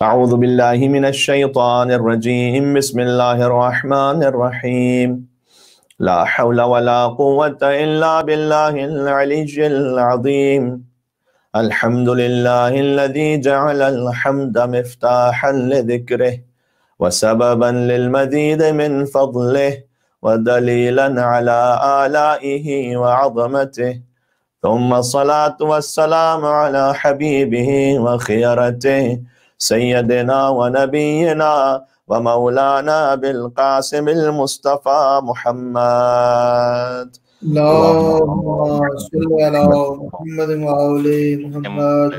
اعوذ باللہ من الشیطان الرجیم بسم اللہ الرحمن الرحیم لا حول ولا قوة الا باللہ العلی العظیم الحمد للہ الذی جعل الحمد مفتاحا لذکرہ وسببا للمزید من فضلہ ودلیلا علی آلائہ وعظمتہ ثم الصلاة والسلام على حبیبہ وخیرتہ سیدنا ونبینا ومولانا بالقاسم المصطفى محمد اللهم صل على محمد وعلى محمد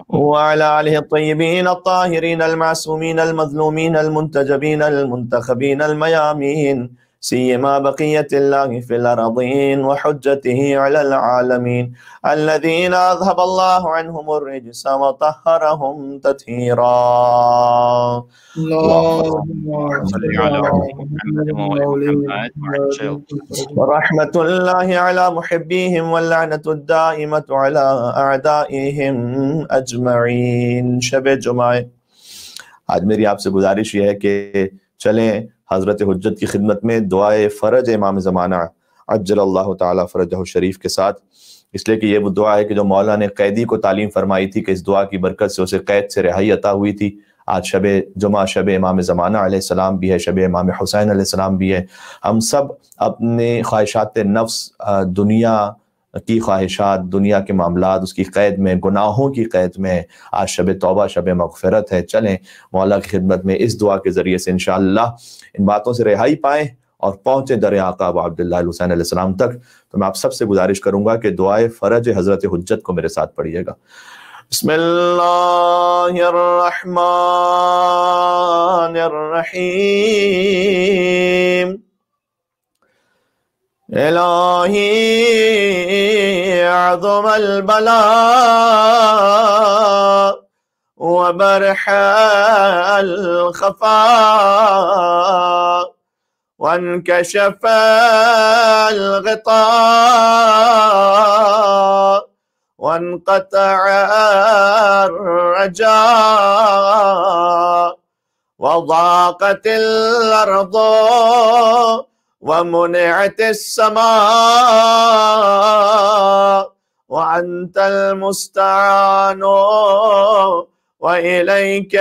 وعلى آله الطيبين الطاهرين المعصومين المظلومين المنتجبين المنتخبين الميامين سيما بقية الله في الأرضين وحجته على العالمين الذين أذهب الله عنهم الرجس وطهرهم تطهيرا. اللهم صل على محمد وعلى محمد ورحمة الله على محبيهم واللعنة الدائمة على أعدائهم أجمعين. شب جمعہ آج میری آپ سے گزارش یہ ہے کہ چلیں حضرت حجت کی خدمت میں دعائے فرج امام زمانہ عجل اللہ تعالی فرجہ شریف کے ساتھ، اس لیے کہ یہ وہ دعا ہے کہ جو مولا نے قیدی کو تعلیم فرمائی تھی کہ اس دعا کی برکت سے اسے قید سے رہائی عطا ہوئی تھی. آج شب جمعہ شب امام زمانہ علیہ السلام بھی ہے، شب امام حسین علیہ السلام بھی ہے. ہم سب اپنے خواہشات نفس، دنیا کی خواہشات، دنیا کے معاملات، اس کی قید میں، گناہوں کی قید میں، آج شب توبہ شب مغفرت ہے. چلیں مولا کی خدمت میں اس دعا کے ذریعے سے انشاءاللہ ان باتوں سے رہائی پائیں اور پہنچے در آقا ابو عبداللہ الحسین علیہ السلام تک. تو میں آپ سب سے گزارش کروں گا کہ دعائے فرج حضرت حجت کو میرے ساتھ پڑھیے گا. بسم اللہ الرحمن الرحیم. الہی عظم البلاء وبرح الخفاء وانكشف الغطاء وانقطع الرجاء وضاقت الأرض ومنعت السماء وأنت المستعان وإليك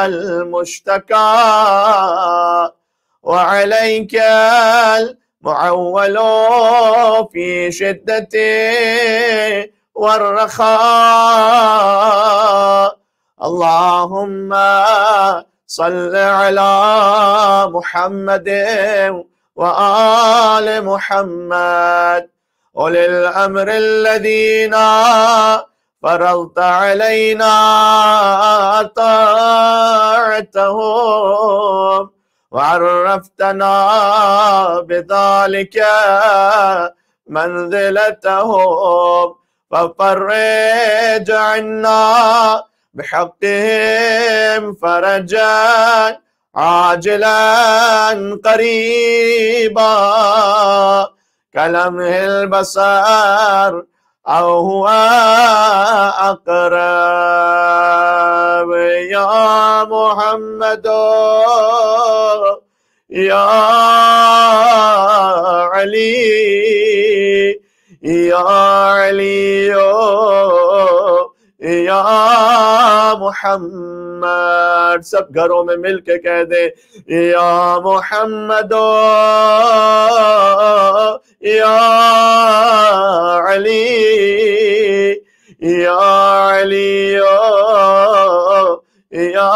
المشتكى وعليك المعول في شدة والرخاء. اللهم صل على محمد وآل محمد أولي الأمر الذين فرضت علينا طاعتهم وعرفتنا بذلك منزلتهم ففرج عنا بحقهم فرجا عاجلا قريبا كلمح البصر أو هو أقرب. يا محمد يا علي يا علي یا محمد. سب گھروں میں مل کے کہہ دے یا محمد یا علی یا علی یا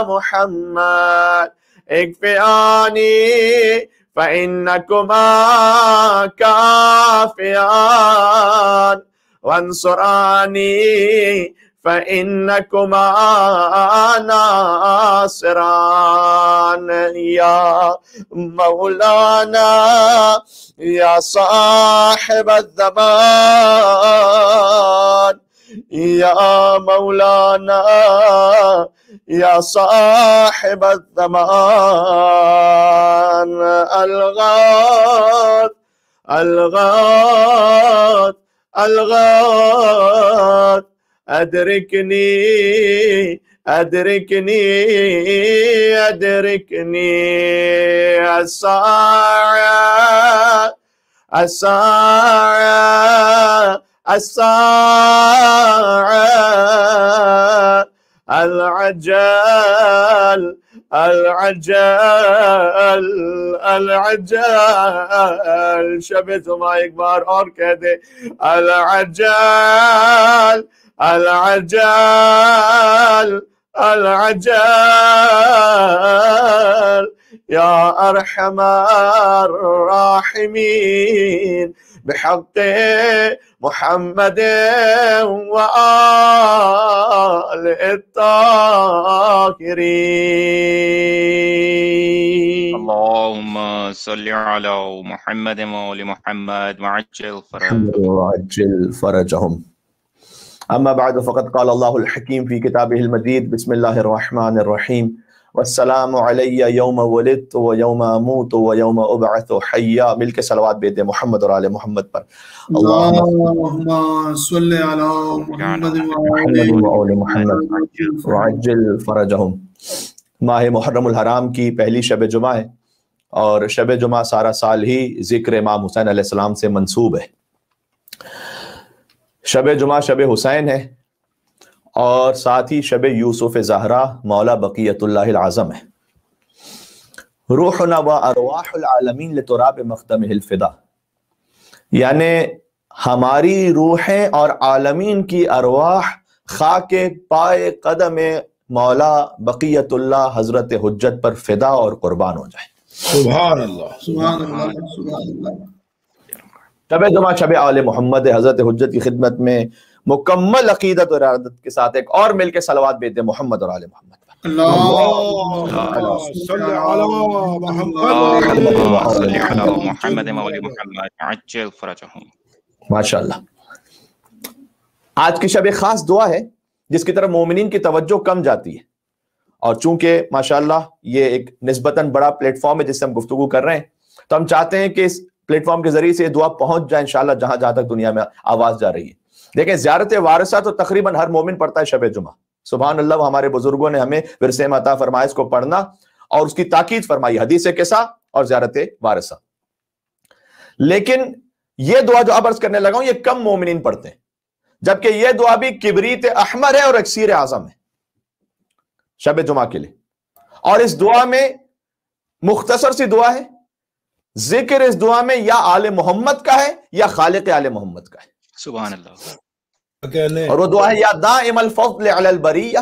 محمد. اکفیانی فإنکما کافیان وانصرانی فإنکما ناصران. یا مولانا یا صاحب الزمان یا مولانا یا صاحب الزمان. الغاث الغاث الغاث أدركني أدركني أدركني الساعة الساعة الساعة العجل العجل العجل شبه تم ایک بار اور کہہ دے العجل العجل العجل يا أرحم الراحمين بحق محمد وآل الطاهرين. اللهم صل على محمد وآل محمد وعجل فرجهم. أما بعد فقد قال الله الحكيم في كتابه المجيد بسم الله الرحمن الرحيم والسلام علي يوم ولدت ويوم أموت ويوم أبعث حيا. مل کے صلوات بھیج دیں محمد اور آل محمد پر. اللهم صل على محمد وآل محمد وعجل فرجهم. ماہ محرم الحرام کی پہلی شب جمعہ ہے اور شب جمعہ سارا سال ہی ذکر امام حسین علیہ السلام سے منسوب ہے. شب جمعہ شب حسین ہے اور ساتھ ہی شب یوسف زہرا مولا بقیت اللہ العظم ہے. روحنا و ارواح العالمین لتراب مقدمہ الفدا، یعنی ہماری روحیں اور عالمین کی ارواح خاک پائے قدم مولا بقیت اللہ حضرت حجت پر فدا اور قربان ہو جائیں. سبحان اللہ سبحان اللہ سبحان اللہ. شب جمعہ شب آل محمد حضرت حجت کی خدمت میں مکمل عقیدت اور ارادت کے ساتھ ایک اور مل کے صلوات بھیج دیں محمد اور آل محمد. اللهم صل على محمد وآل محمد عجل فرجهم. ماشاءاللہ. آج کی شب ایک خاص دعا ہے جس کی طرف مومنین کی توجہ کم جاتی ہے، اور چونکہ ماشاءاللہ یہ ایک نسبتاً بڑا پلیٹ فارم ہے جس سے ہم گفتگو کر رہے ہیں، تو ہم چاہتے ہیں کہ اس پلیٹ فارم کے ذریعے سے یہ دعا پہنچ جائے انشاءاللہ جہاں جہاں تک دنیا میں آواز جا رہی ہے. دیکھیں زیارت وارثہ تو تقریباً ہر مومن پڑھتا ہے شب جمعہ. سبحان اللہ، وہ ہمارے بزرگوں نے ہمیں ورثے میں عطا فرمایا اس کو پڑھنا اور اس کی تاکید فرمائی، حدیث قصہ اور زیارت وارثہ. لیکن یہ دعا جو اب عرض کرنے لگا ہوں یہ کم مومنین پڑھتے ہیں، جبکہ یہ دعا بھی کبریت احمر ہے اور اکسیر اعظم ہے شب جمعہ کے لیے. اور اس دعا میں مختصر سی دعا ہے، ذکر اس دعا میں یا آل محمد کا ہے یا خالق آل محمد کا ہے. سبحان اللہ. اور وہ دعا ہے یا دائم الفضل علی البریہ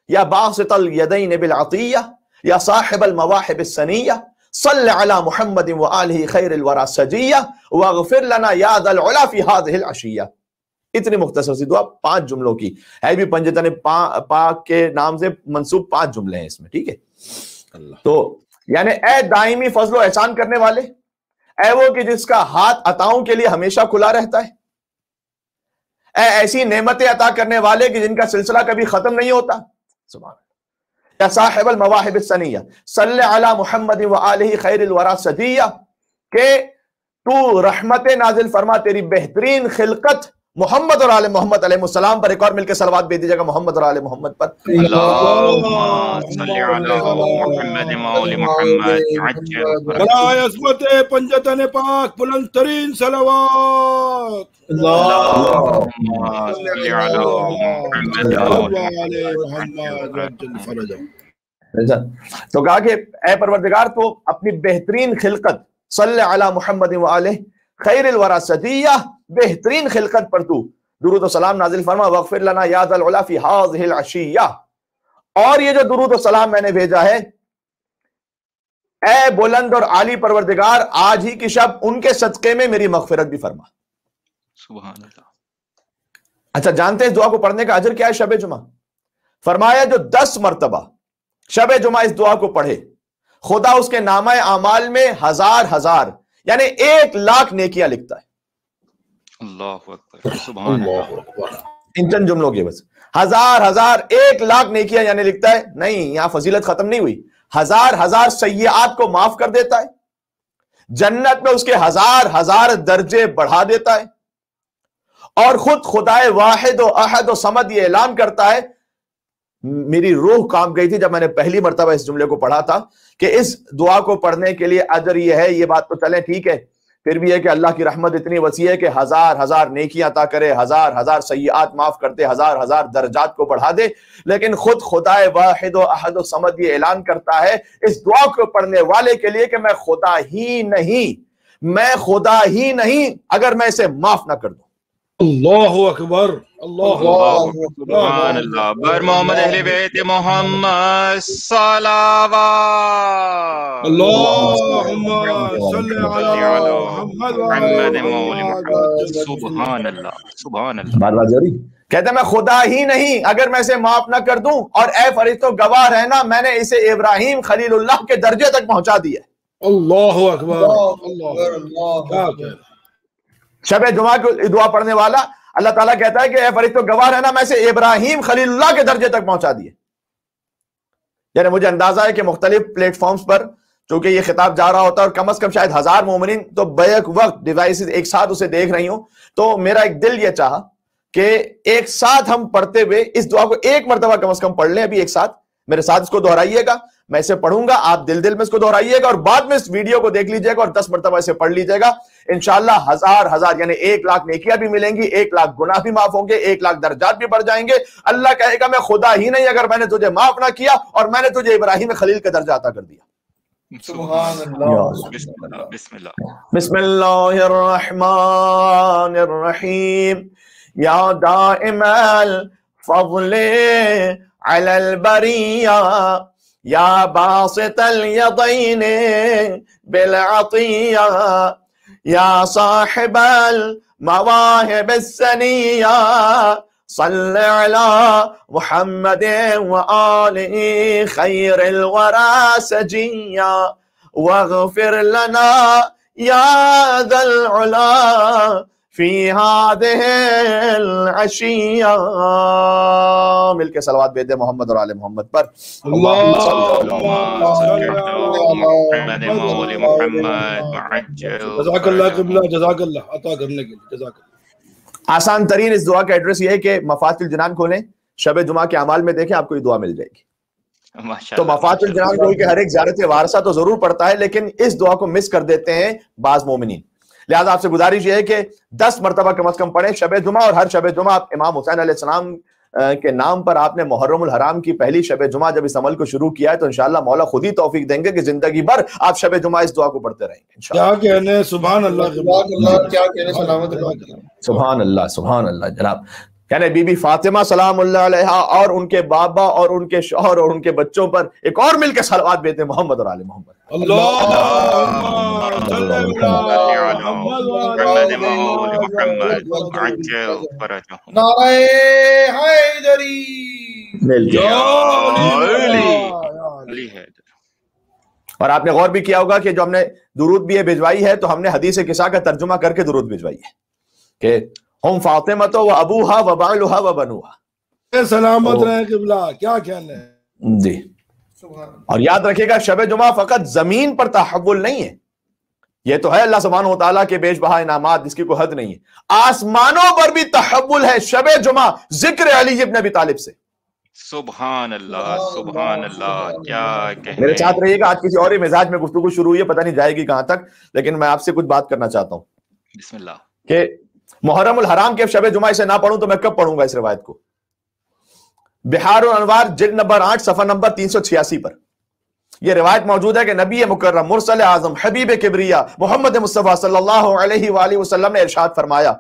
یا باسط الیدین بالعطیہ یا صاحب المواہب السنیہ صل علی محمد وآلہ خیر الورى سجیہ واغفر لنا یا ذا العلا فی هذه العشیہ. اتنی مختصر سی دعا 5 جملوں کی ہے، بھی پنجتن پاک کے نام سے منسوب 5 جملے ہیں اس میں. ٹھیک ہے، تو یعنی اے دائمی فضل و احسان کرنے والے، اے وہ کہ جس کا ہاتھ عطاؤں کے لیے ہمیشہ کھلا رہتا ہے، اے ایسی نعمتیں عطا کرنے والے کہ جن کا سلسلہ کبھی ختم نہیں ہوتا. سبحان اللہ. یا صاحب المواہب السنیہ صلی علی محمد وآلہ خیر الورى سجیہ، کہ تو رحمت نازل فرما تیری بہترین خلقت محمد اور آل محمد علیہ السلام پر. ایک اور مل کے صلوات بھیج دیجیے گا محمد اور آل محمد پر. اللهم صل على محمد وآل محمد عجل برائے عظمت پنجتن پاک بلند ترین صلوات. اللهم صل على محمد وآل محمد عجل فرجهم. تو کہا کہ اے پروردگار تو اپنی بہترین خلقت صلی علی محمد وآلہ خیر الورى سجیہ، بہترین خلقت پر تو درود و سلام نازل فرما واغفر لنا یا ذا العلا فی هذه العشیہ. اور یہ جو درود و سلام میں نے بھیجا ہے، اے بلند اور عالی پروردگار آج ہی کی شب ان کے صدقے میں میری مغفرت بھی فرما. سبحان اللہ. اچھا جانتے ہیں اس دعا کو پڑھنے کا اجر کیا ہے شب جمعہ؟ فرمایا جو 10 مرتبہ شب جمعہ اس دعا کو پڑھے خدا اس کے نامہ اعمال میں 1000 یعنی 1,00,000 نیکیاں لکھتا ہے. اللہ اکبر. سبحان اللہ. ان چند جملوں کی بس 1,000 نیکیاں یعنی لکھتا ہے. نہیں، یہاں فضیلت ختم نہیں ہوئی، 1000 سیئات کو معاف کر دیتا ہے، جنت میں اس کے 1000 درجے بڑھا دیتا ہے، اور خود خدائے واحد و احد و صمد یہ اعلان کرتا ہے. میری روح کام گئی تھی جب میں نے پہلی مرتبہ اس جملے کو پڑھا تھا کہ اس دعا کو پڑھنے کے لیے اجر یہ ہے. یہ بات تو چلیں ٹھیک ہے، پھر بھی ہے کہ اللہ کی رحمت اتنی وسیع ہے کہ ہزار ہزار نیکیاں عطا کرے، ہزار ہزار سیئات معاف کرتے، ہزار ہزار درجات کو بڑھا دے. لیکن خود خدائے واحد و احد و صمد یہ اعلان کرتا ہے اس دعا کو پڑھنے والے کے لیے کہ میں خدا ہی نہیں اگر میں اسے معاف نہ کر دوں. اللہ اکبر، اللہ سبحان اللہ. بر محمد اہل بیت محمد صلوات. اللہم صلی علی محمد محمد مولی محمد. سبحان اللہ سبحان اللہ. بار بار جاری کہتے ہیں میں خدا ہی نہیں اگر میں اسے معاف نہ کر دوں، اور اے فرشتوں گواہ رہنا میں نے اسے ابراہیم خلیل اللہ کے درجے تک پہنچا دیا. اللہ اکبر، اللہ. شب جمعہ کو دعا پڑھنے والا اللہ تعالیٰ کہتا ہے کہ اے فرشتوں گواہ رہنا میں اسے ابراہیم خلیل اللہ کے درجے تک پہنچا دیے. یعنی مجھے اندازہ ہے کہ مختلف پلیٹ فارمز پر چونکہ یہ خطاب جا رہا ہوتا ہے اور کم از کم شاید 1000 مومنین تو بیک وقت ڈیوائسز ایک ساتھ اسے دیکھ رہی ہوں، تو میرا ایک دل یہ چاہا کہ ایک ساتھ ہم پڑھتے ہوئے اس دعا کو ایک مرتبہ کم از کم پڑھ لیں. ابھی ایک ساتھ میرے ساتھ اس کو دہرائیے گا، میں اسے پڑھوں گا، آپ دل میں اس کو دہرائیے گا اور بعد میں اس ویڈیو کو دیکھ لیجئے گا اور 10 مرتبہ اسے پڑھ لیجئے گا. انشاءاللہ ہزار یعنی 1,00,000 نیکیاں بھی ملیں گی، 1,00,000 گناہ بھی معاف ہوں گے، 1,00,000 درجات بھی بڑھ جائیں گے. اللہ کہے گا میں خدا ہی نہیں اگر میں نے تجھے معاف نہ کیا اور میں نے تجھے ابراہیم خلیل کا درجہ عطا کر دیا. سبحان اللہ. بسم اللہ الرحمن الرحیم. یا دائم الفضل علی البریہ یا باسط الیدین بالعطیہ یا صاحب المواہب السنیہ صلی علی محمد وآل خیر الورى سجیہ واغفر لنا یا ذا العلا فی هذه العشیہ. مل کے صلوات بھیجتے محمد اور آل محمد پر. اللہ جزاک اللہ قبلہ، جزاک اللہ عطا کرنے کے لیے، جزاک اللہ. آسان ترین اس دعا کا ایڈریس یہ ہے کہ مفاتح الجنان کھولیں، شب جمعہ کے اعمال میں دیکھیں، آپ کو یہ دعا مل جائے گی. تو مفاتح الجنان کھول کے ہر ایک زیارت وارثہ تو ضرور پڑھتا ہے، لیکن اس دعا کو مس کر دیتے ہیں بعض مومنین. لہذا آپ سے گزارش یہ ہے کہ 10 مرتبہ کم از کم پڑھیں شب جمعہ، اور ہر شب جمعہ آپ امام حسین علیہ السلام کے نام پر آپ نے محرم الحرام کی پہلی شب جمعہ جب اس عمل کو شروع کیا ہے تو انشاءاللہ مولا خود ہی توفیق دیں گے کہ زندگی بھر آپ شب جمعہ اس دعا کو پڑھتے رہیں گے انشاءاللہ. کیا کہنے، سبحان اللہ، کیا کہنے، سلامت اللہ. سبحان اللہ سبحان اللہ. جناب یعنی بی بی فاطمہ سلام اللہ علیہا اور ان کے بابا اور ان کے شوہر اور ان کے بچوں پر ایک اور مل کے صلوات بھیجتے ہیں محمد اور آل محمد. نعرہ حیدری. اور آپ نے غور بھی کیا ہوگا کہ جو ہم نے درود بھی بھجوائی ہے تو ہم نے حدیث کسا کا ترجمہ کر کے درود بھجوائی ہے کہ ہم فاطمہ و ابوہا و بعلہا و بنوہا. سلامت رہے قبلہ، کیا کہنے جی. اور یاد رکھیے گا شب جمعہ فقط زمین پر تحول نہیں ہے، یہ تو ہے اللہ سبحانہ وتعالیٰ کے بیش بہا انعامات جس کی کوئی حد نہیں ہے. آسمانوں پر بھی تحول ہے شب جمعہ ذکر علی ابن ابی طالب سے. سبحان اللہ سبحان اللہ. کیا کہنے. میرے ساتھ رہیے گا، آج کسی اور ہی مزاج میں گفتگو شروع ہوئی ہے، پتہ نہیں جائے گی کہاں تک، لیکن میں آپ سے کچھ بات کرنا چاہتا ہوں. بسم اللہ. کہ محرم الحرام کے شب جمعہ اسے نہ پڑھوں تو میں کب پڑھوں گا اس روایت کو؟ بحار الانوار جلد نمبر 8 صفحہ نمبر 386 پر یہ روایت موجود ہے کہ نبی مکرم مرسل اعظم حبیب کبریا محمد مصطفیٰ صلی اللہ علیہ وآلہ وسلم نے ارشاد فرمایا،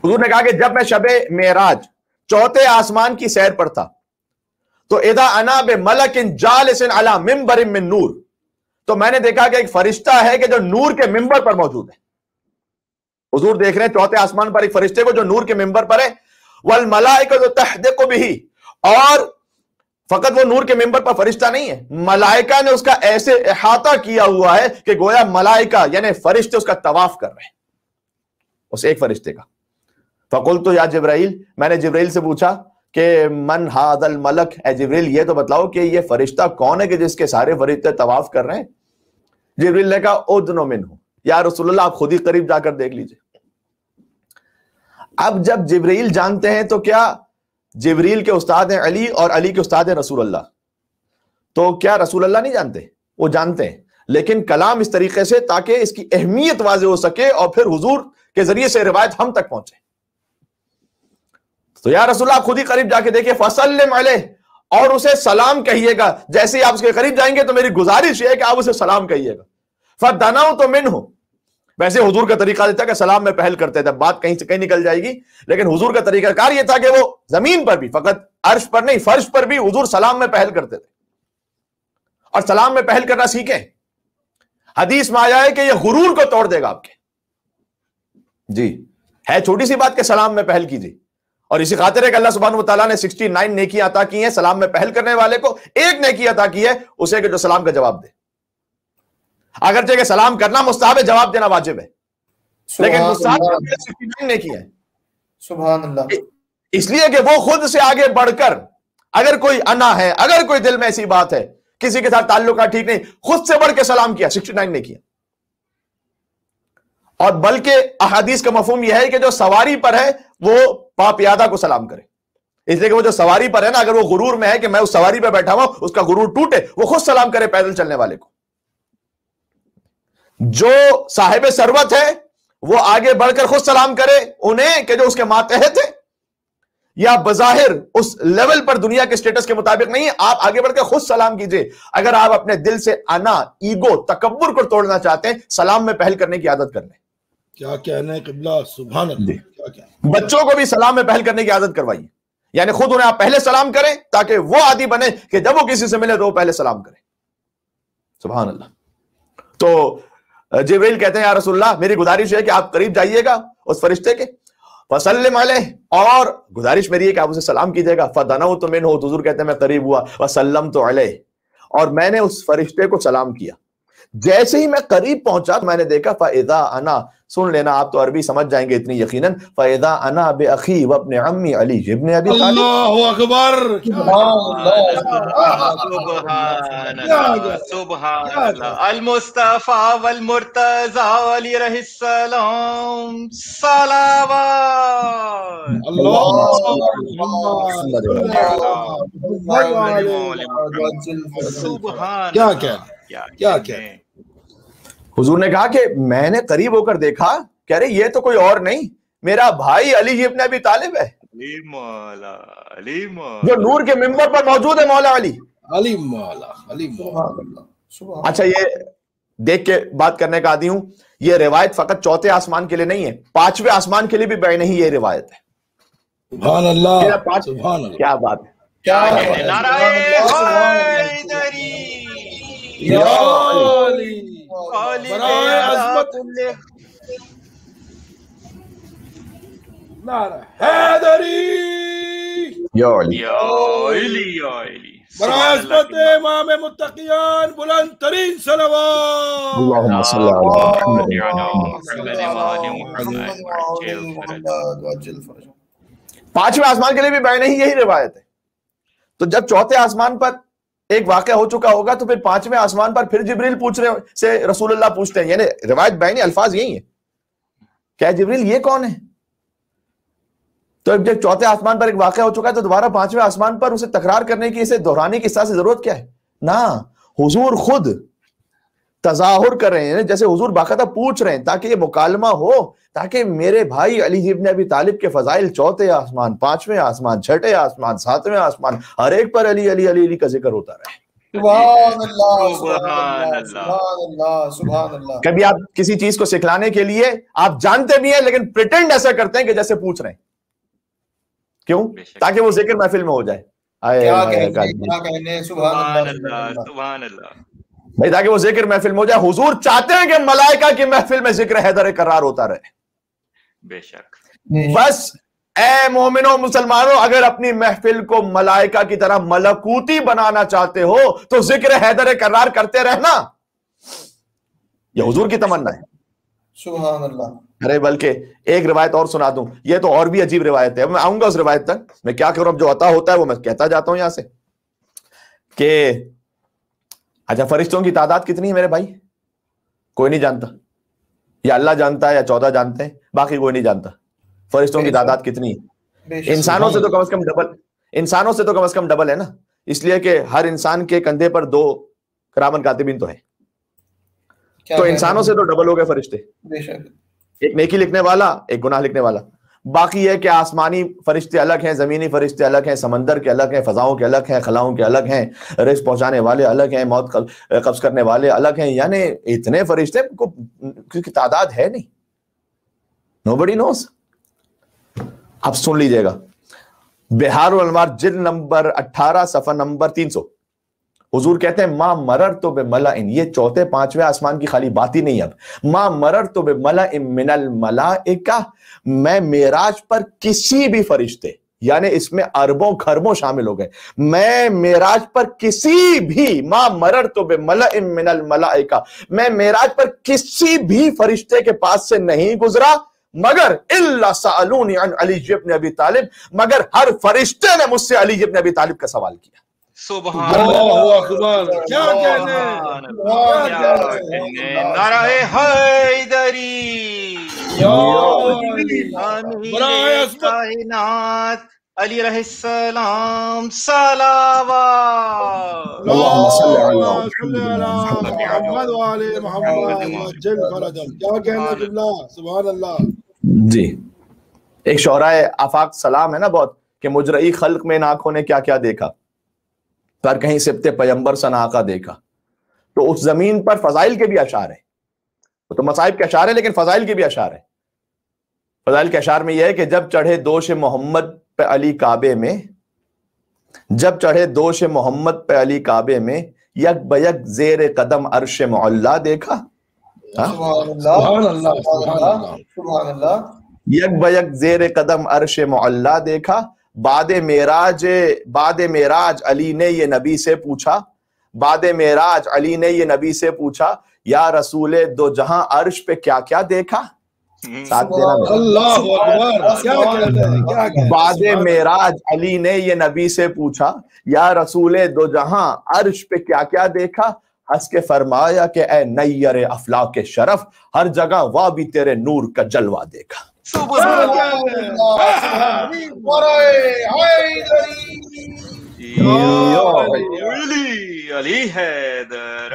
حضور نے کہا کہ جب میں شب معراج چوتھے آسمان کی سیر پر تھا تو اذا انا بملک جالس علی منبر من نور، تو میں نے دیکھا کہ ایک فرشتہ ہے کہ جو نور کے منبر پر موجود ہے. حضور دیکھ رہے ہیں چوتھے آسمان پر ایک فرشتے کو جو نور کے منبر پر ہے. والملائکۃ تحدق بہ، اور فقط وہ نور کے منبر پر فرشتہ نہیں ہے، ملائکہ نے اس کا ایسے احاطہ کیا ہوا ہے کہ گویا ملائکہ یعنی فرشتے اس کا طواف کر رہے ہیں، اس ایک فرشتے کا. فقلت یا جبرائیل، میں نے جبرائیل سے پوچھا کہ من ھذا الملک، اے جبریل یہ تو بتلاؤ کہ یہ فرشتہ کون ہے کہ جس کے سارے فرشتے طواف کر رہے ہیں. جبریل نے کہا ادنو منہ، یا رسول اللہ آپ خود ہی قریب جا کر دیکھ لیجئے۔ اب جب جبریل جانتے ہیں تو کیا جبریل کے استاد ہیں علی اور علی کے استاد ہیں رسول اللہ، تو کیا رسول اللہ نہیں جانتے؟ وہ جانتے ہیں، لیکن کلام اس طریقے سے تاکہ اس کی اہمیت واضح ہو سکے اور پھر حضور کے ذریعے سے روایت ہم تک پہنچے۔ تو یا رسول اللہ آپ خود ہی قریب جا کے دیکھیں، فسلم علیہ، اور اسے سلام کہیے گا، جیسے ہی آپ اس کے قریب جائیں گے تو میری گزارش یہ ہے کہ آپ اسے سلام کہیے گا۔ فدنوت منہ، ویسے حضور کا طریقہ دیتا کہ سلام میں پہل کرتے تھے، بات کہیں سے کہیں نکل جائے گی، لیکن حضور کا طریقہ کار یہ تھا کہ وہ زمین پر بھی، فقط عرش پر نہیں فرش پر بھی حضور سلام میں پہل کرتے تھے، اور سلام میں پہل کرنا سیکھیں۔ حدیث میں آیا ہے کہ یہ غرور کو توڑ دے گا آپ کے، جی ہے چھوٹی سی بات کہ سلام میں پہل کیجیے، اور اسی خاطر ہے کہ اللہ سبحانہ وتعالیٰ نے 69 نیکی عطا کی ہیں سلام میں پہل کرنے والے کو، ایک نیکی عطا کی ہے اسے کہ جو سلام کا جواب دے، اگرچہ کہ سلام کرنا مستحب ہے، جواب دینا واجب ہے، لیکن مستحب 69 نیکی ہے۔ سبحان اللہ، اس لیے کہ وہ خود سے آگے بڑھ کر، اگر کوئی انا ہے، اگر کوئی دل میں ایسی بات ہے، کسی کے ساتھ تعلقات ٹھیک نہیں، خود سے بڑھ کے سلام کیا، 69 نے کیا۔ اور بلکہ احادیث کا مفہوم یہ ہے کہ جو سواری پر ہے وہ پاپیادہ کو سلام کرے، اس لیے کہ وہ جو سواری پر ہے نا، اگر وہ غرور میں ہے کہ میں اس سواری پہ بیٹھا ہوں، اس کا غرور ٹوٹے، وہ خود سلام کرے پیدل چلنے والے کو۔ جو صاحب ثروت ہے وہ آگے بڑھ کر خود سلام کرے انہیں کہ جو اس کے ماتحت ہیں، یا بظاہر اس لیول پر دنیا کے سٹیٹس کے مطابق نہیں، آپ آگے بڑھ کے خود سلام کیجئے۔ اگر آپ اپنے دل سے انا، ایگو، تکبر کو توڑنا چاہتے ہیں، سلام میں پہل کرنے کی عادت کر لیں۔ کیا کہنے قبلہ، سبحان اللہ، کیا کہنے۔ بچوں کو بھی سلام میں پہل کرنے کی عادت کروائیے، یعنی خود انہیں آپ پہلے سلام کریں تاکہ وہ عادی بنے کہ جب وہ کسی سے ملے تو وہ پہلے سلام کریں۔ سبحان اللہ۔ تو جبریل کہتے ہیں یا رسول اللہ میری گزارش ہے کہ آپ قریب جائیے گا اس فرشتے کے، فسلم علیہ، اور گزارش میری ہے کہ آپ اسے سلام کیجیے گا۔ فدنوت منہ، حضور کہتے ہیں میں قریب ہوا، وسلمت علیہ، اور میں نے اس فرشتے کو سلام کیا۔ جیسے ہی میں قریب پہنچا میں نے دیکھا فاذا انا، سن لینا آپ تو عربی سمجھ جائیں گے اتنی یقیناً، فاذا انا باخی وابن عمی علی ابن ابی طالب۔ اللہ اکبر، سبحان اللہ، المصطفیٰ والمرتضیٰ علی رہ السلام، صلوات سبحان، کیا کہنا۔ حضور نے کہا کہ میں نے قریب ہو کر دیکھا، کہہ رہے یہ تو کوئی اور نہیں میرا بھائی علی ابن ابی طالب ہے، جو نور کے منبر پر موجود ہے، مولا علی۔ علی مولا، علی مولا۔ اچھا یہ دیکھ کے بات کرنے کا عادی ہوں، یہ روایت فقط چوتھے آسمان کے لیے نہیں ہے، پانچویں آسمان کے لیے بھی بے نہیں یہ روایت ہے۔ سبحان اللہ، پانچ، سبحان اللہ، کیا بات ہے۔ برائے عظمت نعرہ حیدری، برائے عظمت امام متقیان، بلند ترین صلوات۔ اللہم صلی پانچویں آسمان کے لیے بھی بے نہیں یہی روایت ہے۔ تو جب چوتھے آسمان پر ایک واقعہ ہو چکا ہوگا تو پھر پانچویں آسمان پر پھر جبریل پوچھ رہے سے رسول اللہ پوچھتے ہیں، یعنی روایت بینی الفاظ یہی ہیں، کیا جبریل یہ کون ہے؟ تو جب چوتھے آسمان پر ایک واقعہ ہو چکا ہے تو دوبارہ پانچویں آسمان پر اسے تکرار کرنے کی، اسے دہرانے کی اس طرح سے ضرورت کیا ہے؟ نہ، حضور خود تظاہر کر رہے ہیں، جیسے حضور باقاعدہ پوچھ رہے ہیں تاکہ یہ مکالمہ ہو، تاکہ میرے بھائی علی ابن ابی طالب کے فضائل چوتھے آسمان، پانچویں آسمان، چھٹے آسمان، ساتویں آسمان، ہر ایک پر علی علی علی علی کا ذکر ہوتا رہے۔ سبحان اللہ، سبحان اللہ، سبحان اللہ، سبحان اللہ۔ کبھی آپ کسی چیز کو سکھلانے کے لیے آپ جانتے بھی ہیں لیکن پریٹینڈ ایسا کرتے ہیں کہ جیسے پوچھ رہے ہیں، کیوں؟ تاکہ وہ ذکر محفل میں ہو جائے۔ کیا کہنے، سبحان اللہ، سبحان اللہ بھائی، تاکہ وہ ذکر محفل میں ہو جائے۔ حضور چاہتے ہیں کہ ملائکہ کی محفل میں ذکر حیدر قرار ہوتا رہے۔ بے شک، بس اے مومنوں، مسلمانوں، اگر اپنی محفل کو ملائکہ کی طرح ملکوتی بنانا چاہتے ہو تو ذکر حیدر قرار کرتے رہنا، یہ حضور کی تمنا ہے۔ سبحان اللہ۔ ارے بلکہ ایک روایت اور سنا دوں، یہ تو اور بھی عجیب روایت ہے، میں آؤں گا اس روایت تک، میں کیا کروں، اب جو عطا ہوتا ہے وہ میں کہتا جاتا ہوں یہاں سے کہ اچھا فرشتوں کی تعداد کتنی ہے میرے بھائی؟ کوئی نہیں جانتا, یا اللہ جانتا ہے یا 14 جانتے ہیں, باقی کوئی نہیں جانتا فرشتوں کی تعداد کتنی ہے. انسانوں سے تو کم از کم ڈبل, انسانوں سے تو کم از کم ڈبل ہے نا, اس لیے کہ ہر انسان کے کندھے پر 2 کرامن کاتبین تو ہیں, تو انسانوں سے تو ڈبل ہو گئے فرشتے, ایک نیکی لکھنے والا ایک گناہ لکھنے والا. باقی یہ کہ آسمانی فرشتے الگ ہیں, زمینی فرشتے الگ ہیں, سمندر کے الگ ہیں, فضاؤں کے الگ ہیں, خلاؤں کے الگ ہیں, رزق پہنچانے والے الگ ہیں, موت قبض کرنے والے الگ ہیں. یعنی اتنے فرشتے کی تعداد ہے نہیں, nobody knows. اب سن لیجئے گا, بحار الانوار جلد نمبر 18 صفحہ نمبر 300, حضور کہتے ہیں ما مررت بملئن, یہ چوتھے پانچویں آسمان کی خالی بات ہی نہیں. اب ما مررت بملئن من الملائکہ, میں معراج پر کسی بھی فرشتے, یعنی اس میں اربوں خربوں شامل ہو گئے, میں معراج پر کسی بھی, ما مررت بملئن من الملائکہ, میں معراج پر کسی بھی فرشتے کے پاس سے نہیں گزرا مگر الا سألونی عن علی ابن ابی طالب, مگر ہر فرشتے نے مجھ سے علی ابن ابی طالب کا سوال کیا. سبحان اللہ, کیا کہنے, نعرہ حیدری, امیر کائنات علی علیہ السلام صلوات. اللہم صلی علی محمد وعلی محمد وجل فرجهم. کیا کہنے باللہ, سبحان اللہ. جی, ایک شعرائے آفاق سلام ہے نا بہت, کہ مجرئی خلق میں آنکھوں نے کیا کیا دیکھا, پر کہیں سبتے پیمبر سنا آقا دیکھا. تو اس زمین پر فضائل کے بھی اشعار ہیں, وہ تو مصائب کے اشعار ہیں لیکن فضائل کے بھی اشعار ہیں. فضائل کے اشعار میں یہ ہے کہ جب چڑھے دوش محمد پہ علی کعبے میں, جب چڑھے دوش محمد پہ علی کعبے میں, یک بیک زیر قدم عرش معلا دیکھا. سبحان اللہ, سبحان اللہ. یک بیک زیر قدم عرش معلا دیکھا. بعد معراج علی نے یہ نبی سے پوچھا, بعد معراج علی نے یہ نبی سے پوچھا, یا رسول دو جہاں عرش پہ کیا کیا دیکھا. اللہ اکبر. بعد معراج علی نے یہ نبی سے پوچھا, یا رسول دو جہاں عرش پہ کیا کیا دیکھا. ہنس کے فرمایا کہ اے نیر افلاک شرف, ہر جگہ وہ بھی تیرے نور کا جلوہ دیکھا. سبحان علی حیدر,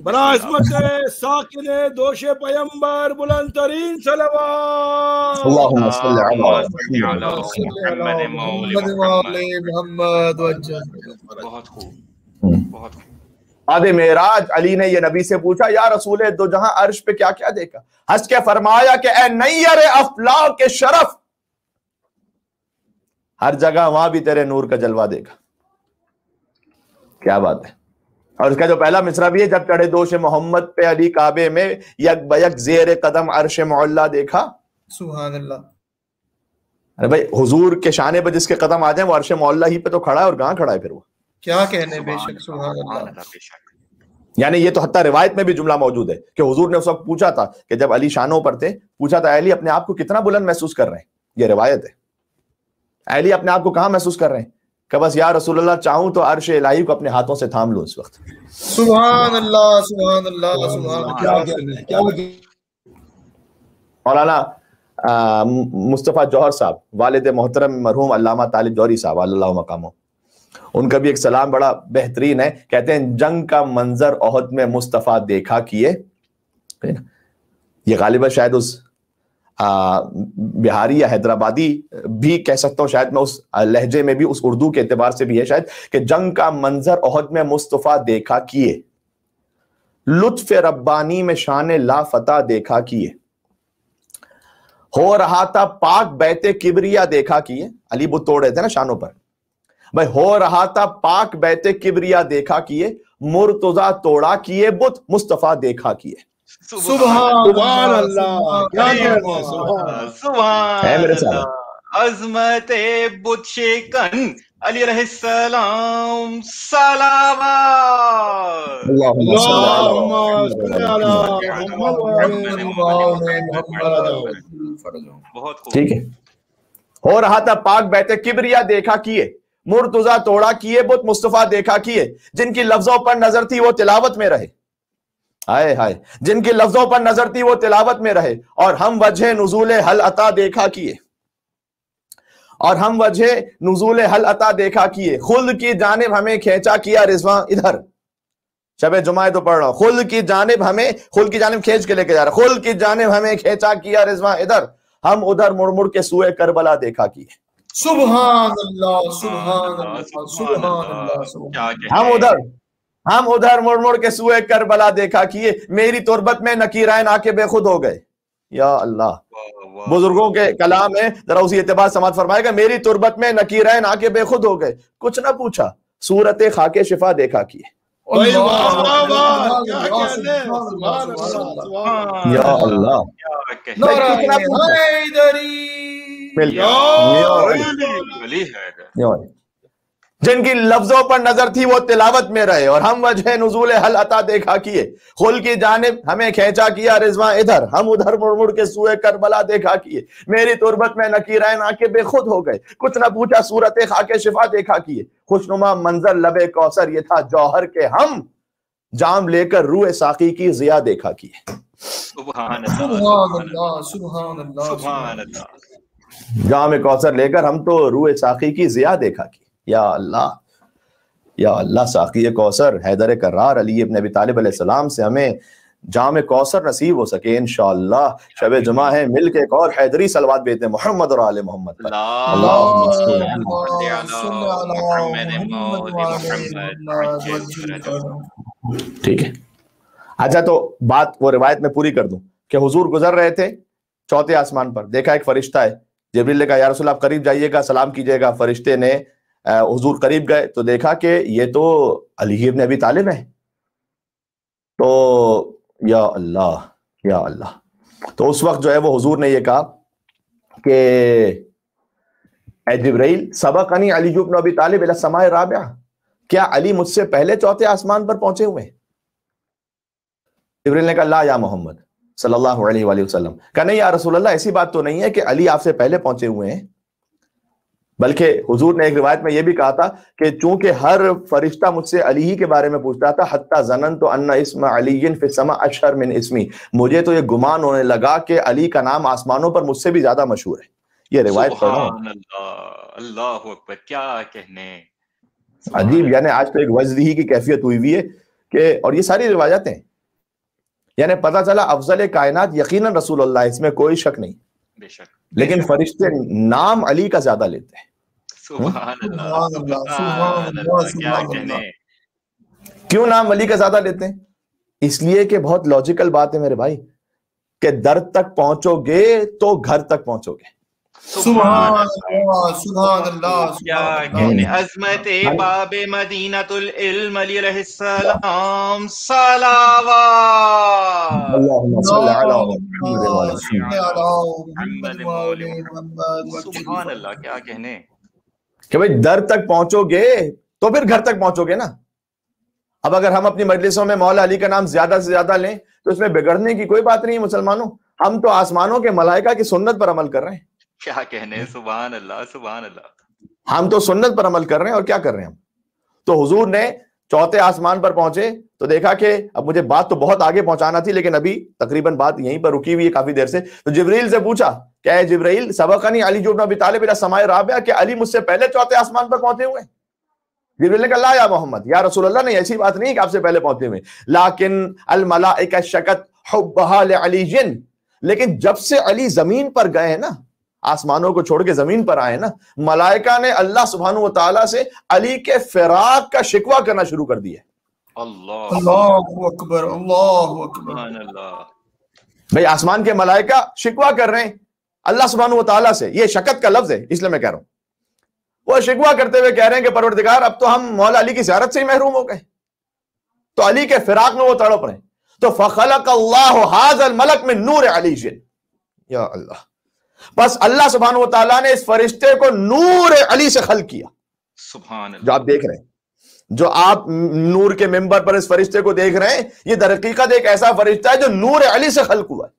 برا عظمت ساکن دوش پیمبر, بلند ترین صلوات. اللہم صلی علی محمد وجل. بہت خوب, بہت خوب. بعد معراج علی نے یہ نبی سے پوچھا, یا رسول دو جہاں عرش پہ کیا کیا دیکھا. ہنس کے فرمایا کہ اے نیر افلاک شرف, ہر جگہ وہاں بھی تیرے نور کا جلوہ دیکھا. کیا بات ہے. اور اس کا جو پہلا مصرع بھی ہے, جب چڑھے دوش محمد پہ علی کعبے میں, یک بیک زیر قدم عرش معلا دیکھا. سبحان اللہ. ارے بھائی, حضور کے شانے پہ جس کے قدم آ جائیں وہ عرش معلا ہی پہ تو کھڑا ہے, اور کہاں کھڑا ہے پھر وہ. کیا کہنے, بے شک. سبحان اللہ. یعنی یہ تو حتیٰ روایت میں بھی جملہ موجود ہے کہ حضور نے اس وقت پوچھا تھا کہ جب علی شانوں پر تھے, پوچھا تھا علی اپنے آپ کو کتنا بلند محسوس کر رہے ہیں. یہ روایت ہے. علی اپنے آپ کو کہاں محسوس کر رہے ہیں, کہ بس یا رسول اللہ چاہوں تو عرش الہی کو اپنے ہاتھوں سے تھام لوں اس وقت. سبحان اللہ, سبحان اللہ, سبحان اللہ. مولانا مصطفیٰ جوہر صاحب, والد محترم مرحوم علامہ طالب جوہری صاحب اللہ مقامہ, ان کا بھی ایک سلام بڑا بہترین ہے. کہتے ہیں جنگ کا منظر احد میں مصطفیٰ دیکھا کیے. یہ غالباً شاید اس بہاری یا حیدرآبادی بھی کہہ سکتا ہوں, شاید میں اس لہجے میں بھی, اس اردو کے اعتبار سے بھی ہے شاید, کہ جنگ کا منظر احد میں مصطفیٰ دیکھا کیے, لطف ربانی میں شان لا فتح دیکھا کیے, ہو رہا تھا پاک بیت کبریا دیکھا کیے. علی بت توڑے تھے نا شانوں پر بھائی. ہو رہا تھا پاک بیت کبریا دیکھا کیے, مرتضیٰ توڑا کیے بت مصطفیٰ دیکھا کیے. سبحان اللہ. کیا کہنے, سبحان ہے میرے ساتھ. اللہ. عظمت بت شکن علی علیہ السلام صلوات. اللہم صلی علی بہت خوب. ٹھیک ہے. ہو رہا تھا پاک بیت کبریا دیکھا کیے, مرتضیٰ توڑا کیے بت مصطفیٰ دیکھا کیے, جن کی لفظوں پر نظر تھی وہ تلاوت میں رہے. ہائے ہائے، جن کی لفظوں پر نظر تھی وہ تلاوت میں رہے، اور ہم وجہ نزول حل عطا دیکھا کیے، اور ہم وجہ نزول حل عطا دیکھا کیے، خلد کی جانب ہمیں کھینچا کیا رضواں ادھر. شب جمعہ تو پڑھ رہا ہوں، خلد کی جانب ہمیں، خلد کی جانب کھینچ کے لے کے جا رہا، خلد کی جانب ہمیں کھینچا کیا رضواں ادھر، ہم ادھر مڑ مڑ کے سوئے کربلا دیکھا کیے. سبحان اللہ سبحان اللہ سبحان اللہ. ہم ادھر مڑ مڑ کے سوئے کربلا دیکھا کیے، میری تربت میں نکیرین آ کے بے خود ہو گئے. یا اللہ، بزرگوں کے کلام ہے، ذرا اسی اعتبار سماعت فرمائے گا. میری تربت میں نکیرین آ کے بے خود ہو گئے، کچھ نہ پوچھا، صورت خاک شفا دیکھا کیے. یا اللہ، جن کی لفظوں پر نظر تھی وہ تلاوت میں رہے، اور ہم وجہ نزول حل عطا دیکھا کیے، خل کی جانب ہمیں کھینچا کیا رضواں ادھر، ہم ادھر مڑ مڑ کے سوئے کربلا دیکھا کیے. میری تربت میں نکیرین آ کے بے خود ہو گئے، کچھ نہ پوچھا، صورت خاک شفا دیکھا کیے. خوشنما منظر لبے کوثر یہ تھا جوہر کے ہم، جام لے کر روح ساقی کی ضیا دیکھا کیے. سبحان اللہ سبحان اللہ سبحان اللہ. جام کوثر لے کر ہم تو روح ساقی کی ضیا دیکھا کیے. یا اللہ، یا اللہ، ساقی کوثر حیدر کرار علی ابن ابی طالب علیہ السلام سے ہمیں جام کوثر نصیب ہو سکے انشاءاللہ. شب جمعہ ہے، مل کے ایک اور حیدری صلوات بھیجتے ہیں محمد اور آل محمد پر. اللہم صل علی. ٹھیک ہے، اچھا تو بات وہ روایت میں پوری کر دوں کہ حضور گزر رہے تھے چوتھے آسمان پر، دیکھا ایک فرشتہ ہے. جبریل نے کہا یا رسول اللہ آپ قریب جائیے گا، سلام کیجیے گا. فرشتے نے حضور قریب گئے تو دیکھا کہ یہ تو علی ابن ابی طالب ہیں. تو یا اللہ، یا اللہ، تو اس وقت جو ہے وہ حضور نے یہ کہا کہ اے جبرائیل سبقنی علی ابن ابی طالب الی السماء الرابعہ، کیا علی مجھ سے پہلے چوتھے آسمان پر پہنچے ہوئے ہیں؟ جبرائیل نے کہا لا یا محمد صلی اللہ علیہ وآلہ وسلم. کہا نہیں یا رسول اللہ، ایسی بات تو نہیں ہے کہ علی آپ سے پہلے پہنچے ہوئے ہیں، بلکہ حضور نے ایک روایت میں یہ بھی کہا تھا کہ چونکہ ہر فرشتہ مجھ سے علی ہی کے بارے میں پوچھتا تھا، حتی ظننت ان اسم علی فی السماء اشہر من اسمی، مجھے تو یہ گمان ہونے لگا کہ علی کا نام آسمانوں پر مجھ سے بھی زیادہ مشہور ہے. یہ روایت پڑھ رہا ہوں. اللہ اکبر، کیا کہنے، عجیب. یعنی آج تو ایک وجدی کی کیفیت ہوئی ہوئی ہے کہ، اور یہ ساری روایتیں یعنی پتہ چلا افضل کائنات یقیناً رسول اللہ، اس میں کوئی شک نہیں، بے شک، لیکن فرشتے نام علی کا زیادہ لیتے ہیں. سبحان اللہ سبحان اللہ، کیا کہنے. کیوں نام علی کا زیادہ لیتے ہیں؟ اس لیے کہ بہت لاجیکل بات ہے میرے بھائی، کہ در تک پہنچو گے تو گھر تک پہنچو گے. سبحان اللہ سبحان اللہ. کیا کہنے. عظمت باب مدینۃ العلم علی علیہ السلام صلوات. اللہم صل علی محمد. سبحان اللہ، کیا کہنے کہ بھئی در تک پہنچو گے تو پھر گھر تک پہنچو گے نا. اب اگر ہم اپنی مجلسوں میں مولا علی کا نام زیادہ سے زیادہ لیں تو اس میں بگڑنے کی کوئی بات نہیں ہے مسلمانوں. ہم تو آسمانوں کے ملائکہ کی سنت پر عمل کر رہے ہیں. کیا کہنے. سبحان اللہ سبحان اللہ. ہم تو سنت پر عمل کر رہے ہیں، اور کیا کر رہے ہیں ہم. تو حضور نے چوتھے آسمان پر پہنچے تو دیکھا کہ اب مجھے بات تو بہت آگے پہنچانا تھی، لیکن ابھی تقریباً بات یہیں پر رکی ہوئی ہے کافی دیر سے. تو جبرائیل سے پوچھا کہ اے جبرائیل سبقنی علی ابن ابی طالب الی السماء الرابعہ، کہ علی مجھ سے پہلے چوتھے آسمان پر پہنچے ہوئے ہیں؟ جبرائیل نے کہا لا یا محمد، یا رسول اللہ نہیں، ایسی بات نہیں کہ آپ سے پہلے پہنچے ہوئے، لیکن الملائکہ شکت حبہا لعلی، لیکن جب سے علی زمین پر گئے ہیں نا، آسمانوں کو چھوڑ کے زمین پر آئے نا، ملائکہ نے اللہ سبحانہ و تعالیٰ سے علی کے فراق کا شکوہ کرنا شروع کر دیا. اللہ اکبر اللہ اکبر. بھئی آسمان کے ملائکہ شکوہ کر رہے ہیں اللہ سبحانہ و تعالیٰ سے. یہ شکت کا لفظ ہے اس لیے میں کہہ رہا ہوں. وہ شکوہ کرتے ہوئے کہہ رہے ہیں کہ پروردگار اب تو ہم مولا علی کی زیارت سے ہی محروم ہو گئے. تو علی کے فراق میں وہ تڑپ رہے ہیں. تو فخلق اللہ ھذا الملک من نور علی. یا اللہ، بس اللہ سبحانہ و تعالیٰ نے اس فرشتے کو نور علی سے خلق کیا. سبحان اللہ. جو آپ دیکھ رہے ہیں، جو آپ نور کے ممبر پر اس فرشتے کو دیکھ رہے ہیں، یہ در حقیقت ایک ایسا فرشتہ ہے جو نور علی سے خلق ہوا ہے.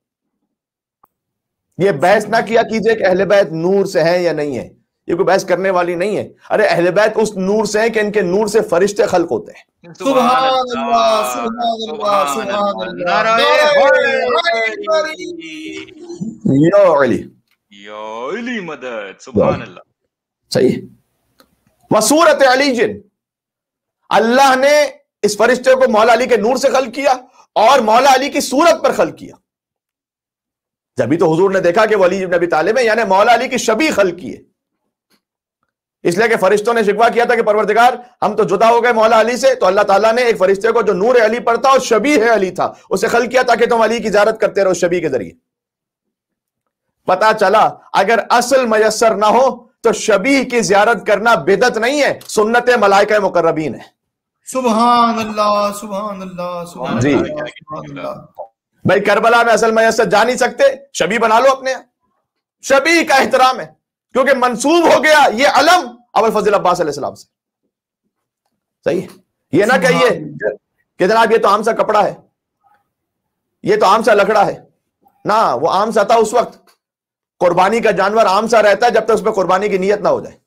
یہ بحث نہ کیا کیجئے کہ اہل بیت نور سے ہیں یا نہیں ہے، یہ کوئی بحث کرنے والی نہیں ہے. ارے اہل بیت اس نور سے ہیں کہ ان کے نور سے فرشتے خلق ہوتے ہیں. سبحان اللہ سبحان اللہ سبحان اللہ. یا علی یا علی مدد. سبحان اللہ. صحیح. وصورت علی جن، اللہ نے اس فرشتے کو مولا علی کے نور سے خلق کیا اور مولا علی کی صورت پر خلق کیا. جبھی تو حضور نے دیکھا کہ وہ علی بن ابی طالب ہے، یعنی مولا علی کی شبیہ خلق کی ہے. اس لیے کہ فرشتوں نے شکوہ کیا تھا کہ پروردگار ہم تو جدا ہو گئے مولا علی سے، تو اللہ تعالیٰ نے ایک فرشتے کو جو نور علی پر تھا اور شبیہ علی تھا اسے خلق کیا تاکہ تم علی کی زیارت کرتے رہو شبیہ کے ذریعے. پتا چلا اگر اصل میسر نہ ہو تو شبیہ کی زیارت کرنا بدعت نہیں ہے، سنت ملائکہ مقربین ہے. سبحان اللہ سبحان اللہ سبحان جی. اللہ سبحان اللہ. بھائی کربلا میں اصل میسر جا نہیں سکتے، شبیہ بنا لو اپنے. شبیہ کا احترام ہے کیونکہ منسوب ہو گیا یہ علم ابوالفضل عباس علیہ السلام سے. صحیح. یہ نہ کہیے کہ جناب یہ تو عام سا کپڑا ہے، یہ تو عام سا لکڑا ہے. نہ، وہ عام سا تھا اس وقت. قربانی کا جانور عام سا رہتا ہے جب تک اس پہ قربانی کی نیت نہ ہو جائے.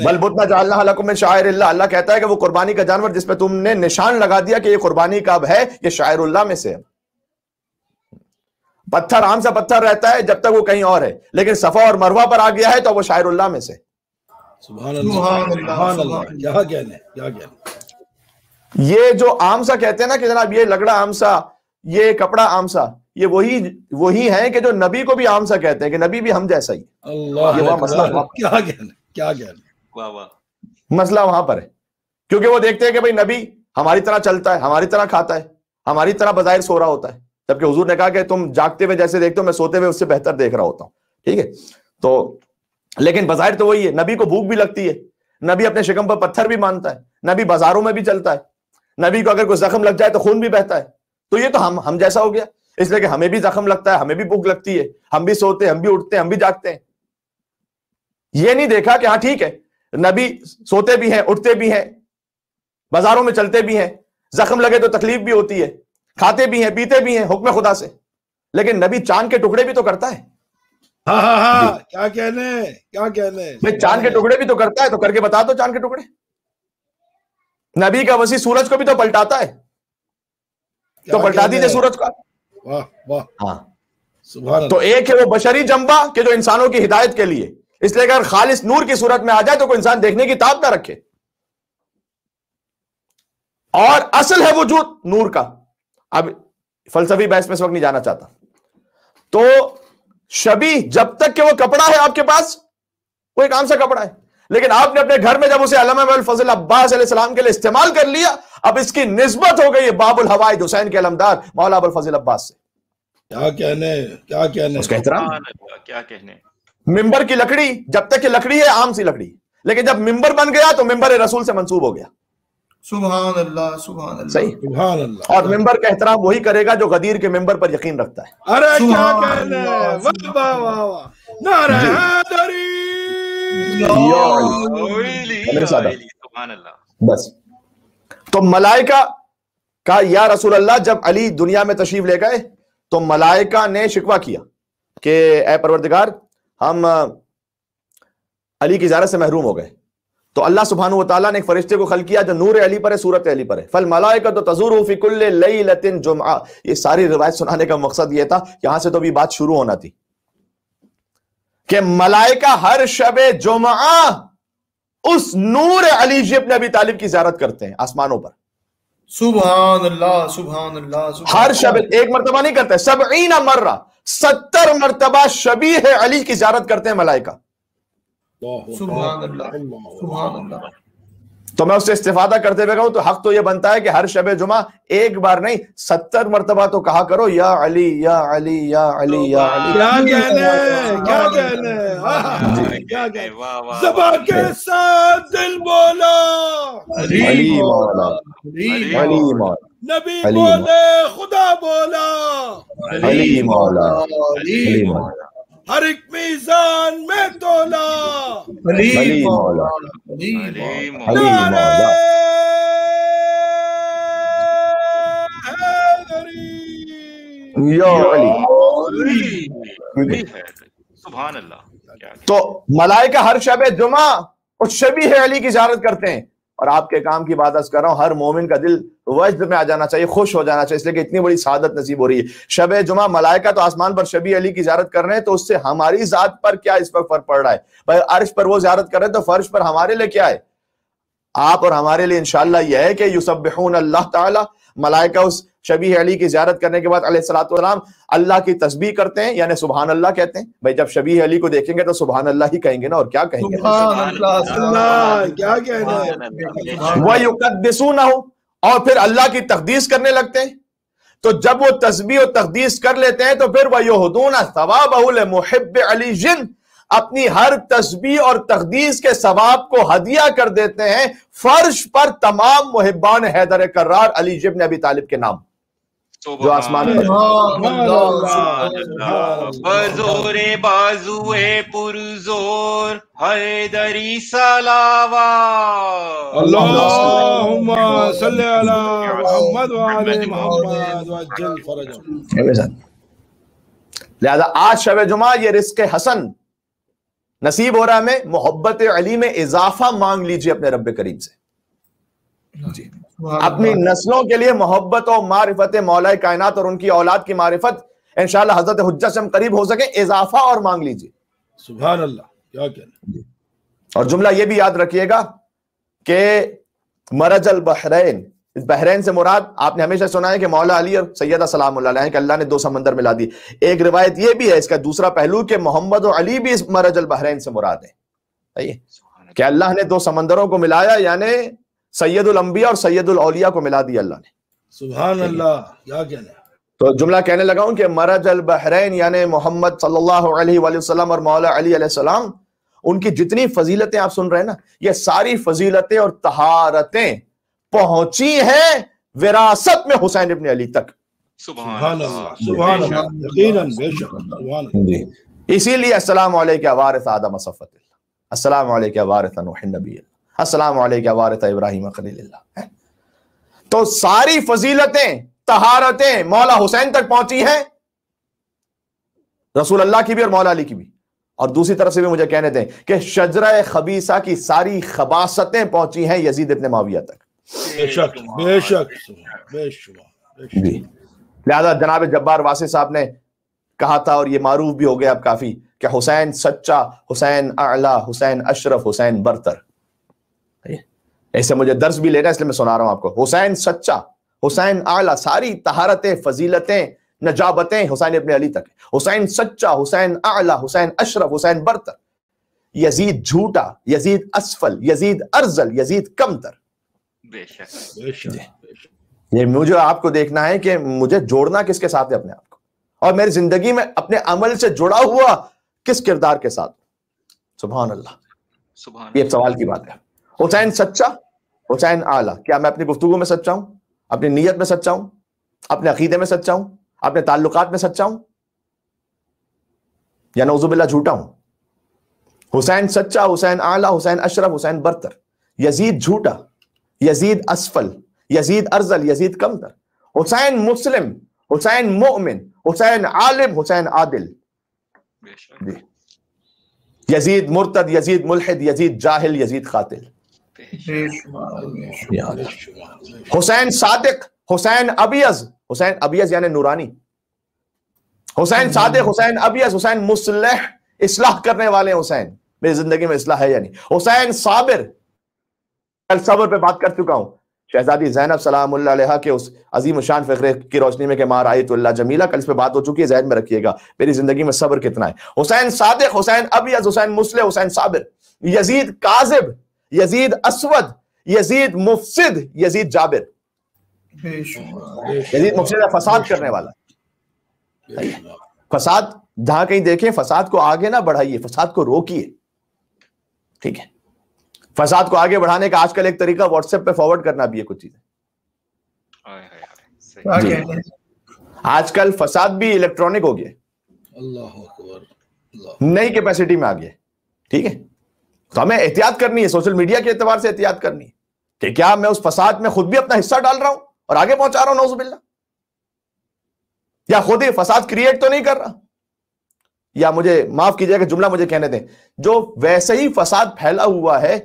بل بتنا جعلناہ لکم من شعائر اللہ. اللہ کہتا ہے کہ وہ قربانی کا جانور جس پہ تم نے نشان لگا دیا کہ یہ قربانی کا اب ہے، یہ شعائر اللہ میں سے ہے. پتھر عام سا پتھر رہتا ہے جب تک وہ کہیں اور ہے، لیکن صفا اور مروہ پر آ گیا ہے تو وہ شاعر اللہ میں سے. سبحان اللہ. کیا کہنے. یہ جو عام سا کہتے ہیں نا کہ جناب یہ لگڑا عام سا، یہ کپڑا عام سا، یہ وہی ہیں کہ جو نبی کو بھی عام سا کہتے ہیں کہ نبی بھی ہم جیسا ہی. اللہ یہ مسئلہ کیا کہنے. مسئلہ وہاں پر ہے کیونکہ وہ دیکھتے ہیں کہ بھئی نبی ہماری طرح چلتا ہے، ہماری طرح کھاتا ہے، ہماری طرح بظاہر سو رہا ہوتا ہے، جبکہ حضور نے کہا کہ تم جاگتے ہوئے جیسے دیکھتے ہو میں سوتے ہوئے اس سے بہتر دیکھ رہا ہوتا ہوں. ٹھیک ہے. تو لیکن بظاہر تو وہی ہے. نبی کو بھوک بھی لگتی ہے، نبی اپنے شکم پر پتھر بھی مانتا ہے، نبی بازاروں میں بھی چلتا ہے، نبی کو اگر کوئی زخم لگ جائے تو خون بھی بہتا ہے. تو یہ تو ہم جیسا ہو گیا. اس لیے کہ ہمیں بھی زخم لگتا ہے، ہمیں بھی بھوک لگتی ہے، ہم بھی سوتے ہیں، ہم بھی اٹھتے ہیں، ہم بھی جاگتے ہیں. یہ نہیں دیکھا کہ ہاں ٹھیک ہے نبی سوتے بھی ہیں، اٹھتے بھی ہیں، بازاروں میں چلتے بھی ہیں، زخم لگے تو تکلیف بھی ہوتی ہے، کھاتے بھی ہیں، پیتے بھی ہیں حکم خدا سے، لیکن نبی چاند کے ٹکڑے بھی تو کرتا ہے. کیا کہنے. میں چاند کے ٹکڑے بھی تو کرتا ہے، تو کر کے بتا دو چاند کے ٹکڑے. نبی کا وسیع سورج کو بھی تو پلٹاتا ہے، تو پلٹا دیجئے سورج کا. ہاں. تو ایک ہے وہ بشری جنبہ کہ جو انسانوں کی ہدایت کے لیے، اس لیے اگر خالص نور کی صورت میں آ جائے تو کوئی انسان دیکھنے کی تاب نہ رکھے. اور اصل ہے وجود نور کا. اب فلسفی بحث میں اس وقت نہیں جانا چاہتا. تو شبیہ جب تک کہ وہ کپڑا ہے آپ کے پاس، وہ ایک عام سا کپڑا ہے، لیکن آپ نے اپنے گھر میں جب اسے علامہ ابوالفضل عباس علیہ السلام کے لیے استعمال کر لیا، اب اس کی نسبت ہو گئی باب الحوائج حسین کے علمدار مولا ابوالفضل عباس سے. کیا کہنے. اس کا احترام. کیا کہنے. ممبر کی لکڑی جب تک کہ لکڑی ہے عام سی لکڑی، لیکن جب ممبر بن گیا تو ممبر رسول سے منسوب ہو گیا. سبحان اللہ سبحان اللہ. صحیح. سبحان اللہ. اور ممبر کا احترام وہی کرے گا جو غدیر کے ممبر پر یقین رکھتا ہے. ارے کیا کہنے. واہ واہ واہ. نعرہ حیدری. سبحان اللہ. بس. تو ملائکہ کا یا رسول اللہ جب علی دنیا میں تشریف لے گئے تو ملائکہ نے شکوہ کیا کہ اے پروردگار ہم علی کی زیارت سے محروم ہو گئے. تو اللہ سبحانہ وتعالیٰ نے ایک فرشتے کو خلق کیا جو نور علی پر ہے، صورت علی پر ہے. فالملائکۃ تزور فی کل لیلۃ جمعہ. یہ ساری روایت سنانے کا مقصد یہ تھا، یہاں سے تو بھی بات شروع ہونا تھی کہ ملائکہ ہر شب جمعہ اس نور علی ابن ابی طالب کی زیارت کرتے ہیں آسمانوں پر. سبحان اللہ سبحان اللہ. ہر شب ایک مرتبہ نہیں کرتے، 70 مرہ 70 مرتبہ شبیہ علی کی زیارت کرتے ہیں ملائکہ. سبحان اللہ سبحان اللہ. تو میں اس سے استفادہ کرتے ہوئے کہوں تو حق تو یہ بنتا ہے کہ ہر شب جمعہ ایک بار نہیں 70 مرتبہ تو کہا کرو یا علی یا علی یا علی یا علی. کیا کہنے. زبان کے ساتھ دل بولا علی مولا علی مولا، نبی بولے خدا بولا علی مولا علی مولا، ہر ایک میزان میں تولا علی مولا علی علی مولا. یا علی. سبحان اللہ. تو ملائکہ ہر شب جمعہ اس شبیہ علی کی زیارت کرتے ہیں. اور آپ کے کام کی بات کر رہا ہوں، ہر مومن کا دل وجد میں آ جانا چاہیے، خوش ہو جانا چاہیے، اس لیے کہ اتنی بڑی سعادت نصیب ہو رہی ہے. شب جمعہ ملائکہ تو آسمان پر شبیہ علی کی زیارت کر رہے ہیں، تو اس سے ہماری ذات پر کیا اس وقت فرق پڑ رہا ہے؟ بھائی عرش پر وہ زیارت کر رہے ہیں تو فرش پر ہمارے لیے کیا ہے؟ آپ اور ہمارے لیے انشاءاللہ یہ ہے کہ یسبحون اللہ تعالی، ملائکہ اس شبیہ علی کی زیارت کرنے کے بعد علیہ الصلوۃ والسلام اللہ کی تسبیح کرتے ہیں، یعنی سبحان اللہ کہتے ہیں. بھائی جب شبیہ علی کو دیکھیں گے تو سبحان اللہ ہی کہیں گے نا، اور کیا کہیں گے؟ سبحان اللہ، کیا کہنا ہے. وَيُقَدِّسُونَهُ، اور پھر اللہ کی تقدیس کرنے لگتے ہیں. تو جب وہ تسبیح و تقدیس کر لیتے ہیں تو پھر وَيُهْدُونَ ثَوَابَهُ لِمُحِبِّ عَلِيٍّ، اپنی ہر تسبیح اور تقدیس کے ثواب کو ہدیہ کر دیتے ہیں فرش پر تمام محبان حیدر کرار علی ابن ابی طالب کے نام، جو آسمان پر. بزور بازوئے پرزور حیدری صلوات. اللہم صلی علی محمد وعلی محمد وعجل فرجہ. لہذا آج شب جمعہ یہ رزق حسن نصیب ہو رہا ہے ہمیں. محبت علی میں اضافہ مانگ لیجئے اپنے رب کریم سے. اپنی نسلوں کے لیے محبت و معرفت مولا کائنات اور ان کی اولاد کی معرفت انشاءاللہ حضرت حجت سے ہم قریب ہو سکیں، اضافہ اور مانگ لیجئے. سبحان اللہ، کیا کہنا. اور جملہ یہ بھی یاد رکھیے گا کہ مرج البحرین، اس بحرین سے مراد آپ نے ہمیشہ سنا ہے کہ مولا علی اور سیدہ سلام اللہ علیہ کہ اللہ نے دو سمندر ملا دی. ایک روایت یہ بھی ہے اس کا دوسرا پہلو کہ محمد و علی بھی اس مرج البحرین سے مراد ہے کہ اللہ نے دو سمندروں کو ملایا، یعنی سید الانبیاء اور سید الاولیاء کو ملا دیا اللہ نے. سبحان اللہ، کیا کہنا. تو جملہ کہنے لگا ہوں کہ مرج البحرین یعنی محمد صلی اللہ علیہ وآلہ وسلم اور مولا علی علیہ السلام، ان کی جتنی فضیلتیں آپ سن رہے ہیں نا، یہ ساری فضیلتیں اور طہارتیں پہنچی ہیں وراثت میں حسین ابن علی تک. سبحان اللہ، سبحان اللہ، یقیناً بے شک. سبحان اللہ. اسی لیے السلام علیکہ وارث آدم صفوت اللہ، السلام علیکہ وارث نوح نبی اللہ، السلام علیکہ وارث ابراہیم خلیل اللہ. تو ساری فضیلتیں طہارتیں مولا حسین تک پہنچی ہیں، رسول اللہ کی بھی اور مولا علی کی بھی. اور دوسری طرف سے بھی مجھے کہنے دیں کہ شجرہ خبیثہ کی ساری خباثتیں پہنچی ہیں یزید ابن معاویہ تک. بے شک، بے شک، بے شک. جی لہذا جناب جبار واصف صاحب نے کہا تھا، اور یہ معروف بھی ہو گیا اب کافی، کہ حسین سچا، حسین اعلیٰ، حسین اشرف، حسین برتر. ایسے مجھے درس بھی لینا ہے اس لیے میں سنا رہا ہوں آپ کو. حسین سچا، حسین اعلیٰ، ساری طہارتیں، فضیلتیں، نجابتیں حسین ابن علی تک. حسین سچا، حسین اعلیٰ، حسین اشرف، حسین برتر. یزید جھوٹا، یزید اسفل، یزید ارذل، یزید کمتر. بے شک. بے شک. یہ مجھے آپ کو دیکھنا ہے کہ مجھے جوڑنا کس کے ساتھ ہے اپنے آپ کو، اور میری زندگی میں اپنے عمل سے جڑا ہوا کس کردار کے ساتھ. سبحان اللہ، سبحان یہ سوال کی بات ہے. حسین سچا، حسین اعلیٰ. کیا میں اپنی گفتگو میں سچا ہوں؟ اپنی نیت میں سچا ہوں؟ اپنے عقیدے میں سچا ہوں؟ اپنے تعلقات میں سچا ہوں؟ یا نعوذ باللہ جھوٹا ہوں؟ حسین سچا، حسین اعلیٰ، حسین اشرف، حسین برتر. یزید جھوٹا، یزید اسفل، یزید ارذل، یزید کمتر. حسین مسلم، حسین مومن، حسین عالم، حسین عادل. بے شک. یزید مرتد، یزید ملحد، یزید جاہل، یزید قاتل. حسین صادق، حسین ابیض. حسین ابیض یعنی نورانی. حسین صادق، حسین ابیض، حسین مصلح، اصلاح کرنے والے حسین. میری زندگی میں اصلاح ہے یا نہیں. حسین صابر، کل صبر پہ بات کر چکا ہوں. شہزادی زینب سلام اللہ علیہا کے اس عظیم شان فقرے کی روشنی میں کہ ما رأیت اللہ جمیلہ، کل اس پہ بات ہو چکی ہے، ذہن میں رکھیے گا میری زندگی میں صبر کتنا ہے. حسین صادق، حسین ابیض، حسین مصلح، حسین صابر. یزید کاذب، یزید اسود، یزید مفسد، یزید جابر. یزید مفسد ہے، فساد کرنے والا. فساد جہاں کہیں دیکھیں، فساد کو آگے نہ بڑھائیے، فساد کو روکیے. ٹھیک ہے، فساد کو آگے بڑھانے کا آج کل ایک طریقہ واٹس ایپ پہ فارورڈ کرنا بھی ہے کچھ چیزیں. آج کل فساد بھی الیکٹرانک ہو گیا، اللہ اکبر، نئی کیپیسٹی میں آ گیا. ٹھیک ہے، تو ہمیں احتیاط کرنی ہے، سوشل میڈیا کے اعتبار سے احتیاط کرنی ہے کہ کیا میں اس فساد میں خود بھی اپنا حصہ ڈال رہا ہوں اور آگے پہنچا رہا ہوں نعوذ باللہ، یا خود ہی فساد کریٹ تو نہیں کر رہا. یا مجھے معاف کیجئے کہ جملہ مجھے کہنے دیں، جو ویسے ہی فساد پھیلا ہوا ہے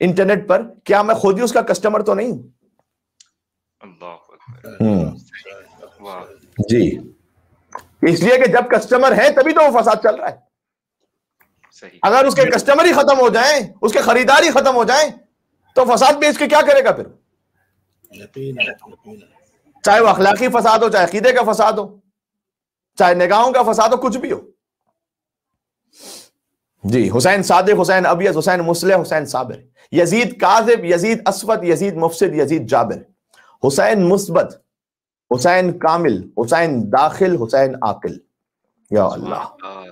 انٹرنیٹ پر، کیا میں خود ہی اس کا کسٹمر تو نہیں ہوں؟ جی، اس لیے کہ جب کسٹمر ہے تبھی تو وہ فساد چل رہا ہے. اگر اس کے کسٹمر ہی ختم ہو جائیں، اس کے خریدار ہی ختم ہو جائیں، تو فساد بھی اس کے کیا کرے گا پھر؟ چاہے وہ اخلاقی فساد ہو، چاہے عقیدے کا فساد ہو، چاہے نگاہوں کا فساد ہو، کچھ بھی ہو. جی، حسین صادق، حسین ابیض، حسین مصلح، حسین صابر، یزید کاذب، یزید اسود، یزید مفسد، یزید جابر، حسین مثبت، حسین کامل، حسین داخل، حسین عاقل. یا اللہ،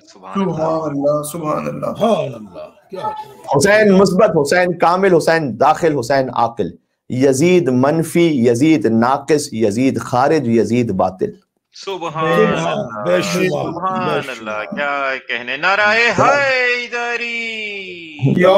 سبحان اللہ سبحان اللہ. حسین مثبت، حسین کامل، حسین داخل، حسین عاقل، یزید منفی، یزید ناقص، یزید خارج، یزید باطل. سبحان اللہ سبحان اللہ، کیا کہنے. نعرہ حیدری، یا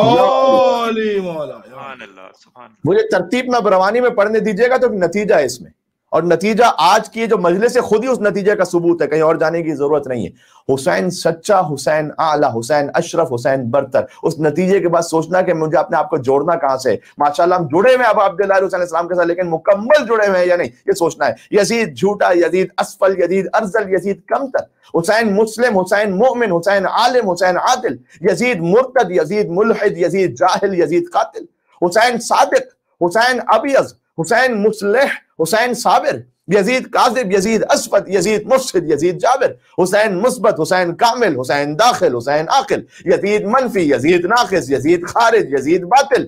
علی مولا. سبحان اللہ سبحان اللہ. مجھے ترتیب میں بروانی میں پڑھنے دیجیے گا تو ایک نتیجہ ہے اس میں، اور نتیجہ آج کی جو مجلس ہے خود ہی اس نتیجے کا ثبوت ہے، کہیں اور جانے کی ضرورت نہیں ہے. حسین سچا، حسین اعلیٰ، حسین اشرف، حسین برتر. اس نتیجے کے بعد سوچنا کہ مجھے اپنے آپ کو جوڑنا کہاں سے. ماشاءاللہ ہم جڑے ہوئے ابا عبداللہ حسین علیہ السلام کے ساتھ، لیکن مکمل جڑے ہوئے ہیں یا نہیں یہ سوچنا ہے. یزید جھوٹا، یزید اسفل، یزید ارذل، یزید کمتر. حسین مسلم، حسین مومن، حسین عالم، حسین عادل. یزید مرتد، یزید ملحد، یزید جاہل، یزید قاتل. حسین صادق، حسین ابیض، حسین مصلح، حسین صابر. یزید کاذب، یزید اسود، یزید مفسد، یزید جابر. حسین مثبت، حسین کامل، حسین داخل، حسین عاقل. یزید منفی، یزید ناقص، یزید خارج، یزید باطل.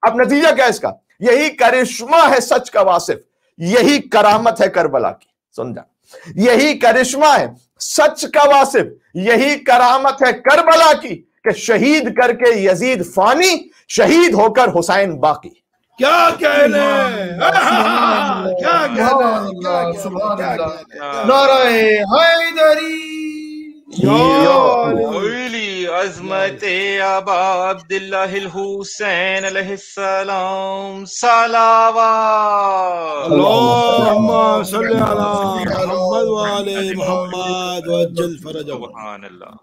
اب نتیجہ کیا ہے اس کا؟ یہی کرشمہ ہے سچ کا واصف، یہی کرامت ہے کربلا کی. سمجھا؟ یہی کرشمہ ہے سچ کا واصف، یہی کرامت ہے کربلا کی کہ شہید کر کے یزید فانی، شہید ہو کر حسین باقی. کیا کہنے، کیا اللہ سبحان اللہ. نعرہ حیدری، اولی عظمت ابا عبداللہ الحسین علیہ السلام صلوات. اللہم صلی علی محمد وعلی محمد وعجل فرجہ. سبحان اللہ.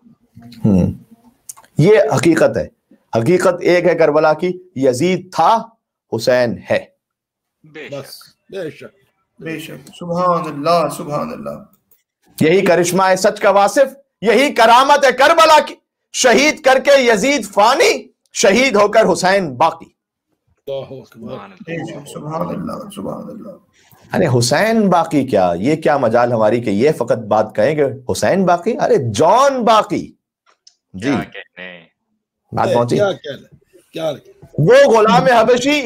یہ حقیقت ہے. حقیقت ایک ہے کربلا کی، یزید تھا، حسین ہے. بس بے شک بے شک. سبحان اللہ سبحان اللہ. یہی کرشمہ ہے سچ کا واصف، یہی کرامت ہے کربلا کی. شہید کر کے یزید فانی، شہید ہو کر حسین باقی. اللہ اکبر. سبحان اللہ سبحان اللہ. ارے حسین باقی کیا، یہ کیا مجال ہماری کہ یہ فقط بات کہیں کہ حسین باقی. ارے جان باقی. جی کیا کہنے. بات پہنچی. کیا وہ غلام حبشی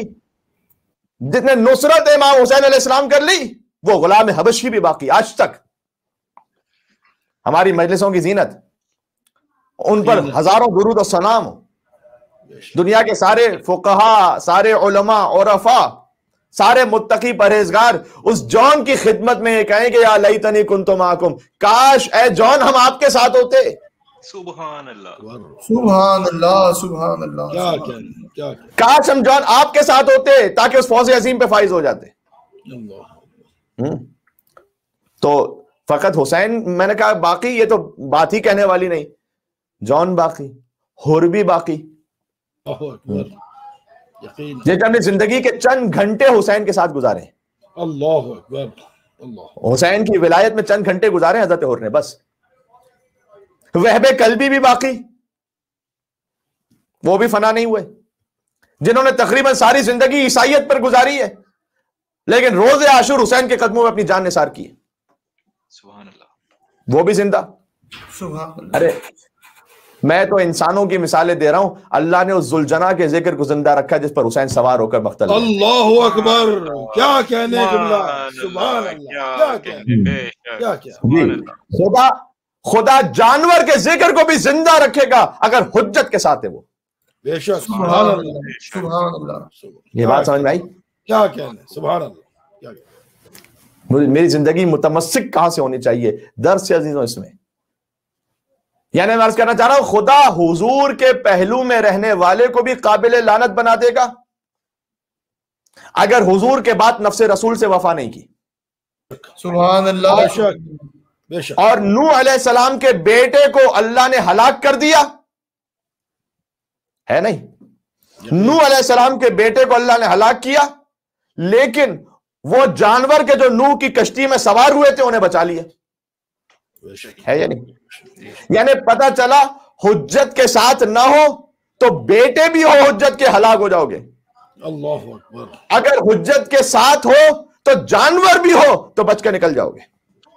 جس نے نصرت امام حسین علیہ السلام کر لی، وہ غلام حبشی بھی باقی آج تک. ہماری مجلسوں کی زینت، ان پر ہزاروں درود و سلام. دنیا کے سارے فقہا، سارے علماء، عرفاء، سارے متقی پرہیزگار اس جان کی خدمت میں یہ کہیں کہ یا لیتنی کنت معکم، کاش اے جان ہم آپ کے ساتھ ہوتے. سبحان اللہ سبحان اللہ سبحان اللہ. کیا کہنے، کیا کہنے. کاش ہم جان آپ کے ساتھ ہوتے تاکہ اس فوز عظیم پہ فائز ہو جاتے. تو فقط حسین میں نے کہا باقی، یہ تو بات ہی کہنے والی نہیں. جان باقی، حر بھی باقی. یہ اپنی زندگی کے چند گھنٹے حسین کے ساتھ گزارے ہیں. اللہ اکبر. اللہ. حسین کی ولایت میں چند گھنٹے گزارے حضرت حر نے بس. وہب قلبی بھی باقی، وہ بھی فنا نہیں ہوئے، جنہوں نے تقریباً ساری زندگی عیسائیت پر گزاری ہے لیکن روز عاشور حسین کے قدموں میں اپنی جان نثار کی ہے. سبحان اللہ. وہ بھی زندہ. سبحان اللہ. ارے میں تو انسانوں کی مثالیں دے رہا ہوں، اللہ نے اس ذوالجناح کے ذکر کو زندہ رکھا جس پر حسین سوار ہو کر مقتل. اللہ اکبر. کیا کہنے جملہ. سبحان اللہ. کیا کیا. خدا جانور کے ذکر کو بھی زندہ رکھے گا اگر حجت کے ساتھ ہے وہ. بے شک. سبحان اللہ سبحان اللہ. یہ بات سمجھ میں آئی؟ کیا کہنے. سبحان اللہ. میری زندگی متمسک کہاں سے ہونی چاہیے درس سے عزیزوں اس میں. یعنی میں عرض کرنا چاہ رہا ہوں خدا حضور کے پہلو میں رہنے والے کو بھی قابل لعنت بنا دے گا اگر حضور کے بعد نفس رسول سے وفا نہیں کی. سبحان اللہ. بے شک اور نوح علیہ السلام کے بیٹے کو اللہ نے ہلاک کر دیا ہے نہیں؟ نوح علیہ السلام کے بیٹے کو اللہ نے ہلاک کیا، لیکن وہ جانور کے جو نوح کی کشتی میں سوار ہوئے تھے انہیں بچا لیا، بے شک ہے یا نہیں؟ یعنی پتہ چلا حجت کے ساتھ نہ ہو تو بیٹے بھی ہو حجت کے ہلاک ہو جاؤ گے، اللہ اکبر اگر حجت کے ساتھ ہو تو جانور بھی ہو تو بچ کے نکل جاؤ گے۔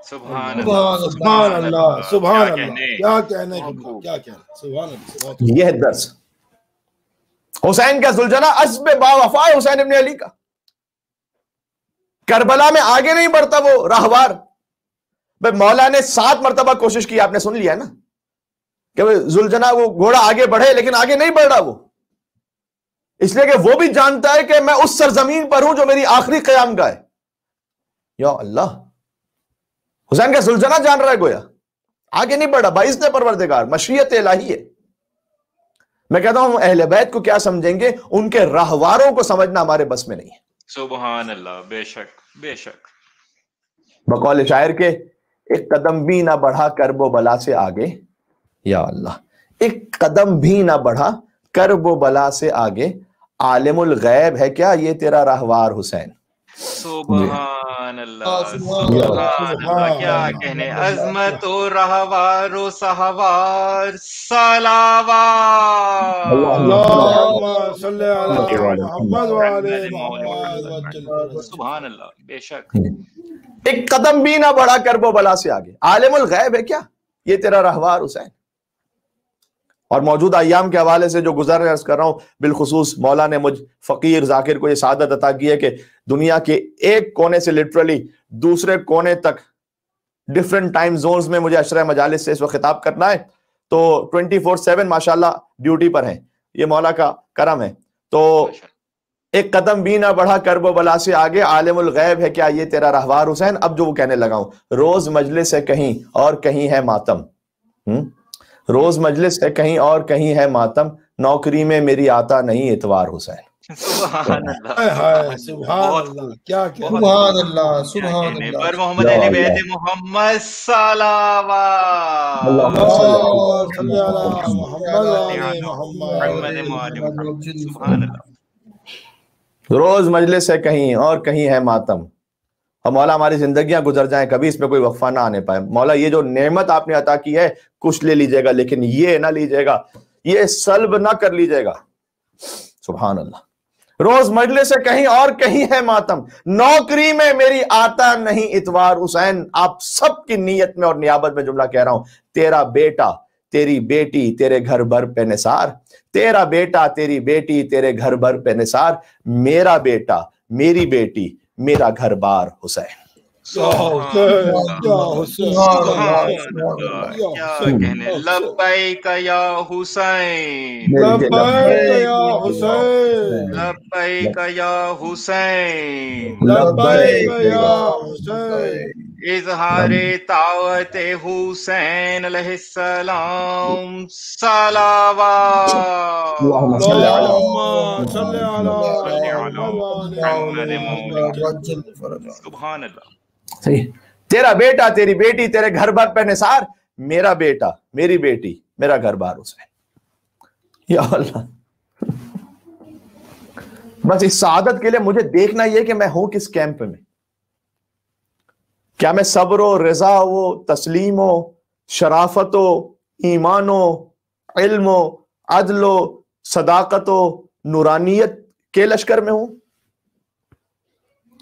سبحان اللہ، سبحان اللہ سبحان کیا اللہ، کہنے، کیا کہنے کیا کہنے، سبحان اللہ بہت یہ ہے درس حسین کا ذوالجناح اسب با وفا حسین ابن علی کا، کربلا میں آگے نہیں بڑھتا وہ راہوار۔ بھائی مولا نے 7 مرتبہ کوشش کی، آپ نے سن لیا نا کہ ذوالجناح وہ گھوڑا آگے بڑھے، لیکن آگے نہیں بڑھ رہا وہ، اس لیے کہ وہ بھی جانتا ہے کہ میں اس سرزمین پر ہوں جو میری آخری قیام گاہ ہے۔ یا اللہ، حسین کا ذوالجناح جان رہا ہے گویا، آگے نہیں بڑھا، باعث پروردگار، مشیت الہی ہے۔ میں کہتا ہوں اہل بیت کو کیا سمجھیں گے، ان کے راہواروں کو سمجھنا ہمارے بس میں نہیں ہے۔ سبحان اللہ، بے شک بے شک۔ بقول شاعر کے ایک قدم بھی نہ بڑھا کرب و بلا سے آگے، یا اللہ، ایک قدم بھی نہ بڑھا کرب و بلا سے آگے، عالم الغیب ہے کیا یہ تیرا راہوار حسین۔ سبحان اللہ سبحان اللہ، کیا کہنے، عظمت و رہوار و سہوار صلوات۔ اللہم صلی علی محمد وعلی محمد۔ سبحان اللہ، بے شک۔ ایک قدم بھی نہ بڑھا کرب و بلا سے آگے، عالم الغیب ہے کیا یہ تیرا راہوار حسین۔ اور موجودہ ایام کے حوالے سے جو گزر رہے عرض کر رہا ہوں، بالخصوص مولا نے مجھ فقیر ذاکر کو یہ سعادت عطا کی ہے کہ دنیا کے ایک کونے سے لٹرلی دوسرے کونے تک ڈیفرنٹ ٹائم زونز میں مجھے عشرہ مجالس سے اس وقت خطاب کرنا ہے، تو 24/7 ماشاءاللہ ڈیوٹی پر ہیں، یہ مولا کا کرم ہے۔ تو ایک قدم بھی نہ بڑھا کرب و بلا سے آگے، عالم الغیب ہے کیا یہ تیرا راہوار حسین۔ اب جو وہ کہنے لگا ہوں، روز مجلس ہے کہیں اور کہیں ہے ماتم، روز مجلس ہے کہیں اور کہیں ہے ماتم، نوکری میں میری آتا نہیں اتوار حسین۔ سبحان اللہ، سبحان اللہ، کیا کیا، سبحان اللہ سبحان اللہ۔ پر محمد اہل بیت محمد صلوات۔ اللہم صلی علی محمد وعلی محمد۔ سبحان اللہ۔ روز مجلس ہے کہیں اور کہیں ہے ماتم، اور مولا ہماری زندگیاں گزر جائیں کبھی اس میں کوئی وقفہ نہ آنے پائے۔ مولا یہ جو نعمت آپ نے عطا کی ہے کچھ لے لیجئے گا، لیکن یہ نہ لیجئے گا، یہ سلب نہ کر لیجئے گا۔ سبحان اللہ۔ روز مجلس ہے کہیں اور کہیں ہے ماتم، نوکری میں میری آتا نہیں اتوار حسین۔ آپ سب کی نیت میں اور نیابت میں جملہ کہہ رہا ہوں، تیرا بیٹا تیری بیٹی تیرے گھر بھر پہ نثار، تیرا بیٹا تیری بیٹی تیرے گھر بھر پہ نثار، میرا بیٹا میری بیٹی میرا گھر بار حسین۔ کیا کہنے، لبیک یا حسین، لبیک یا حسین، لبیک یا حسین، لبیک یا حسین۔ اظہار طاعت حسین علیہ السلام صلوات۔ اللہم صلی علی محمد۔ سبحان اللہ۔ صحیح، تیرا بیٹا تیری بیٹی تیرے گھر بھر پہ نثار، میرا بیٹا میری بیٹی میرا گھر بار حسین۔ یا اللہ، بس اس سعادت کے لیے مجھے دیکھنا یہ کہ میں ہوں کس کیمپ میں، کیا میں صبر و رضا و تسلیم و شرافت و ایمان و علم و عدل و صداقت و نورانیت کے لشکر میں ہوں،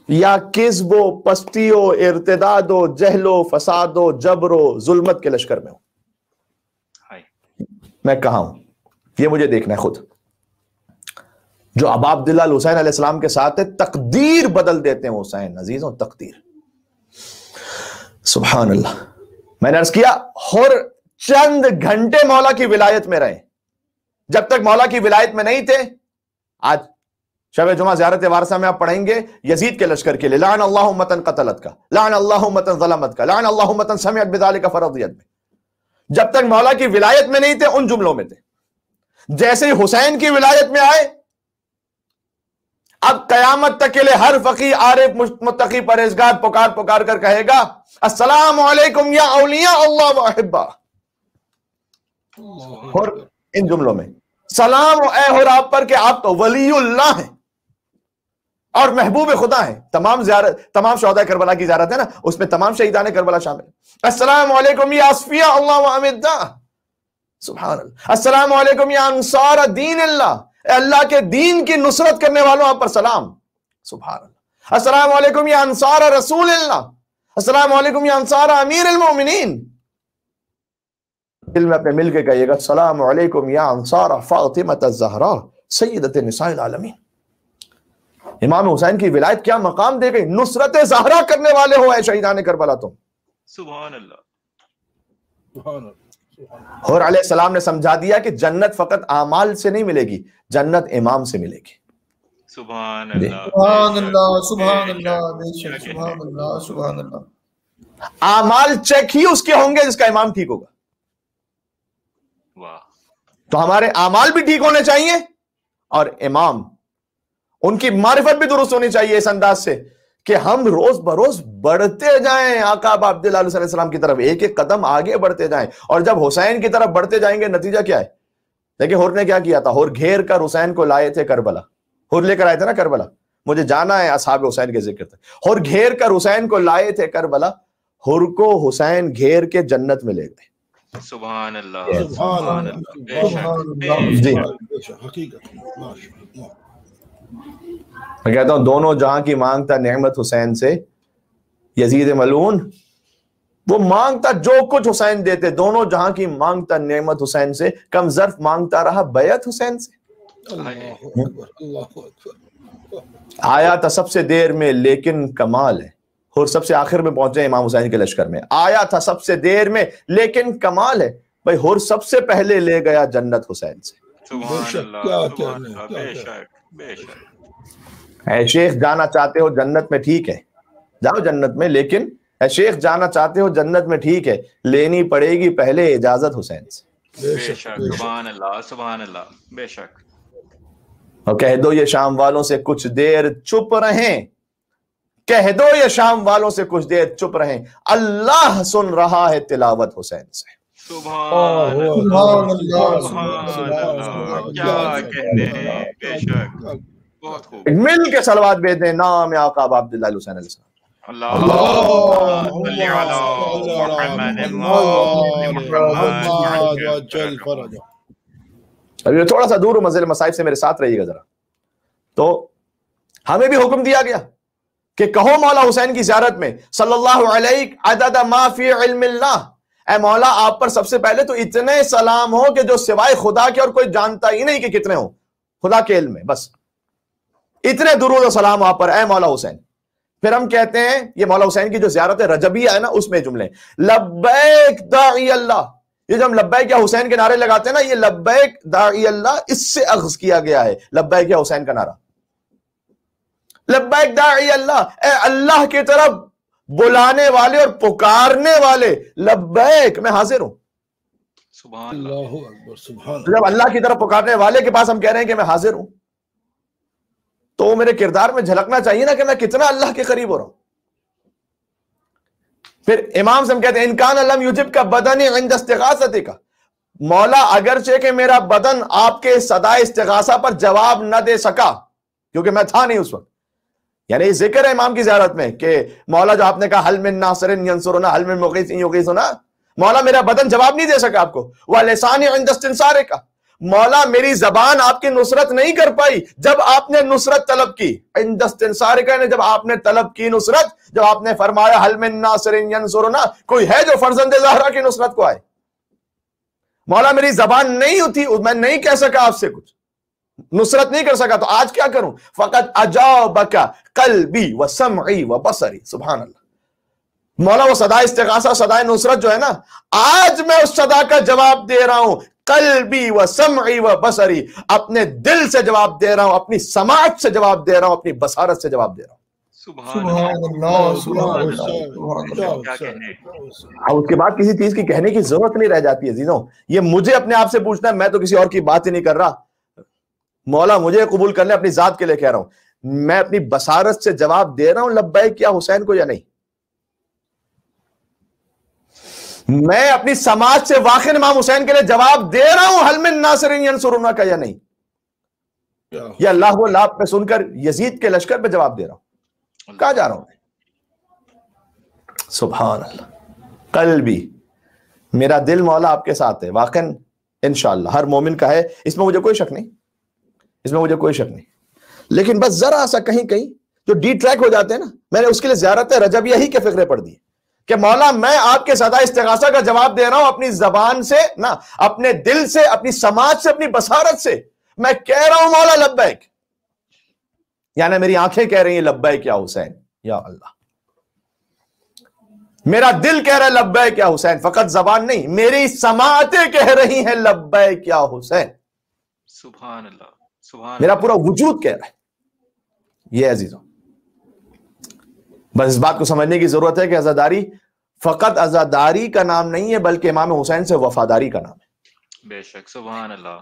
یا کذب و پستی و ارتداد و جہل و فساد و جبر و ظلمت کے لشکر میں ہوں؟ میں کہاں ہوں یہ مجھے دیکھنا ہے خود۔ جو ابا عبداللہ الحسین علیہ السلام کے ساتھ ہے، تقدیر بدل دیتے ہیں حسین عزیزوں، تقدیر۔ سبحان اللہ۔ میں نے عرض کیا ہر چند گھنٹے مولا کی ولایت میں رہے، جب تک مولا کی ولایت میں نہیں تھے۔ آج شب جمعہ زیارت وارثہ میں آپ پڑھیں گے یزید کے لشکر کے لیے، لعن اللہ امتن قتلت کا، لعن اللہ امتن ظلمت کا، لعن اللہ امتن سمعت بذالک فرضیت میں۔ جب تک مولا کی ولایت میں نہیں تھے ان جملوں میں تھے، جیسے ہی حسین کی ولایت میں آئے اب قیامت تک کے لیے ہر فقی عارف متقی پرہیزگار پکار پکار کر کہے گا السلام علیکم یا اولیاء اللہ و احبا، اور ان جملوں میں سلام اے ہو آپ پر کہ آپ تو ولی اللہ ہیں اور محبوب خدا ہیں. تمام شہداء کربلا کی زیارت ہے نا، اس میں تمام شہیدان کربلا شامل. السلام علیکم یا اصفیاء اللہ و امدہ، سبحان اللہ. السلام علیکم یا انصار دین اللہ، اے اللہ کے دین کی نصرت کرنے والوں آپ پر سلام، سبحان اللہ. السلام علیکم یا انصار رسول اللہ، السلام علیکم یا انصار امیر المومنین. دل میں اپنے مل کے کہیے گا السلام علیکم یا انصار فاطمہ الزہرا سیدۃ نساء العالمین. امام حسین کی ولایت کیا مقام دے گئی، نصرت زہرا کرنے والے ہو اے شہیدان کربلا تم، سبحان اللہ. اور علیہ السلام نے سمجھا دیا کہ جنت فقط اعمال سے نہیں ملے گی، جنت امام سے ملے گی. سبحان اللہ سبحان اللہ سبحان اللہ بے شک سبحان اللہ سبحان اللہ. اعمال چیک ہی اس کے ہوں گے جس کا امام ٹھیک ہوگا. واہ. تو ہمارے اعمال بھی ٹھیک ہونے چاہیے اور امام ان کی معرفت بھی درست ہونی چاہیے اس انداز سے کہ ہم روز بروز بڑھتے جائیں آقا ابا عبداللہ علیہ السلام کی طرف، ایک ایک قدم آگے بڑھتے جائیں. اور جب حسین کی طرف بڑھتے جائیں گے نتیجہ کیا ہے؟ دیکھیں ہور نے کیا کیا تھا، ہور گھیر کر حسین کو لائے تھے کربلا، ہور لے کر آئے تھے نا کربلا، مجھے جانا ہے اصحاب حسین کے ذکر تھے. ہور گھیر کر حسین کو لائے تھے کربلا، ہور کو حسین گھیر کے جنت میں لے گئے. سبحان اللہ سبحان اللہ جی حقیقت. میں کہتا ہوں دونوں جہاں کی مانگتا نعمت حسین سے. یزید ملعون وہ مانگتا جو کچھ حسین دیتے، دونوں جہاں کی مانگتا نعمت حسین سے، کم ظرف مانگتا رہا بیعت حسین سے. آیا تھا سب سے دیر میں لیکن کمال ہے، اور سب سے آخر میں پہنچے امام حسین کے لشکر میں. آیا تھا سب سے دیر میں لیکن کمال ہے، بھائی ہور سب سے پہلے لے گیا جنت حسین سے. سبحان اللہ بے شک بے شک. اے شیخ جانا چاہتے ہو جنت میں ٹھیک ہے، جاؤ جنت میں، لیکن اے شیخ جانا چاہتے ہو جنت میں ٹھیک ہے، لینی پڑے گی پہلے اجازت حسین سے. بے شک سبحان اللہ سبحان اللہ بے شک. اور کہہ دو یہ شام والوں سے کچھ دیر چپ رہیں، کہہ دو یہ شام والوں سے کچھ دیر چپ رہیں، اللہ سن رہا ہے تلاوت حسین سے. سبحان اللہ سبحان اللہ کیا کہنے ہیں. بے شک بہت خوب. مل کے صلوات بھیج دیں نام آقا ابا عبداللہ حسین علیہ السلام. اللہم صلی علی محمد. ابھی تھوڑا سا دور منزل مصائب سے میرے ساتھ رہیے گا ذرا. تو ہمیں بھی حکم دیا گیا کہ کہو مولا حسین کی زیارت میں صلی اللہ علیہ عدد ما فی علم اللہ، اے مولا آپ پر سب سے پہلے تو اتنے سلام ہو کہ جو سوائے خدا کے اور کوئی جانتا ہی نہیں کہ کتنے ہوں، خدا کے علم میں بس اتنے درود و سلام آپ پر اے مولا حسین. پھر ہم کہتے ہیں یہ مولا حسین کی جو زیارت رجبیہ ہے نا، اس میں جملے لبیک داعی اللہ، یہ جو ہم لبیک یا حسین کے نعرے لگاتے ہیں نا، یہ لبیک داعی اللہ اس سے اخذ کیا گیا ہے. لبیک یا حسین کا نعرہ، لبیک داعی اللہ، اے اللہ کی طرف بلانے والے اور پکارنے والے، لبیک میں حاضر ہوں. سبحان اللہ. اللہ اکبر سبحان جب اللہ کی طرف پکارنے والے کے پاس ہم کہہ رہے ہیں کہ میں حاضر ہوں، تو میرے کردار میں جھلکنا چاہیے نا کہ میں کتنا اللہ کے قریب ہو رہا ہوں. پھر امام سے ہم کہتے ہیں انکان لم یجب کا بدن عند استغاثتی کا، مولا اگرچہ کہ میرا بدن آپ کے صدائے استغاثہ پر جواب نہ دے سکا کیونکہ میں تھا نہیں اس وقت. یعنی ذکر ہے امام کی زیارت میں کہ مولا جو آپ نے کہا حل من ناصر ینصرنا حل من مغیث یغیثنا، مولا میرا بدن جواب نہیں دے سکا آپ کو. وَلِسَانِ عِنْدَ اسْتِنْصَارِ کا، مولا میری زبان آپ کی نصرت نہیں کر پائی جب آپ نے نصرت طلب کی. عند استنصار کا جب آپ نے طلب کی نصرت، جب آپ نے فرمایا حل من ناصر ینصرنا، کوئی ہے جو فرزند زہرا کی نصرت کو آئے. مولا میری زبان نہیں تھی، میں نہیں کہہ سکا آپ سے کچھ، نصرت نہیں کر سکا، تو آج کیا کروں؟ فقط اجابک قلبی و سمعی و بصری. سبحان اللہ. مولا وہ صدا استغاثہ صدا نصرت جو ہے نا، آج میں اس صدا کا جواب دے رہا ہوں. قلبی و سمعی و بصری، اپنے دل سے جواب دے رہا ہوں، اپنی سماعت سے جواب دے رہا ہوں، اپنی بصارت سے جواب دے رہا ہوں. سبحان اللہ سبحان اللہ. کیا کہنے. اب اس کے بعد کسی چیز کی کہنے کی ضرورت نہیں رہ جاتی ہے عزیزوں. یہ مجھے اپنے آپ سے پوچھنا ہے، میں تو کسی اور کی بات ہی نہیں کر رہا. مولا مجھے قبول کر لے، اپنی ذات کے لیے کہہ رہا ہوں. میں اپنی بصارت سے جواب دے رہا ہوں لبیک یا حسین کو یا نہیں؟ میں اپنی سماج سے واقع امام حسین کے لیے جواب دے رہا ہوں حل من ناصر ینصرنا کا یا نہیں؟ یا اللہ و لاب پہ سن کر یزید کے لشکر پہ جواب دے رہا ہوں؟ کہاں جا رہا ہوں میں؟ سبحان اللہ. قلبی، میرا دل مولا آپ کے ساتھ ہے واقعا انشاءاللہ، ہر مومن کا ہے، اس میں مجھے کوئی شک نہیں، اس میں مجھے کوئی شک نہیں. لیکن بس ذرا سا کہیں کہیں جو ڈی ٹریک ہو جاتے ہیں نا، میں نے اس کے لیے زیارت رجبیہ ہی کے فقرے پڑھ دیے کہ مولا میں آپ کے صدا استغاثہ کا جواب دے رہا ہوں اپنی زبان سے نا، اپنے دل سے، اپنی سماج سے، اپنی بصارت سے میں کہہ رہا ہوں مولا لبیک. یعنی میری آنکھیں کہہ رہی ہیں لبیک یا حسین. یا اللہ، میرا دل کہہ رہا ہے لبیک یا حسین، فقط زبان نہیں، میری سماعتیں کہہ رہی ہیں لبیک یا حسین. سبحان اللہ، سبحان میرا پورا وجود کہہ رہا ہے. یہ عزیزوں، بس اس بات کو سمجھنے کی ضرورت ہے کہ عزاداری فقط عزاداری کا نام نہیں ہے بلکہ امام حسین سے وفاداری کا نام ہے. بے شک، سبحان اللہ.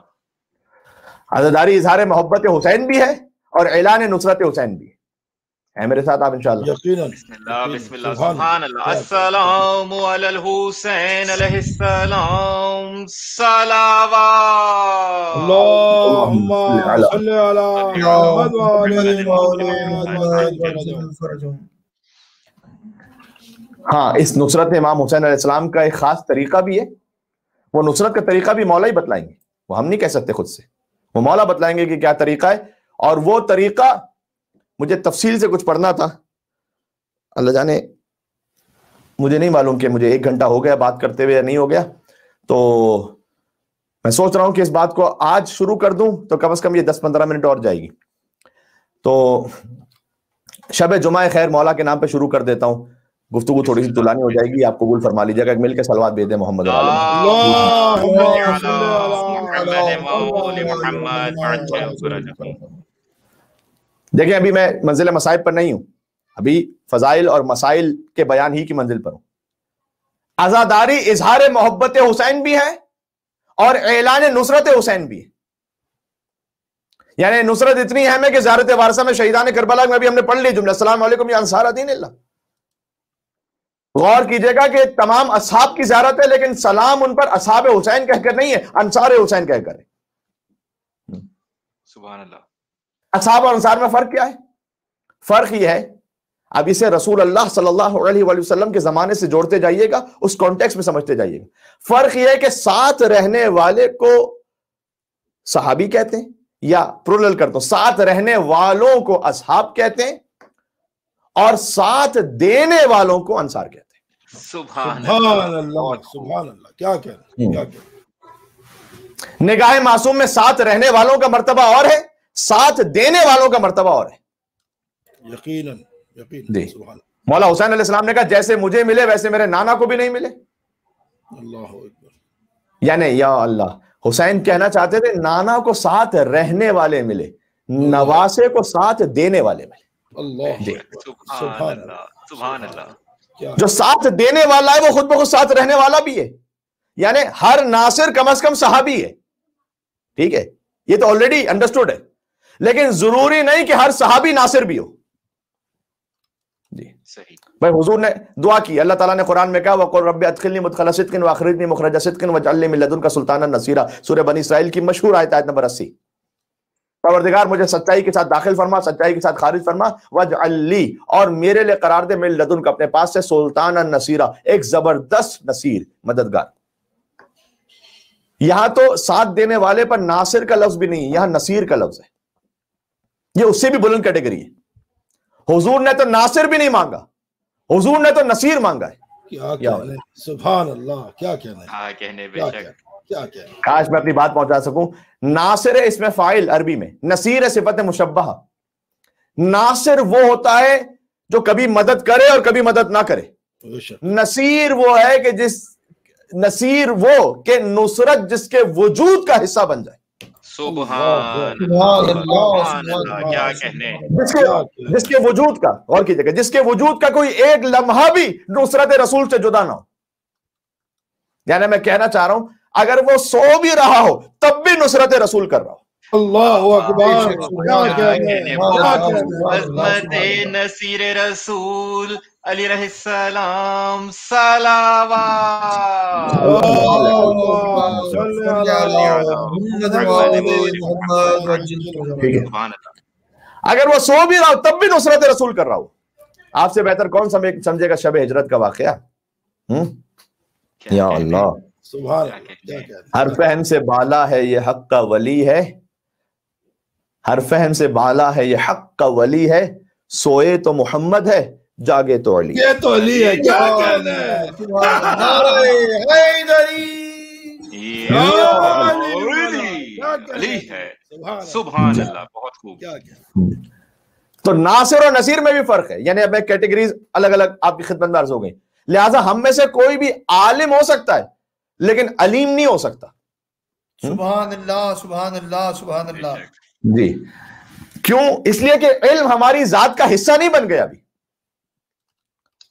عزاداری اظہار محبت حسین بھی ہے اور اعلان نصرت حسین بھی ہے میرے ساتھ آپ انشاءاللہ. یقیناً. بسم اللہ، بسم اللہ، سبحان اللہ. السلام علی الحسین علیہ السلام، صلوات. اللہم صلی علی محمد وعلی محمد. ہاں، اس نصرت امام حسین علیہ السلام کا ایک خاص طریقہ بھی ہے. وہ نصرت کا طریقہ بھی مولا ہی بتلائیں گے، وہ ہم نہیں کہہ سکتے خود سے، وہ مولا بتلائیں گے کہ کیا طریقہ ہے. اور وہ طریقہ مجھے تفصیل سے کچھ پڑھنا تھا، اللہ جانے، مجھے نہیں معلوم کہ مجھے 1 گھنٹہ ہو گیا بات کرتے ہوئے یا نہیں ہو گیا. تو میں سوچ رہا ہوں کہ اس بات کو آج شروع کر دوں تو کم از کم یہ 10-15 منٹ اور جائے گی. تو شب جمعہ خیر مولا کے نام پہ شروع کر دیتا ہوں. گفتگو تھوڑی سی طولانی ہو جائے گی، آپ قبول فرما لیجیے گا. مل کے صلوات بھیج دیں محمد دیکھیں ابھی میں منزل مصائب پر نہیں ہوں، ابھی فضائل اور مسائل کے بیان ہی کی منزل پر ہوں. عزاداری اظہار محبت حسین بھی ہے اور اعلان نصرت حسین بھی ہے. یعنی نصرت اتنی اہم ہے کہ زیارت وارثہ میں شہیدان کربلا میں بھی ہم نے پڑھ لی جملہ السلام علیکم یا انصار دین اللہ. غور کیجئے گا کہ تمام اصحاب کی زیارت ہے لیکن سلام ان پر اصحاب حسین کہہ کر نہیں ہے، انصار حسین کہہ کر ہے. سبحان اللہ. اصحاب اور انصار میں فرق کیا ہے؟ فرق یہ ہے، اب اسے رسول اللہ صلی اللہ علیہ وآلہ وسلم کے زمانے سے جوڑتے جائیے گا، اس کانٹیکس میں سمجھتے جائیے گا. فرق یہ ہے کہ ساتھ رہنے والے کو صحابی کہتے ہیں، یا پرولل کرتا ہوں، ساتھ رہنے والوں کو اصحاب کہتے ہیں اور ساتھ دینے والوں کو انصار کہتے ہیں. سبحان اللہ، سبحان اللہ. کیا کہہ رہے ہیں، کیا کہہ رہے ہیں. نگاہ معصوم میں ساتھ رہنے والوں کا مرتبہ اور ہے، ساتھ دینے والوں کا مرتبہ اور ہے. یقیناً، یقیناً. جی. سبحان اللہ. مولا حسین علیہ السلام نے کہا جیسے مجھے ملے ویسے میرے نانا کو بھی نہیں ملے. اللہ اکبر. یعنی یا اللہ، حسین کہنا چاہتے تھے نانا کو ساتھ رہنے والے ملے، نواسے کو ساتھ دینے والے ملے. اللہ جی. سبحان اللہ، سبحان اللہ. جو ساتھ دینے والا ہے وہ خود بخود ساتھ رہنے والا بھی ہے. یعنی ہر ناصر کم از کم صحابی ہے. ٹھیک ہے، یہ تو آلریڈی انڈرسٹوڈ ہے، لیکن ضروری نہیں کہ ہر صحابی ناصر بھی ہو. جی صحیح. بھائی حضور نے دعا کی، اللہ تعالیٰ نے قرآن میں کہا وَقُلْ رَبِّ أَدْخِلْنِي مُدْخَلَ صِدْقٍ وَأَخْرِجْنِي مُخْرَجَ صِدْقٍ وَاجْعَلْنِي مِن لَّدُنكَ سُلْطَانًا نَصِيرًا. سورہ بنی اسرائیل کی مشہور آیت نمبر 80. پروردگار مجھے سچائی کے ساتھ داخل فرما، سچائی کے ساتھ خارج فرما، وَاجْعَلْ لِي، اور میرے لیے قرار دے مِن لَّدُنكَ اپنے پاس سے سلطانًا نصیرا، ایک زبردست نصیر، مددگار. یہاں تو ساتھ دینے والے پر ناصر کا لفظ بھی نہیں، یہاں نصیر کا لفظ ہے. یہ اس سے بھی بلند کیٹیگری ہے. حضور نے تو ناصر بھی نہیں مانگا، حضور نے تو نصیر مانگا ہے. کیا کہنے. سبحان اللہ. کیا کہنے. ہاں کہنے بے کیا شک. کہنے. کیا کہنے. کاش میں اپنی بات پہنچا سکوں. ناصر ہے اس میں فاعل عربی میں، نصیر ہے صفت مشبہہ. ناصر وہ ہوتا ہے جو کبھی مدد کرے اور کبھی مدد نہ کرے. نصیر وہ ہے کہ نصیر وہ کہ نصرت جس کے وجود کا حصہ بن جائے. سبحان اللہ. کیا کہنے. جس کے وجود کا، غور کیجئے گا، جس کے وجود کا کوئی ایک لمحہ بھی نصرت رسول سے جدا نہ ہو. یعنی میں کہنا چاہ رہا ہوں اگر وہ سو بھی رہا ہو تب بھی نصرت رسول کر رہا ہو. اللہ اکبر، کیا کہنے، کیا کہنے، عظمت نصیر رسول علی علیہ السلام صلوات. سبحان اللہ. اگر وہ سو بھی رہا ہو تب بھی نصرت رسول کر رہا ہو. آپ سے بہتر کون سمجھے گا شب ہجرت کا واقعہ؟ یا اللہ، سبحان اللہ، کیا کہنے. ہر فہم سے بالا ہے یہ حق کا ولی ہے، ہر فہم سے بالا ہے یہ حق کا ولی ہے، سوئے تو محمد ہے جاگے تو علی. یہ تو علی ہے، کیا کہنے. علی ہے. سبحان اللہ، بہت خوب. تو ناصر اور نصیر میں بھی فرق ہے، یعنی اب میں کیٹیگریز الگ الگ آپ کی خدمت میں عرض ہو گئی. لہٰذا ہم میں سے کوئی بھی عالم ہو سکتا ہے لیکن علیم نہیں ہو سکتا. سبحان اللہ، سبحان اللہ، سبحان اللہ. جی کیوں؟ اس لیے کہ علم ہماری ذات کا حصہ نہیں بن گیا ابھی.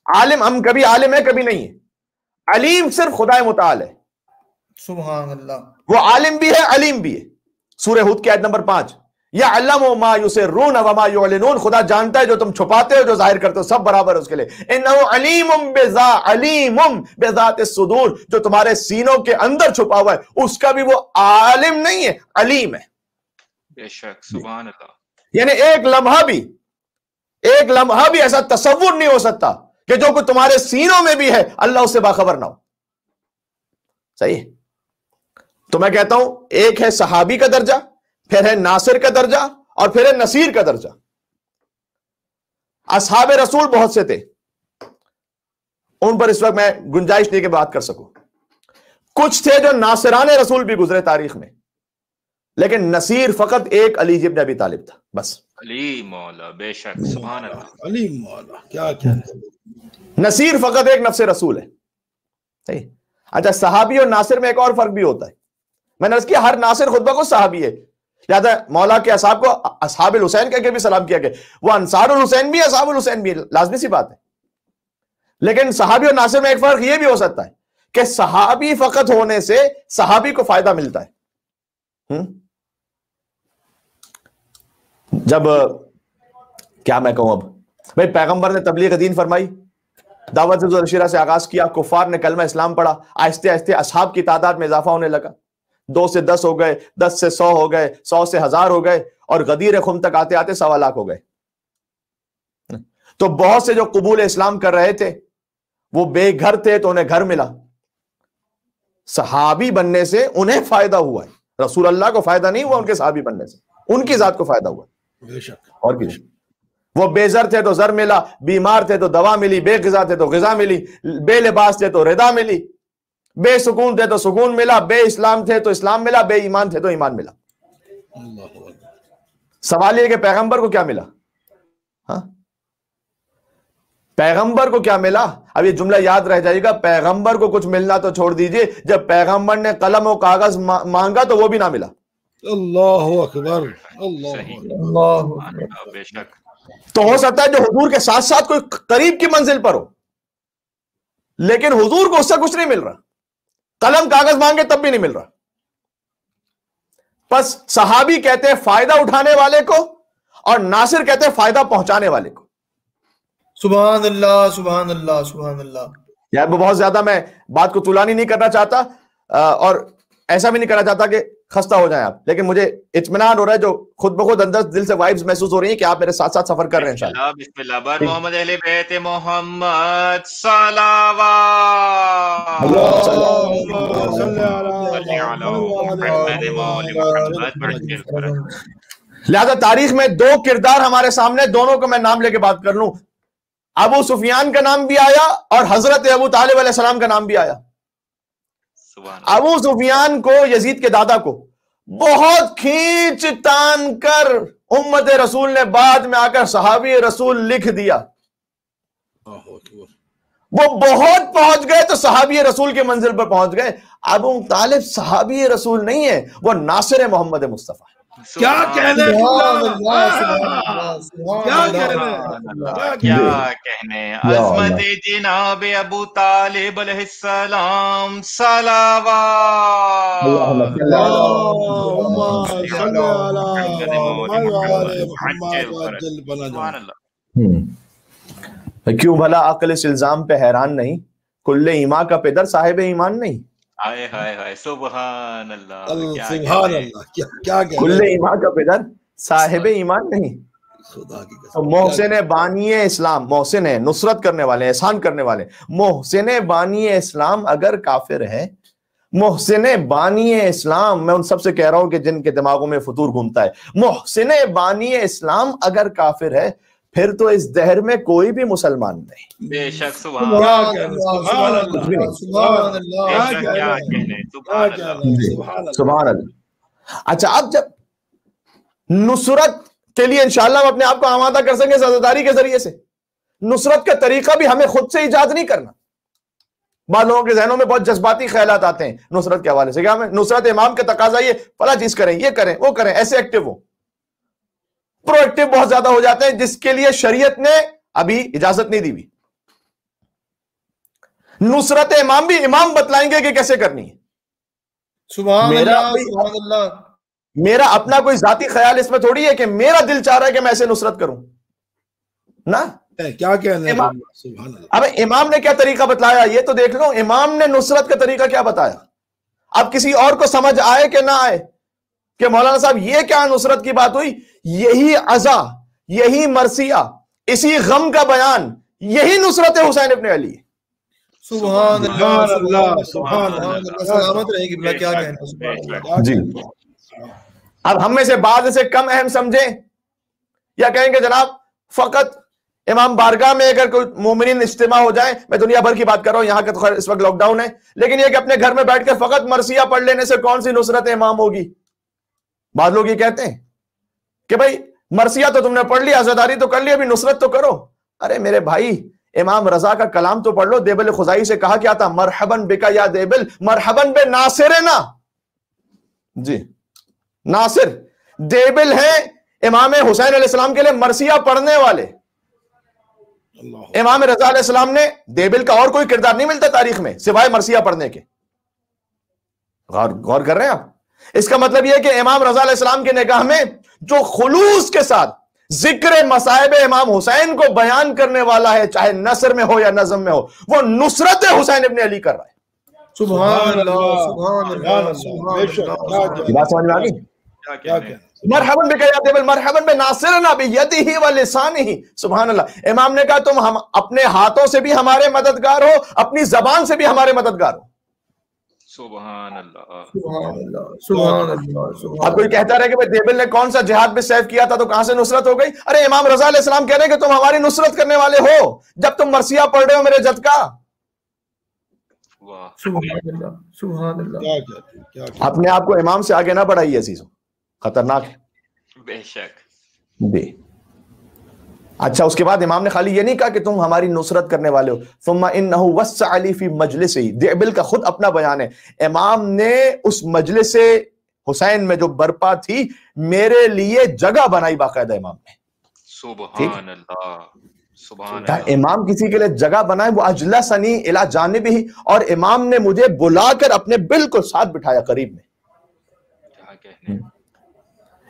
عالم ہم کبھی عالم ہے کبھی نہیں ہے. علیم صرف خدا متعال ہے. سبحان اللہ. وہ عالم بھی ہے علیم بھی ہے. سورہ ہود کی آیت نمبر 5، یعلم ما یسرون وما یعلنون، خدا جانتا ہے جو تم چھپاتے ہو جو ظاہر کرتے ہو، سب برابر ہے اس کے لیے. انہ علیم بذات الصدور، جو تمہارے سینوں کے اندر چھپا ہوا ہے اس کا بھی وہ عالم نہیں ہے، علیم ہے. بے شک. سبحان اللہ. یعنی ایک لمحہ بھی ایسا تصور نہیں ہو سکتا کہ جو کچھ تمہارے سینوں میں بھی ہے اللہ اس سے باخبر نہ ہو. صحیح. تو میں کہتا ہوں ایک ہے صحابی کا درجہ، پھر ہے ناصر کا درجہ، اور پھر ہے نصیر کا درجہ. اصحاب رسول بہت سے تھے، ان پر اس وقت میں گنجائش نہیں کہ بات کر سکوں. کچھ تھے جو ناصران رسول بھی گزرے تاریخ میں، لیکن نصیر فقط ایک علی ابن ابی طالب تھا بس. علی مولا. بے شک. سبحان اللہ. علی مولا، کیا کہنے. نصیر فقط ایک نفس رسول ہے. صحیح. اچھا صحابی اور ناصر میں ایک اور فرق بھی ہوتا ہے. میں نے عرض کیا ہر ناصر خود بخود صحابی ہے. لہٰذا مولا کے اصحاب کو اصحاب الحسین کہہ کے بھی سلام کیا گیا. وہ انصار الحسین بھی اصحاب الحسین بھی، لازمی سی بات ہے. لیکن صحابی اور ناصر میں ایک فرق یہ بھی ہو سکتا ہے کہ صحابی فقط ہونے سے صحابی کو فائدہ ملتا ہے. جب کیا میں کہوں، اب بھائی پیغمبر نے تبلیغ دین فرمائی، دعوت الشیرہ سے آغاز کیا، کفار نے کلمہ اسلام پڑھا، آہستہ آہستہ اصحاب کی تعداد میں اضافہ ہونے لگا. 2 سے 10 ہو گئے، 10 سے 100 ہو گئے، 100 سے 1000 ہو گئے، اور غدیر خم تک آتے آتے 1.25 لاکھ ہو گئے. تو بہت سے جو قبول اسلام کر رہے تھے وہ بے گھر تھے تو انہیں گھر ملا. صحابی بننے سے انہیں فائدہ ہوا ہے، رسول اللہ کو فائدہ نہیں ہوا ان کے صحابی بننے سے، ان کی ذات کو فائدہ ہوا. بے شک. اور بھی وہ بے زر تھے تو زر ملا، بیمار تھے تو دوا ملی، بے غذا تھے تو غذا ملی، بے لباس تھے تو رضا ملی، بے سکون تھے تو سکون ملا، بے اسلام تھے تو اسلام ملا، بے ایمان تھے تو ایمان ملا. سوال یہ کہ پیغمبر کو کیا ملا؟ ہاں پیغمبر کو کیا ملا؟ اب یہ جملہ یاد رہ جائے گا، پیغمبر کو کچھ ملنا تو چھوڑ دیجئے، جب پیغمبر نے قلم و کاغذ مانگا تو وہ بھی نہ ملا. اللہ اکبر، اللہ اکبر. بے شک. تو ہو سکتا ہے جو حضور کے ساتھ ساتھ کوئی قریب کی منزل پر ہو، لیکن حضور کو اس سے کچھ نہیں مل رہا، قلم کاغذ مانگے تب بھی نہیں مل رہا. بس صحابی کہتے ہیں فائدہ اٹھانے والے کو، اور ناصر کہتے ہیں فائدہ پہنچانے والے کو. سبحان اللہ، سبحان اللہ، سبحان اللہ. یار بہت زیادہ میں بات کو طولانی نہیں کرنا چاہتا، اور ایسا بھی نہیں کرنا چاہتا کہ خستہ ہو جائیں آپ، لیکن مجھے اطمینان ہو رہا ہے، جو خود بخود اندر دل سے وائبز محسوس ہو رہی ہیں کہ آپ میرے ساتھ ساتھ سفر کر رہے ہیں انشاءاللہ. بسم اللہ. بر محمد اہل بیت محمد صلوات. لہذا تاریخ میں 2 کردار ہمارے سامنے، دونوں کو میں نام لے کے بات کر لوں. ابو سفیان کا نام بھی آیا اور حضرت ابو طالب علیہ السلام کا نام بھی آیا. ابو سفیان کو، یزید کے دادا کو، بہت کھینچ تان کر امت رسول نے بعد میں آ کر صحابی رسول لکھ دیا. وہ بہت پہنچ گئے تو صحابی رسول کے منزل پر پہنچ گئے. ابو طالب صحابی رسول نہیں ہے، وہ ناصر محمد مصطفیٰ ہے. کیا کہنے کیا کہنے عظمت جناب ابو طالب علیہ السلام صلوات کیوں بھلا عقل اس الزام پہ حیران نہیں؟ کل ایمان کا پدر صاحب ایمان نہیں؟ ہائے ہائے ہائے سبحان اللہ سبحان اللہ کیا کل ایمان کا پدر صاحب ایمان نہیں؟ محسن بانی اسلام، محسن ہے نصرت کرنے والے، احسان کرنے والے، محسن بانی اسلام اگر کافر ہے، محسن بانی اسلام، میں ان سب سے کہہ رہا ہوں کہ جن کے دماغوں میں فطور گھومتا ہے، محسن بانی اسلام اگر کافر ہے پھر تو اس دہر میں کوئی بھی مسلمان نہیں۔ بے شک سبحان اللہ۔ اچھا اب جب نصرت کے لیے انشاءاللہ ہم اپنے آپ کو آمادہ کر سکیں عزاداری کے ذریعے سے، نصرت کا طریقہ بھی ہمیں خود سے ایجاد نہیں کرنا۔ بعض لوگوں کے ذہنوں میں بہت جذباتی خیالات آتے ہیں نصرت کے حوالے سے، کیا ہمیں نصرت امام کا تقاضا یہ فلاں چیز کریں، یہ کریں، وہ کریں، ایسے ایکٹیو ہو، پرو ایکٹیو بہت زیادہ ہو جاتے ہیں، جس کے لیے شریعت نے ابھی اجازت نہیں دی ہوئی۔ نصرت امام بھی امام بتلائیں گے کہ کیسے کرنی ہے۔ سبحان اللہ۔ میرا اپنا کوئی ذاتی خیال اس میں تھوڑی ہے کہ میرا دل چاہ رہا ہے کہ میں ایسے نصرت کروں نا، کیا کہنا ہے؟ اب امام نے کیا طریقہ بتلایا یہ تو دیکھ لو، امام نے نصرت کا طریقہ کیا بتایا۔ اب کسی اور کو سمجھ آئے کہ نہ آئے کہ مولانا صاحب یہ کیا نصرت کی بات ہوئی، یہی عزا، یہی مرثیہ، اسی غم کا بیان، یہی نصرت حسین ابن علی۔ سبحان اللہ سبحان اللہ، سلامت رہے گی، کیا کہنا جی۔ اب ہم میں سے بعض اسے کم اہم سمجھیں یا کہیں کہ جناب فقط امام بارگاہ میں اگر کوئی مومنین اجتماع ہو جائیں، میں دنیا بھر کی بات کر رہا ہوں، یہاں کا تو خیر اس وقت لاک ڈاؤن ہے، لیکن یہ کہ اپنے گھر میں بیٹھ کے فقط مرثیہ پڑھ لینے سے کون سی نصرت امام ہوگی؟ بعض لوگ یہ کہتے ہیں کہ بھائی مرثیہ تو تم نے پڑھ لیا، عزاداری تو کر لی، ابھی نصرت تو کرو۔ ارے میرے بھائی امام رضا کا کلام تو پڑھ لو، دیبل خزائی سے کہا کیا تھا، مرحباً بکا یا دیبل مرحباً بے ناصرنا۔ جی ناصر دیبل ہیں امام حسین علیہ السلام کے لیے مرثیہ پڑھنے والے۔ امام رضا علیہ السلام نے دیبل کا اور کوئی کردار نہیں ملتا تاریخ میں سوائے مرثیہ پڑھنے کے۔ غور کر رہے ہیں آپ؟ اس کا مطلب یہ کہ امام رضا علیہ السلام کی نگاہ میں جو خلوص کے ساتھ ذکر مصائب امام حسین کو بیان کرنے والا ہے، چاہے نثر میں ہو یا نظم میں ہو، وہ نصرت حسین ابن علی کر رہا ہے۔ سبحان اللہ سبحان اللہ۔ بات سمجھ میں آ گئی؟ مرحباً بک یا دیبل مرحباً بناصرنا بیدہ ولسانہ۔ سبحان اللہ۔ امام نے کہا تم ہم اپنے ہاتھوں سے بھی ہمارے مددگار ہو، اپنی زبان سے بھی ہمارے مددگار ہو۔ سبحان اللہ سبحان اللہ سبحان اللہ۔ اب کوئی کہتا رہے کہ دیبل نے کون سا جہاد میں سیف کیا تھا تو کہاں سے نصرت ہو گئی؟ ارے امام رضا علیہ السلام کہہ رہے ہیں کہ تم ہماری نصرت کرنے والے ہو جب تم مرثیہ پڑھ رہے ہو میرے جد کا۔ سبحان اللہ سبحان اللہ۔ اپنے آپ کو امام سے آگے نہ بڑھائیے عزیزوں، خطرناک ہے۔ بے شک جی۔ اچھا اس کے بعد امام نے خالی یہ نہیں کہا کہ تم ہماری نصرت کرنے والے ہو، ثم انہ وسع لی فی مجلسہ، دیبل کا خود اپنا بیان ہے، امام نے اس مجلس حسین میں جو برپا تھی میرے لیے جگہ بنائی باقاعدہ امام نے۔ سبحان اللہ سبحان کیا اللہ۔ امام کسی کے لیے جگہ بنائے؟ وہ اجلسنی الی جانبہ، اور امام نے مجھے بلا کر اپنے بالکل ساتھ بٹھایا قریب میں۔ کیا کہنے،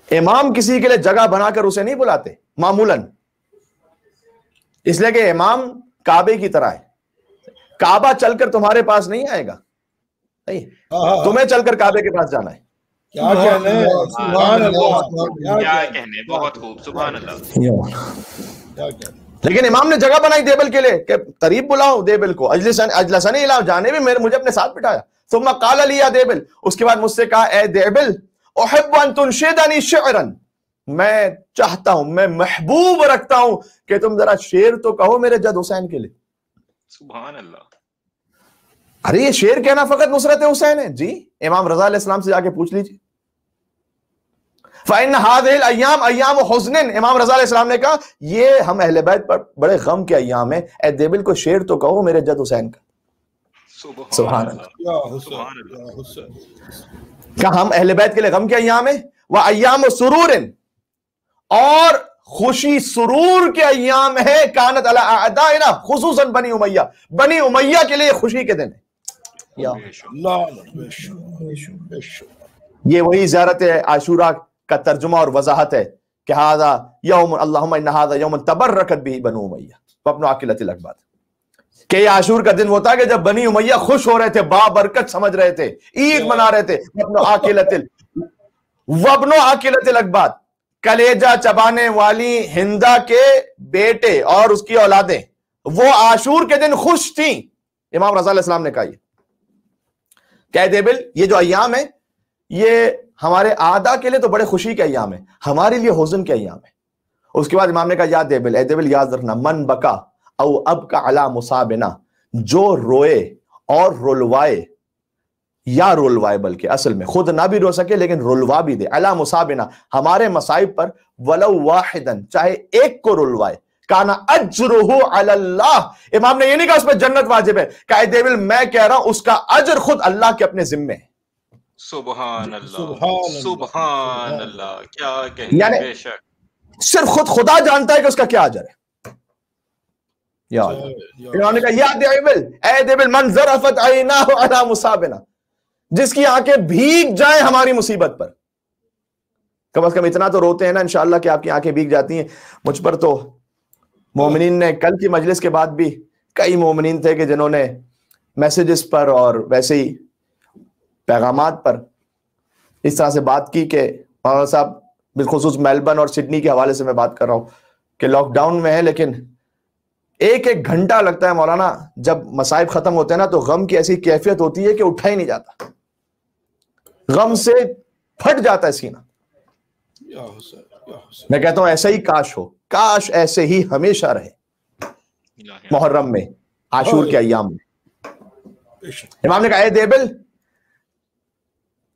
امام کسی کے لیے جگہ بنا کر اسے نہیں بلاتے معمولاً، اس لیے کہ امام کعبے کی طرح ہے، کعبہ چل کر تمہارے پاس نہیں آئے گا، تمہیں چل کر کعبے کے پاس جانا ہے۔ کیا کہنے، سبحان اللہ، کیا کہنے، بہت خوب، سبحان اللہ۔ لیکن امام نے جگہ بنائی دیبل کے لیے کہ قریب بلاؤ دیبل کو، اجلسنی الی جانبہ، مجھے اپنے ساتھ بٹھایا۔ ثم قال لی یا دیبل، اس کے بعد مجھ سے کہا اے دیبل احب ان تنشدنی شعرا، میں چاہتا ہوں، میں محبوب رکھتا ہوں کہ تم ذرا شعر تو کہو میرے جد حسین کے لیے۔ سبحان اللہ۔ ارے یہ شعر کہنا فقط نصرت حسین ہے؟ جی امام رضا علیہ السلام سے جا کے پوچھ لیجیے۔ فَإِنَّ هَذِهِ الْأَيَّامُ أَيَّامُ حُزْنٍ، امام رضا علیہ السلام نے کہا یہ ہم اہل بیت پر بڑے غم کے ایام ہیں، اے دیبل کو شعر تو کہو میرے جد حسین کا۔ سبحان اللہ۔ یا حسین، یا حسین۔ کیا ہم اہل بیت کے لیے غم کے ایام ہیں؟ وہ ایام سرور، اور خوشی سرور کے ایام ہے، کانت علی اعدائنا خصوصاً بنی امیہ، بنی امیہ کے لیے خوشی کے دن ہے۔ یہ وہی زیارت عاشوراء کا ترجمہ اور وضاحت ہے کہ ھذا یوم اللہم ان ھذا یوم تبرکت بہ بنو امیہ وابن عاقلۃ الاکباد، کہ یہ عاشور کا دن ہوتا ہے کہ جب بنی امیہ خوش ہو رہے تھے، بابرکت سمجھ رہے تھے، عید منا رہے تھے، وابن عاقلۃ الاکباد، کلیجہ چبانے والی ہندا کے بیٹے اور اس کی اولادیں، وہ عاشور کے دن خوش تھیں۔ امام رضا علیہ السلام نے کہا یہ کہ دیبل یہ جو ایام ہے یہ ہمارے اعداء کے لیے تو بڑے خوشی کے ایام ہیں، ہمارے لیے حزن کے ایام ہیں۔ اس کے بعد امام نے کہا یا دیبل، اے دیبل یاد رکھنا، من بکا او ابکا علی مصابنا، جو روئے اور رلوائے، یا رلوائے بلکہ اصل میں خود نہ بھی رو سکے لیکن رلوا بھی دے، علی مصابنا ہمارے مصائب پر، ولو واحدن چاہے ایک کو رلوائے، کانا اجرہ علی اللہ، امام نے یہ نہیں کہا اس پہ جنت واجب ہے، کہ اے دیبل میں کہہ رہا ہوں اس کا اجر خود اللہ کے اپنے ذمے ہے۔ سبحان اللہ، سبحان اللہ، کیا کہنے، یعنی بے شک صرف خود خدا جانتا ہے کہ اس کا کیا اجر ہے۔ یا اللہ، انہوں نے کہا یا دیبل، اے دیبل من ذرفت عیناہ علی مصابنا، جس کی آنکھیں بھیگ جائیں ہماری مصیبت پر، کم از کم اتنا تو روتے ہیں نا انشاءاللہ کہ آپ کی آنکھیں بھیگ جاتی ہیں۔ مجھ پر تو مومنین نے کل کی مجلس کے بعد بھی کئی مومنین تھے کہ جنہوں نے میسیجز پر اور ویسے ہی پیغامات پر اس طرح سے بات کی کہ مولانا صاحب، بالخصوص میلبرن اور سڈنی کے حوالے سے میں بات کر رہا ہوں کہ لاک ڈاؤن میں ہے لیکن ایک ایک گھنٹہ لگتا ہے مولانا، جب مصائب ختم ہوتے ہیں نا تو غم کی ایسی کیفیت ہوتی ہے کہ اٹھا ہی نہیں جاتا، غم سے پھٹ جاتا ہے سینہ۔ میں کہتا ہوں ایسا ہی کاش ہو، کاش ایسے ہی ہمیشہ رہے محرم میں، عاشور کے ایام میں۔ امام نے کہا اے دیبل،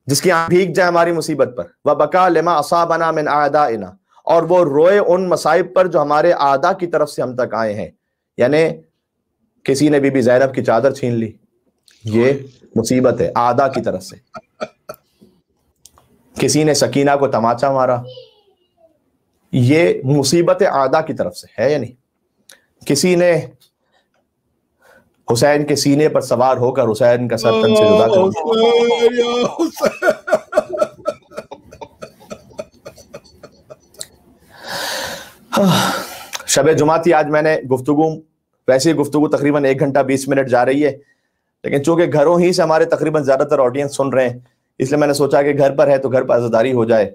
جس کی آنکھ بھیگ جائے ہماری مصیبت پر، وَبَكَى لِمَا أَصَابَنَا مِنْ أَعْدَائِنَا، اور وہ روئے ان مصائب پر جو ہمارے اعداء کی طرف سے ہم تک آئے ہیں، یعنی کسی نے بی بی زینب کی چادر چھین لی، یہ مصیبت ہے اعداء کی طرف سے، کسی نے سکینہ کو تماچا مارا، یہ مصیبت اعداء کی طرف سے ہے، یعنی کسی نے حسین کے سینے پر سوار ہو کر حسین کا سر تن سے جدا کر دیا۔ شب جمعہ تھی آج، میں نے گفتگو، ویسے گفتگو تقریباً 1 گھنٹہ 20 منٹ جا رہی ہے، لیکن چونکہ گھروں ہی سے ہمارے تقریباً زیادہ تر آڈینس سن رہے ہیں، اس لیے میں نے سوچا کہ گھر پر ہے تو گھر پر عزاداری ہو جائے۔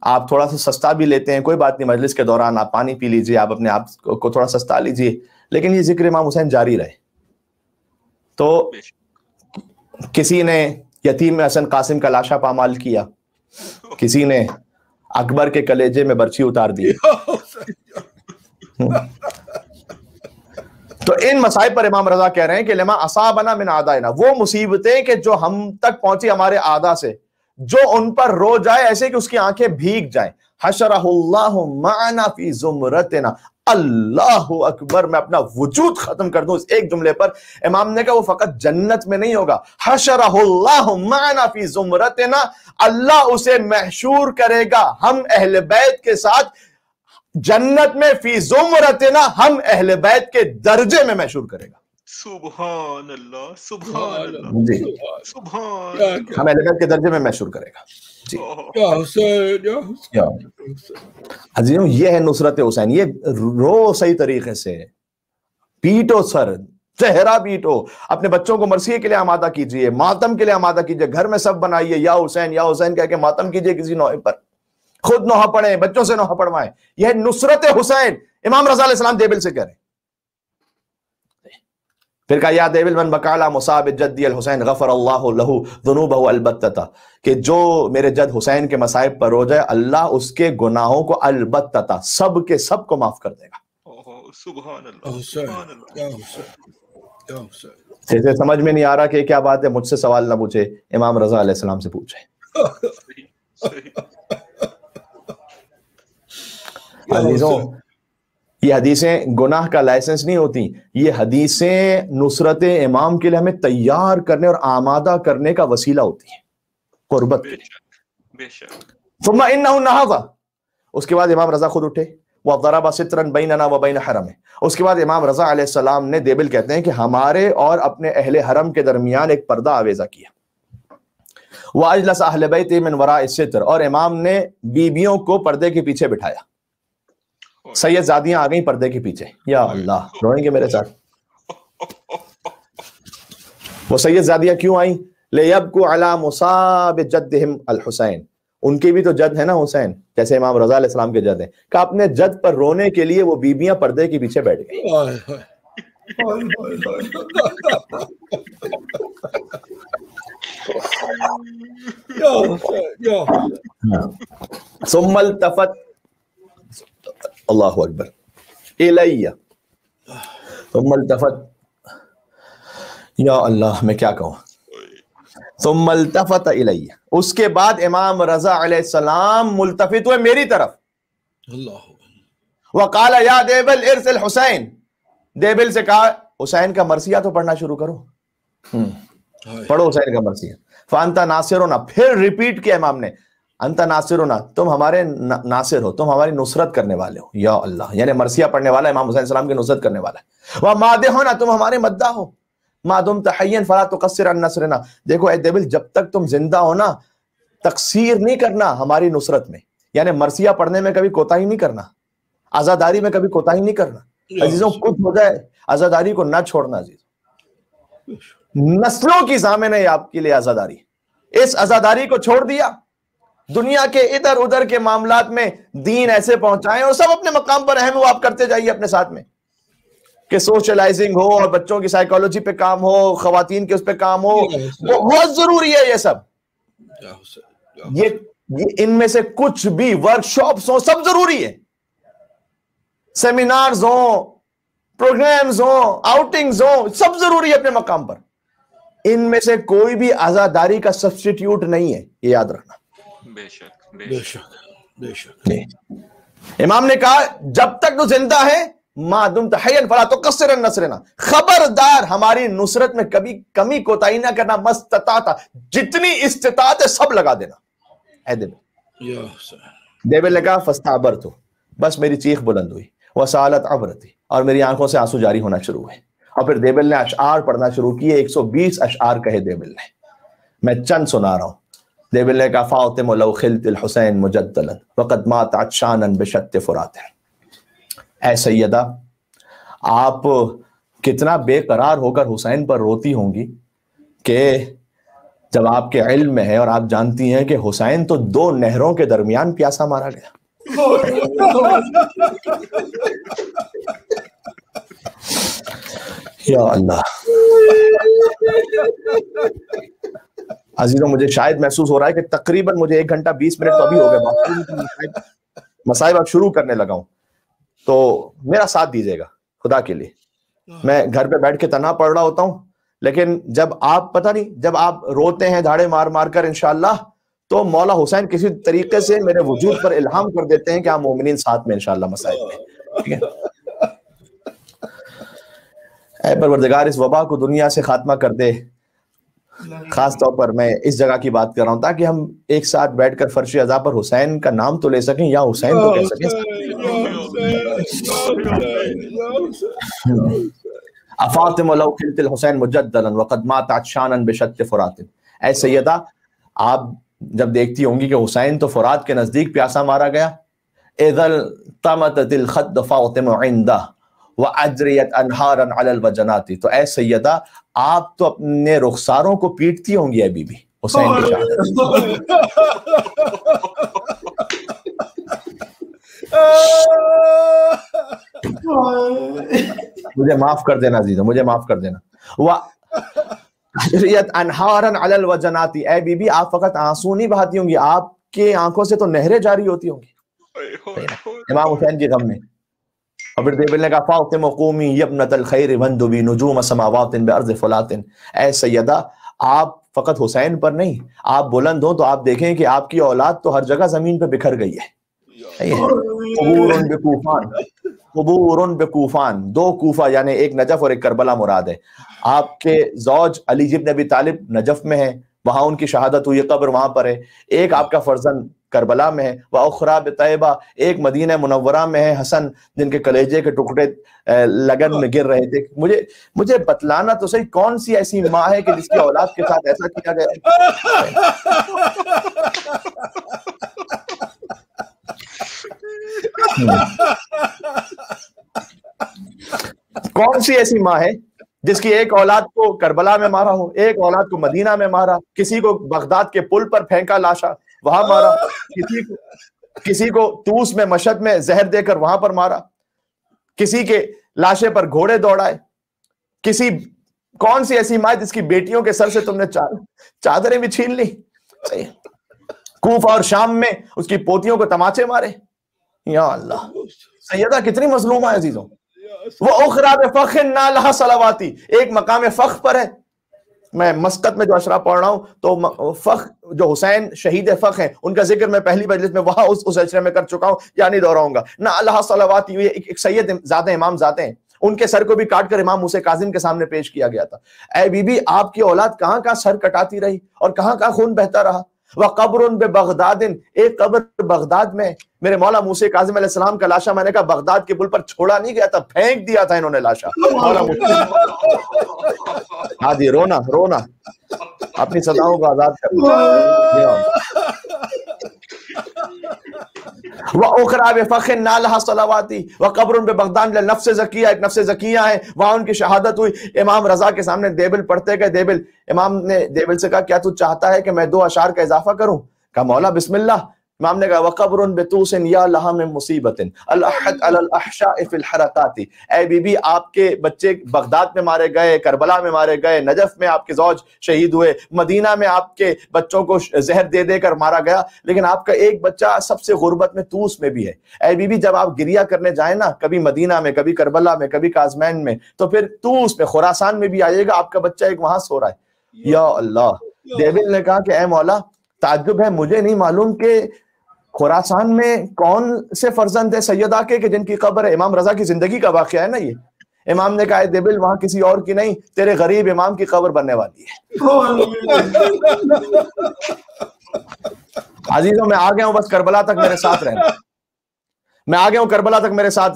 آپ تھوڑا سا سستا بھی لیتے ہیں، کوئی بات نہیں، مجلس کے دوران آپ پانی پی لیجئے، آپ اپنے آپ کو تھوڑا سستا لیجئے، لیکن یہ ذکر امام حسین جاری رہے۔ تو کسی نے یتیم حسن قاسم کا لاشا پامال کیا، کسی نے اکبر کے کلیجے میں برچھی اتار دی۔ تو ان مسائب پر امام رضا کہہ رہے ہیں کہ لما اصابنا من اعدائنا، وہ مصیبتیں کہ جو ہم تک پہنچی ہمارے اعداء سے، جو ان پر رو جائے ایسے کہ اس کی آنکھیں بھیگ جائیں۔ حشرہ اللہ معنا فی زمرتنا، اللہ اکبر، میں اپنا وجود ختم کر دوں اس ایک جملے پر۔ امام نے کہا وہ فقط جنت میں نہیں ہوگا، حشرہ اللہ معنا فی زمرتنا، اللہ اسے محشور کرے گا ہم اہل بیت کے ساتھ جنت میں، فی زمرتنا، ہم اہل بیت کے درجے میں محشور کرے گا۔ سبحان اللہ، سبحان اللہ، جی، سبحان ہم اہل بیت کے درجے میں محشور کرے گا۔ جی عزیزوں، یہ ہے نصرت حسین، یہ رو صحیح طریقے سے، پیٹو سر، چہرہ پیٹو، اپنے بچوں کو مرثیے کے لیے آمادہ کیجئے، ماتم کے لیے آمادہ کیجئے، گھر میں سب بنائیے یا حسین کہہ کے ماتم کیجئے کسی نوحے پر، خود نوحہ پڑھیں، بچوں سے نوحہ پڑھوائیں۔ یہ ہے نصرت حسین، امام رضا علیہ السلام دیبل سے کہہ رہے ہیں۔ پھر کہا یا دیبل من بکالا مصاب جدی الحسین غفر اللہ لہ ذنوبہ البتہ، کہ جو میرے جد حسین کے مصائب پر رو جائے اللہ اس کے گناہوں کو البتہ سب کے سب کو معاف کر دے گا۔ سبحان اللہ، سبحان اللہ۔ جیسے سمجھ میں نہیں آ رہا کہ کیا بات ہے، مجھ سے سوال نہ پوچھے، امام رضا علیہ السلام سے پوچھے۔ عزیزوں، یہ حدیثیں گناہ کا لائسنس نہیں ہوتی، یہ حدیثیں نصرت امام کے لیے ہمیں تیار کرنے اور آمادہ کرنے کا وسیلہ ہوتی ہیں، قربت کے لیے۔ ثم انہ نہض، اس کے بعد امام رضا خود اٹھے، وضرب سترا بیننا وبین حرم، اس کے بعد امام رضا علیہ السلام نے، دیبل کہتے ہیں کہ ہمارے اور اپنے اہل حرم کے درمیان ایک پردہ آویزہ کیا، واجلس اہل بیت من وراء الستر، اور امام نے بیویوں کو پردے کے پیچھے بٹھایا. سید زادیاں آ گئیں پردے کے پیچھے. یا اللہ، روئیں گے میرے ساتھ. وہ سید زادیاں کیوں آئیں؟ لیبکوا علی مصاب جدہم الحسین، ان کی بھی تو جد ہے نا حسین، جیسے امام رضا علیہ السلام کے جد ہیں، کہ اپنے جد پر رونے کے لیے وہ بیویاں پردے کے پیچھے بیٹھ گئی. ثم التفت، اللہ اکبر، الی، ثم التفت، یا اللہ میں کیا کہوں، ثم التفت الی، اس کے بعد امام رضا علیہ السلام ملتفت ہوئے میری طرف. وقال یا دیبل ارسل حسین، دیبل سے کہا حسین کا مرثیہ تو پڑھنا شروع کرو، پڑھو حسین کا مرثیہ. فانت ناصرنا، پھر ریپیٹ کیا امام نے، انت ناصرنا، تم ہمارے ناصر ہو، تم ہماری نصرت کرنے والے ہو. یا اللہ، یعنی مرثیہ پڑھنے والا امام حسین السلام کی نصرت کرنے والا ہے. ومادحنا، تم ہمارے مداح ہو. ما دمت حیا فلا تقصر عن نصرنا، دیکھو اے دیبل، جب تک تم زندہ ہو نا تقصیر نہیں کرنا ہماری نصرت میں، یعنی مرثیہ پڑھنے میں کبھی کوتاہی نہیں کرنا، عزاداری میں کبھی کوتاہی نہیں کرنا. عزیزوں، کچھ ہو جائے عزاداری کو نہ چھوڑنا عزیزوں، نسلوں کی ضامن ہے آپ کے لیے عزاداری. اس عزاداری کو چھوڑ دیا، دنیا کے ادھر ادھر کے معاملات میں دین ایسے پہنچائیں، اور سب اپنے مقام پر اہم ہو، آپ کرتے جائیے اپنے ساتھ میں، کہ سوشلائزنگ ہو اور بچوں کی سائیکالوجی پہ کام ہو، خواتین کے اس پہ کام ہو، بہت ضروری ہے یہ سب. یہ ان میں سے کچھ بھی ورکشاپس ہوں، سب ضروری ہے، سیمینارز ہوں، پروگرامز ہوں، آؤٹنگز ہوں، سب ضروری ہے اپنے مقام پر. ان میں سے کوئی بھی عزاداری کا سبسٹیٹیوٹ نہیں ہے، یہ یاد رکھنا. بے شک بے شک بے شک. امام نے کہا جب تک تو زندہ ہے، ما دمت حیا فلا تقصر عن نصرنا، خبردار ہماری نصرت میں کبھی کمی کوتاہی نہ کرنا، مستطاعت، جتنی استطاعت ہے سب لگا دینا. اے دیبل نے کہا فاستعبرت، بس میری چیخ بلند ہوئی، وسالت عبرتی، اور میری آنکھوں سے آنسو جاری ہونا شروع ہوئے. اور پھر دیبل نے اشعار پڑھنا شروع کیے، 120 اشعار کہے دیبل نے، میں چند سنا رہا ہوں. دیبل نے کہا فاطم لو خلت الحسین مجدلا وقد مات عطشانا بشت فرات، اے سیدہ آپ کتنا بے قرار ہو کر حسین پر روتی ہوں گی کہ جب آپ کے علم میں ہے اور آپ جانتی ہیں کہ حسین تو 2 نہروں کے درمیان پیاسا مارا گیا. یا اللہ عزیزوں، مجھے شاید محسوس ہو رہا ہے کہ تقریباً مجھے 1 گھنٹہ 20 منٹ تو ابھی ہو گئے، مصائب اب شروع کرنے لگا ہوں، تو میرا ساتھ دیجیے گا خدا کے لیے. میں گھر پہ بیٹھ کے تنہا پڑھ رہا ہوتا ہوں، لیکن جب آپ پتہ نہیں، جب آپ روتے ہیں دھاڑے مار مار کر انشاءاللہ، تو مولا حسین کسی طریقے سے میرے وجود پر الہام کر دیتے ہیں کہ آپ مومنین ساتھ میں انشاءاللہ مسائل میں. ٹھیک ہے، اے پروردگار اس وبا کو دنیا سے خاتمہ کر دے. خاص طور پر میں اس جگہ کی بات کر رہا ہوں تاکہ ہم ایک ساتھ بیٹھ کر فرش عزا پر حسین کا نام تو لے سکیں، یا حسین تو کہہ سکیں. افاطم لو خلت الحسین مجدلا وقد مات عطشانا بشت فرات، اے سیدہ آپ جب دیکھتی ہوں گی کہ حسین تو فرات کے نزدیک پیاسا مارا گیا، اذا التمتت الخد فاطم عنده واجریت انہارا علی الوجنات، تو اے سیدہ آپ تو اپنے رخساروں کو پیٹتی ہوں گی اے بی بی حسین کی شہادت. مجھے معاف کر دینا عزیزوں، مجھے معاف کر دینا. واجریت انہارا علی الوجنات، اے بی بی آپ فقط آنسو نہیں بہاتی ہوں گی، آپ کے آنکھوں سے تو نہریں جاری ہوتی ہوں گی امام حسین کی غم میں. اور پھر دیبل نے کہا فاطم قومی یبنت الخیر وندبی نجوم سماوات بارض فلات، اے سیدہ آپ فقط حسین پر نہیں، آپ بلند ہوں تو آپ دیکھیں کہ آپ کی اولاد تو ہر جگہ زمین پہ بکھر گئی ہے. قبور بکوفان، قبور بکوفان، 2 کوفہ یعنی ایک نجف اور ایک کربلا مراد ہے. آپ کے زوج علی بن ابی طالب نجف میں ہیں، وہاں ان کی شہادت ہوئی، قبر وہاں پر ہے. ایک آپ کا فرزند کربلا میں ہے، وَأُخْرَى بِطَيْبَہ ایک مدینہ منورہ میں ہے حسن جن کے کلیجے کے ٹکڑے لگن میں گر رہے تھے. مجھے بتلانا تو صحیح کون سی ایسی ماں ہے کہ جس کی اولاد کے ساتھ ایسا کیا گیا؟ کون سی ایسی ماں ہے جس کی ایک اولاد کو کربلا میں مارا ہو، ایک اولاد کو مدینہ میں مارا، کسی کو بغداد کے پل پر پھینکا لاشا وہاں مارا، کسی کو طوس میں مشہد میں زہر دے کر وہاں پر مارا، کسی کے لاشے پر گھوڑے دوڑائے. کون سی ایسی ماں جس کی بیٹیوں کے سر سے تم نے چادریں بھی چھین لی؟ کوفہ اور شام میں اس کی پوتیوں کو تماچے مارے. یا اللہ، سیدہ کتنی مظلومہ ہے عزیزوں. وہ اخرى بفخ نالھا صلواتی ایک مقام فخ پر ہے. میں مسقط میں جو اشرا پڑھ رہا ہوں تو فخ جو حسین شہید فخ ہیں ان کا ذکر میں پہلی مجلس میں وہاں اس اشرے میں کر چکا ہوں، یا نہیں دہراؤں گا. نالھا صلواتی ایک سید زادہ امام ذاتے ہیں، ان کے سر کو بھی کاٹ کر امام موسیٰ کاظم کے سامنے پیش کیا گیا تھا. اے بی بی آپ کی اولاد کہاں کہاں سر کٹاتی رہی اور کہاں کہاں خون بہتا رہا. وَقَبْرٌ بِبَغْدَادٍ ایک قبر بغداد میں. میرے مولا موسیٰ کاظم علیہ السلام کا لاشا میں نے کہا بغداد کے پل پر چھوڑا نہیں گیا تھا، پھینک دیا تھا انہوں نے لاشا. مولا موسیٰ ہاں جی، رونا اپنی صداؤں کو آزاد کرنا. وَأُخْرَى بِفَخٍ نَالَھَا صَلَوَاتِ وَقَبْرٌ بِبَغْدَادٍ لنفس زکیہ ایک نفس زکیہ ہے، وہاں ان کی شہادت ہوئی. امام رضا کے سامنے دیبل پڑھتے گئے. امام نے دیبل سے کہا کیا تو چاہتا ہے کہ میں 2 اشعار کا اضافہ کروں؟ کہا مولا بسم اللہ. امام نے کہا وَقَبْرٌ بِطُوسٍ يَا لَهَا مِن مُصِيبَةٍ الْأَحَدْ عَلَى الْأَحْشَاءِ فِي الْحَرَقَاتِ اے بی بی آپ کے بچے بغداد میں مارے گئے، کربلا میں مارے گئے، نجف میں آپ کے زوج شہید ہوئے، مدینہ میں آپ کے بچوں کو زہر دے دے کر مارا گیا، لیکن آپ کا ایک بچہ سب سے غربت میں طوس میں بھی ہے. اے بی بی جب آپ گریہ کرنے جائیں نا، کبھی مدینہ میں، کبھی کربلا میں، کبھی کاظمین میں، تو پھر طوس میں خراسان میں بھی آئیے گا، آپ کا بچہ ایک وہاں سو رہا ہے. یا اللہ. دیبل نے کہا کہ اے مولا تعجب ہے، مجھے نہیں معلوم کہ خراسان میں کون سے فرزند ہے سیدہ کے کہ جن کی قبر ہے. امام رضا کی زندگی کا واقعہ ہے نا یہ. امام نے کہا اے دیبل وہاں کسی اور کی نہیں، تیرے غریب امام کی قبر بننے والی ہے. عزیزوں میں آ گیا ہوں بس کربلا تک میرے ساتھ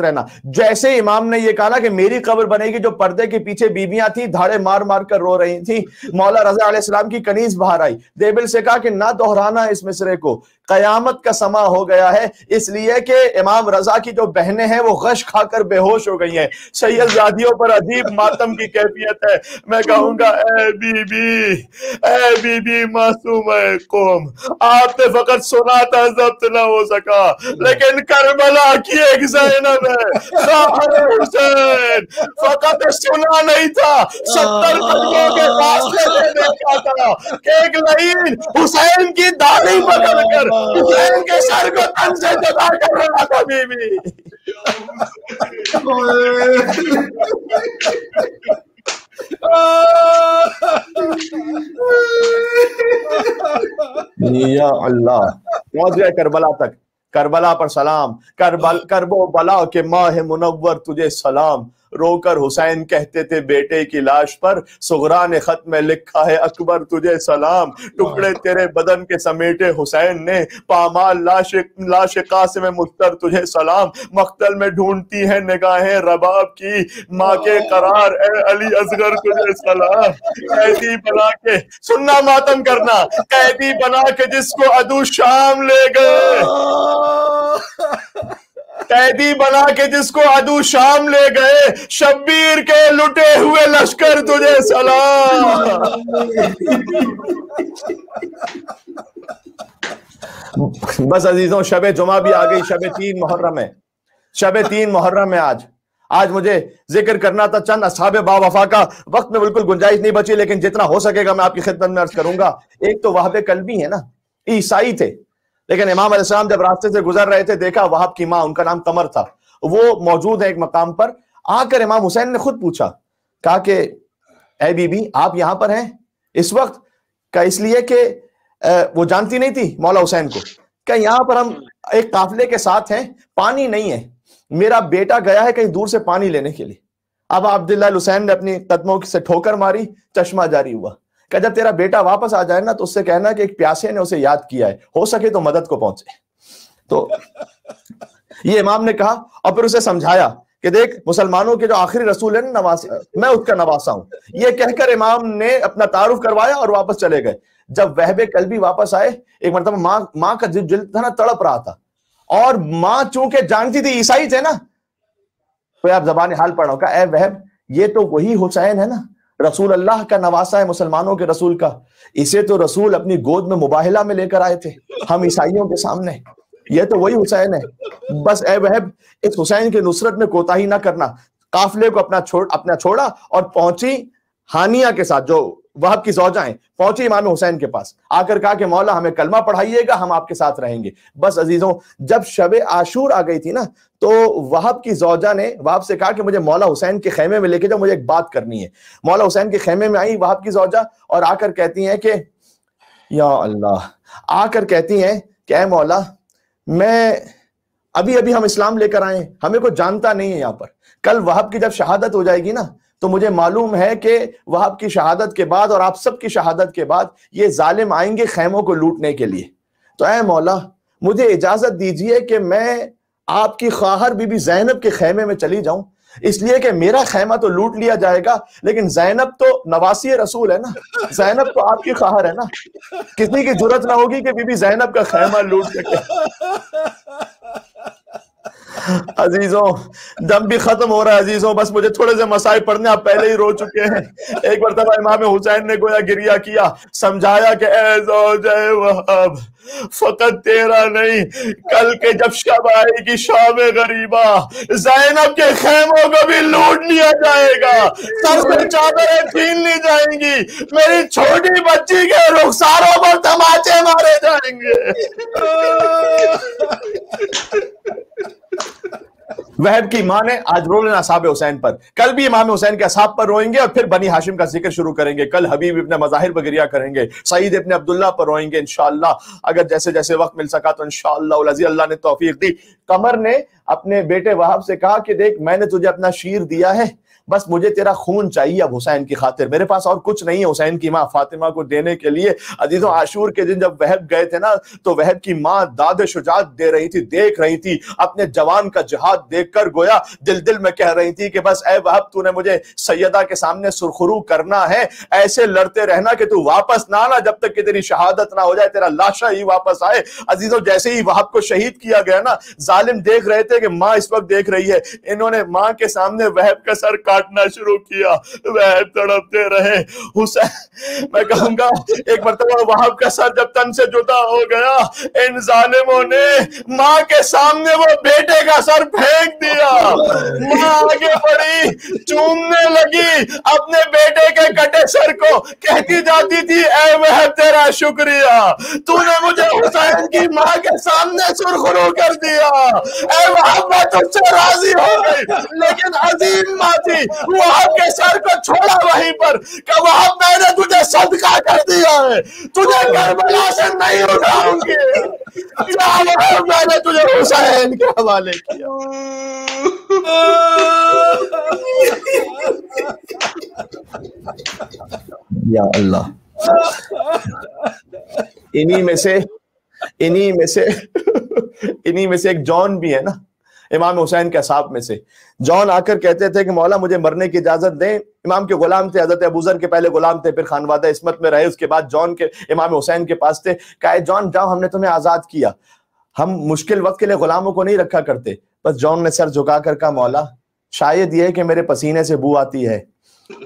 رہنا. جیسے امام نے یہ کہا کہ میری قبر بنے گی، جو پردے کے پیچھے بیویاں تھیں دھاڑے مار مار کر رو رہی تھیں، مولا رضا علیہ السلام کی کنیز باہر آئی. دیبل سے کہا کہ نہ دہرانا اس مصرے کو، قیامت کا سما ہو گیا ہے، اس لیے کہ امام رضا کی جو بہنیں ہیں وہ غش کھا کر بے ہوش ہو گئی ہیں. سید زادیوں پر عجیب ماتم کی کیفیت ہے. میں کہوں گا اے بی بی معصوم قوم، آپ نے فقط سنا تھا، ضبط نہ ہو سکا، لیکن کربلا کی ایک زینب ہے خواہر حسین، فقط سنا نہیں تھا، 70 قدموں کے فاصلے سے دیکھا تھا کہ ایک لعین حسین کی داڑھی پکڑ کر حسین کے سر کو تن سے جدا کر رہا تھا. بی بی یا اللہ. پہنچ گئے کربلا تک. کربلا پر سلام. کرب و بلا کے ماہ منور تجھے سلام. رو کر حسین کہتے تھے بیٹے کی لاش پر، صغرا نے خط میں لکھا ہے اکبر تجھے سلام. ٹکڑے تیرے بدن کے سمیٹے حسین نے، پامال لاش قاسم مستر تجھے سلام. مقتل میں ڈھونڈتی ہیں نگاہیں رباب کی، ماں کے قرار اے علی اصغر تجھے سلام. قیدی بنا کے سننا ماتم کرنا، قیدی بنا کے جس کو عدو شام لے گئے، قیدی بنا کے جس کو عدو شام لے گئے، شبیر کے لٹے ہوئے لشکر تجھے سلام. بس عزیزوں شب جمعہ بھی آ گئی. شب 3 محرم ہے. شب 3 محرم ہے. آج مجھے ذکر کرنا تھا چند اصحاب با وفا کا. وقت میں بالکل گنجائش نہیں بچی، لیکن جتنا ہو سکے گا میں آپ کی خدمت میں عرض کروں گا. ایک تو وہب کلبی ہے نا، عیسائی تھے، لیکن امام علیہ السلام جب راستے سے گزر رہے تھے دیکھا وہب کی ماں، ان کا نام قمر تھا، وہ موجود ہے ایک مقام پر. آ کر امام حسین نے خود پوچھا، کہا کہ اے بی بی آپ یہاں پر ہیں اس وقت؟ کہا اس لیے کہ وہ جانتی نہیں تھی مولا حسین کو. کہ یہاں پر ہم ایک قافلے کے ساتھ ہیں، پانی نہیں ہے، میرا بیٹا گیا ہے کہیں دور سے پانی لینے کے لیے. اب عبداللہ الحسین نے اپنی قدموں سے ٹھوکر ماری، چشمہ جاری ہوا. کہ جب تیرا بیٹا واپس آ جائے نا تو اس سے کہنا کہ ایک پیاسے نے اسے یاد کیا ہے، ہو سکے تو مدد کو پہنچے. تو یہ امام نے کہا اور پھر اسے سمجھایا کہ دیکھ مسلمانوں کے جو آخری رسول ہیں نواسی، میں اس کا نواسا ہوں. یہ کہہ کر امام نے اپنا تعارف کروایا اور واپس چلے گئے. جب وہب کلبی واپس آئے، ایک مرتبہ ماں کا جلد تھا نا تڑپ رہا تھا، اور ماں چونکہ جانتی تھی عیسائی تھے نا، تو آپ زبان حال پڑھو کہ اے وہب یہ تو وہی حسین ہے نا، رسول اللہ کا نواسا ہے مسلمانوں کے رسول کا، اسے تو رسول اپنی گود میں مباہلہ میں لے کر آئے تھے ہم عیسائیوں کے سامنے، یہ تو وہی حسین ہے. بس اے وہب اس حسین کی نصرت میں کوتاہی نہ کرنا. قافلے کو اپنا چھوڑا اور پہنچی ہانیہ کے ساتھ، جو وہب کی زوجہ ہیں، پہنچی امام حسین کے پاس، آ کر کہا کہ مولا ہمیں کلمہ پڑھائیے گا، ہم آپ کے ساتھ رہیں گے. بس عزیزوں جب شب عاشور آ گئی تھی نا تو وہب کی زوجہ نے وہب سے کہا کہ مجھے مولا حسین کے خیمے میں لے کے جاؤ، مجھے ایک بات کرنی ہے. مولا حسین کے خیمے میں آئی وہب کی زوجہ اور آ کر کہتی ہیں کہ یا اللہ، آ کر کہتی ہیں کہ اے مولا میں ابھی ہم اسلام لے کر آئے ہیں، ہمیں کوئی جانتا نہیں ہے یہاں پر، کل وہب کی جب شہادت ہو جائے گی نا تو مجھے معلوم ہے کہ وہب کی شہادت کے بعد اور آپ سب کی شہادت کے بعد یہ ظالم آئیں گے خیموں کو لوٹنے کے لیے. تو اے مولا مجھے اجازت دیجئے کہ میں آپ کی خواہر بی بی زینب کے خیمے میں چلی جاؤں، اس لیے کہ میرا خیمہ تو لوٹ لیا جائے گا لیکن زینب تو نواسی رسول ہے نا، زینب تو آپ کی خواہر ہے نا، کسی کی جرت نہ ہوگی کہ بی بی زینب کا خیمہ لوٹ سکے. عزیزوں دم بھی ختم ہو رہا ہے عزیزوں، بس مجھے تھوڑے سے مسائل پڑھنے، آپ پہلے ہی رو چکے ہیں. ایک مرتبہ امام حسین نے گویا گریہ کیا، سمجھایا کہ اے زوجہ وہب فقط تیرا نہیں، کل کے جب شب آئے گی شام غریبہ زینب کے خیموں کو بھی لوٹ لیا جائے گا، سر سے چادریں چھین لی جائیں گی، میری چھوٹی بچی کے رخساروں پر تماچے مارے جائیں گے. وہب کی ماں نے آج رو لینا اصحاب حسین پر، کل بھی امام حسین کے اصحاب پر روئیں گے اور پھر بنی ہاشم کا ذکر شروع کریں گے، کل حبیب ابن مظاہر پر گریہ کریں گے، سعید ابن عبداللہ پر روئیں گے انشاءاللہ، اگر جیسے جیسے وقت مل سکا تو انشاءاللہ العزیز. اللہ نے توفیق دی. قمر نے اپنے بیٹے وہب سے کہا کہ دیکھ میں نے تجھے اپنا شیر دیا ہے، بس مجھے تیرا خون چاہیے اب حسین کی خاطر، میرے پاس اور کچھ نہیں ہے حسین کی ماں فاطمہ کو دینے کے لیے. عزیزوں عاشور کے دن جب وہب گئے تھے نا تو وہب کی ماں داد شجاعت دے رہی تھی، دیکھ رہی تھی اپنے جوان کا جہاد دیکھ کر، گویا دل میں کہہ رہی تھی کہ بس اے وہب تو نے مجھے سیدہ کے سامنے سرخرو کرنا ہے، ایسے لڑتے رہنا کہ تو واپس نہ آنا جب تک کہ تیری شہادت نہ ہو جائے، تیرا لاشا ہی واپس آئے. عزیزوں جیسے ہی وہب کو شہید کیا گیا نا، ظالم دیکھ رہے تھے کہ ماں اس وقت دیکھ رہی ہے، انہوں نے ماں کے سامنے وہب کا سر کاٹنا شروع کیا، وہب تڑپتے رہے. حسین میں کہوں گا ایک مرتبہ وہب کا سر جب تن سے جدا ہو گیا، ان ظالموں نے ماں کے سامنے وہ بیٹے کا سر پھینک دیا. ماں آگے بڑھی، چومنے لگی اپنے بیٹے کے کٹے سر کو، کہتی جاتی تھی اے وہب تیرا شکریہ، تو نے مجھے حسین کی ماں کے سامنے سرخرو کر دیا. اے وہب میں تجھ سے راضی ہو گئی، لیکن عظیم ماں تھی، وہب کے سر کو چھوڑا وہیں پر کہ وہب میں نے تجھے صدقہ کر دیا ہے، تجھے کربلا سے نہیں اٹھاؤں گی، یا وہب میں نے تجھے حسین کے حوالے کیا. یا اللہ، انہی میں سے ایک جان بھی ہے نا امام حسین کے اصحاب میں سے. جان آ کر کہتے تھے کہ مولا مجھے مرنے کی اجازت دیں. امام کے غلام تھے، حضرت ابوذر کے پہلے غلام تھے، پھر خانوادہ عصمت میں رہے، اس کے بعد جان کے امام حسین کے پاس تھے. کہا جان جاؤ، ہم نے تمہیں آزاد کیا، ہم مشکل وقت کے لیے غلاموں کو نہیں رکھا کرتے. بس جان نے سر جھکا کر کہا مولا شاید یہ کہ میرے پسینے سے بو آتی ہے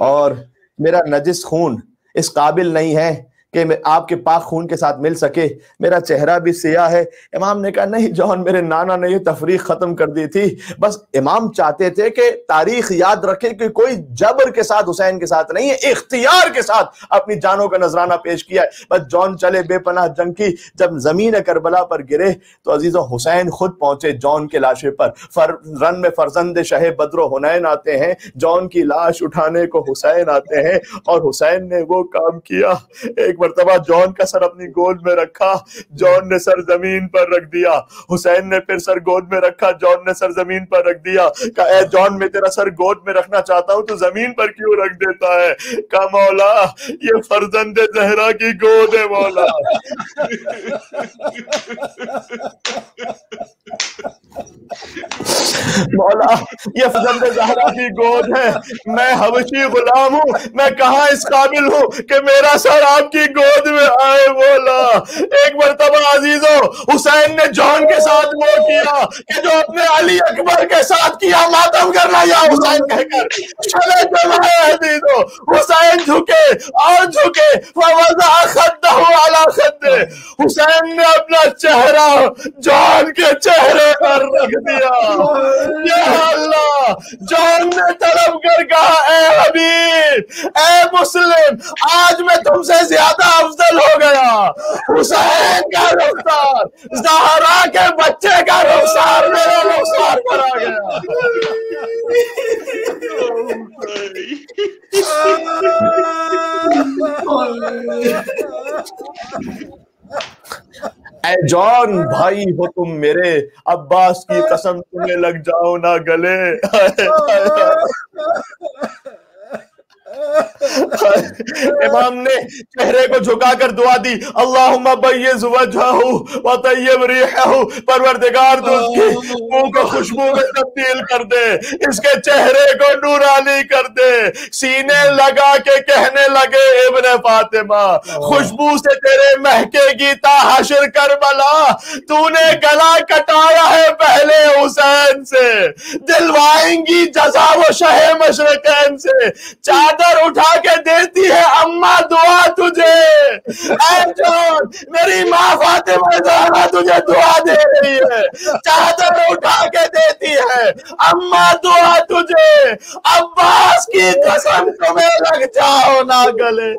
اور میرا نجس خون اس قابل نہیں ہے کہ آپ کے پاک خون کے ساتھ مل سکے، میرا چہرہ بھی سیاہ ہے. امام نے کہا نہیں جان، میرے نانا نے یہ تفریق ختم کر دی تھی، بس امام چاہتے تھے کہ تاریخ یاد رکھے کہ کوئی جبر کے ساتھ حسین کے ساتھ نہیں ہے، اختیار کے ساتھ اپنی جانوں کا نذرانہ پیش کیا ہے. بس جان چلے بے پناہ جنگ کی، جب زمین کربلا پر گرے تو عزیزوں حسین خود پہنچے جان کے لاشے پر. رن میں فرزند شہ بدر و حنین آتے ہیں، جان کی لاش اٹھانے کو حسین آتے ہیں، اور حسین نے وہ کام کیا. ایک ایک مرتبہ جون کا سر اپنی گود میں رکھا، جون نے سر زمین پر رکھ دیا، حسین نے پھر سر گود میں رکھا، جون نے سر زمین پر رکھ دیا۔ کہا اے جون میں تیرا سر گود میں رکھنا چاہتا ہوں تو زمین پر کیوں رکھ دیتا ہے؟ کہا مولا یہ فرزند زہرا کی گود ہے مولا۔ مولا یہ فرزند زہرا کی گود ہے، میں حبشی غلام ہوں، میں کہاں اس قابل ہوں کہ میرا سر آپ کی گود میں آئے مولا۔ ایک مرتبہ عزیزوں حسین نے جون کے ساتھ وہ کیا کہ جو اپنے علی اکبر کے ساتھ کیا، ماتم کرنا یا حسین کہہ کر چلے جمائے عزیزوں۔ حسین جھکے اور جھکے، فوضع خدہ علی خدہ، حسین نے اپنا چہرہ جون کے چہرے پر رکھ دیا۔ یا اللہ، جون نے طلب کر کہا اے حبیب، اے مسلم، آج میں تم سے زیادہ افضل ہو گیا۔ حسین کا رخسار، زہرا کے بچے کا رخسار میرے رخسار پر آ گیا۔ اے جان بھائی ہو تم میرے، عباس کی قسم تمہیں لگ جاؤ نہ گلے۔ امام نے چہرے کو جھکا کر دعا دی، اللہم بیض وجہہ وطیب ریحہ، پروردگار تو اس کے منہ کو خوشبو میں تبدیل کر دے، اس کے چہرے کو نورانی کر دے۔ سینے لگا کے کہنے لگے ابن فاطمہ، خوشبو سے تیرے مہکے گی تا حشر کربلا، تو نے گلا کٹایا ہے پہلے حسین سے، دلوائیں گی جزا و شہ مشرقین سے، چادر اٹھا کے دیتی ہے اماں دعا تجھے۔ اے جان میری ماں فاطمہ زہرا تجھے دعا دے رہی ہے، چادر اٹھا کے دیتی ہے اماں دعا تجھے، عباس کی قسم تمہیں لگ جاؤ نہ گلے۔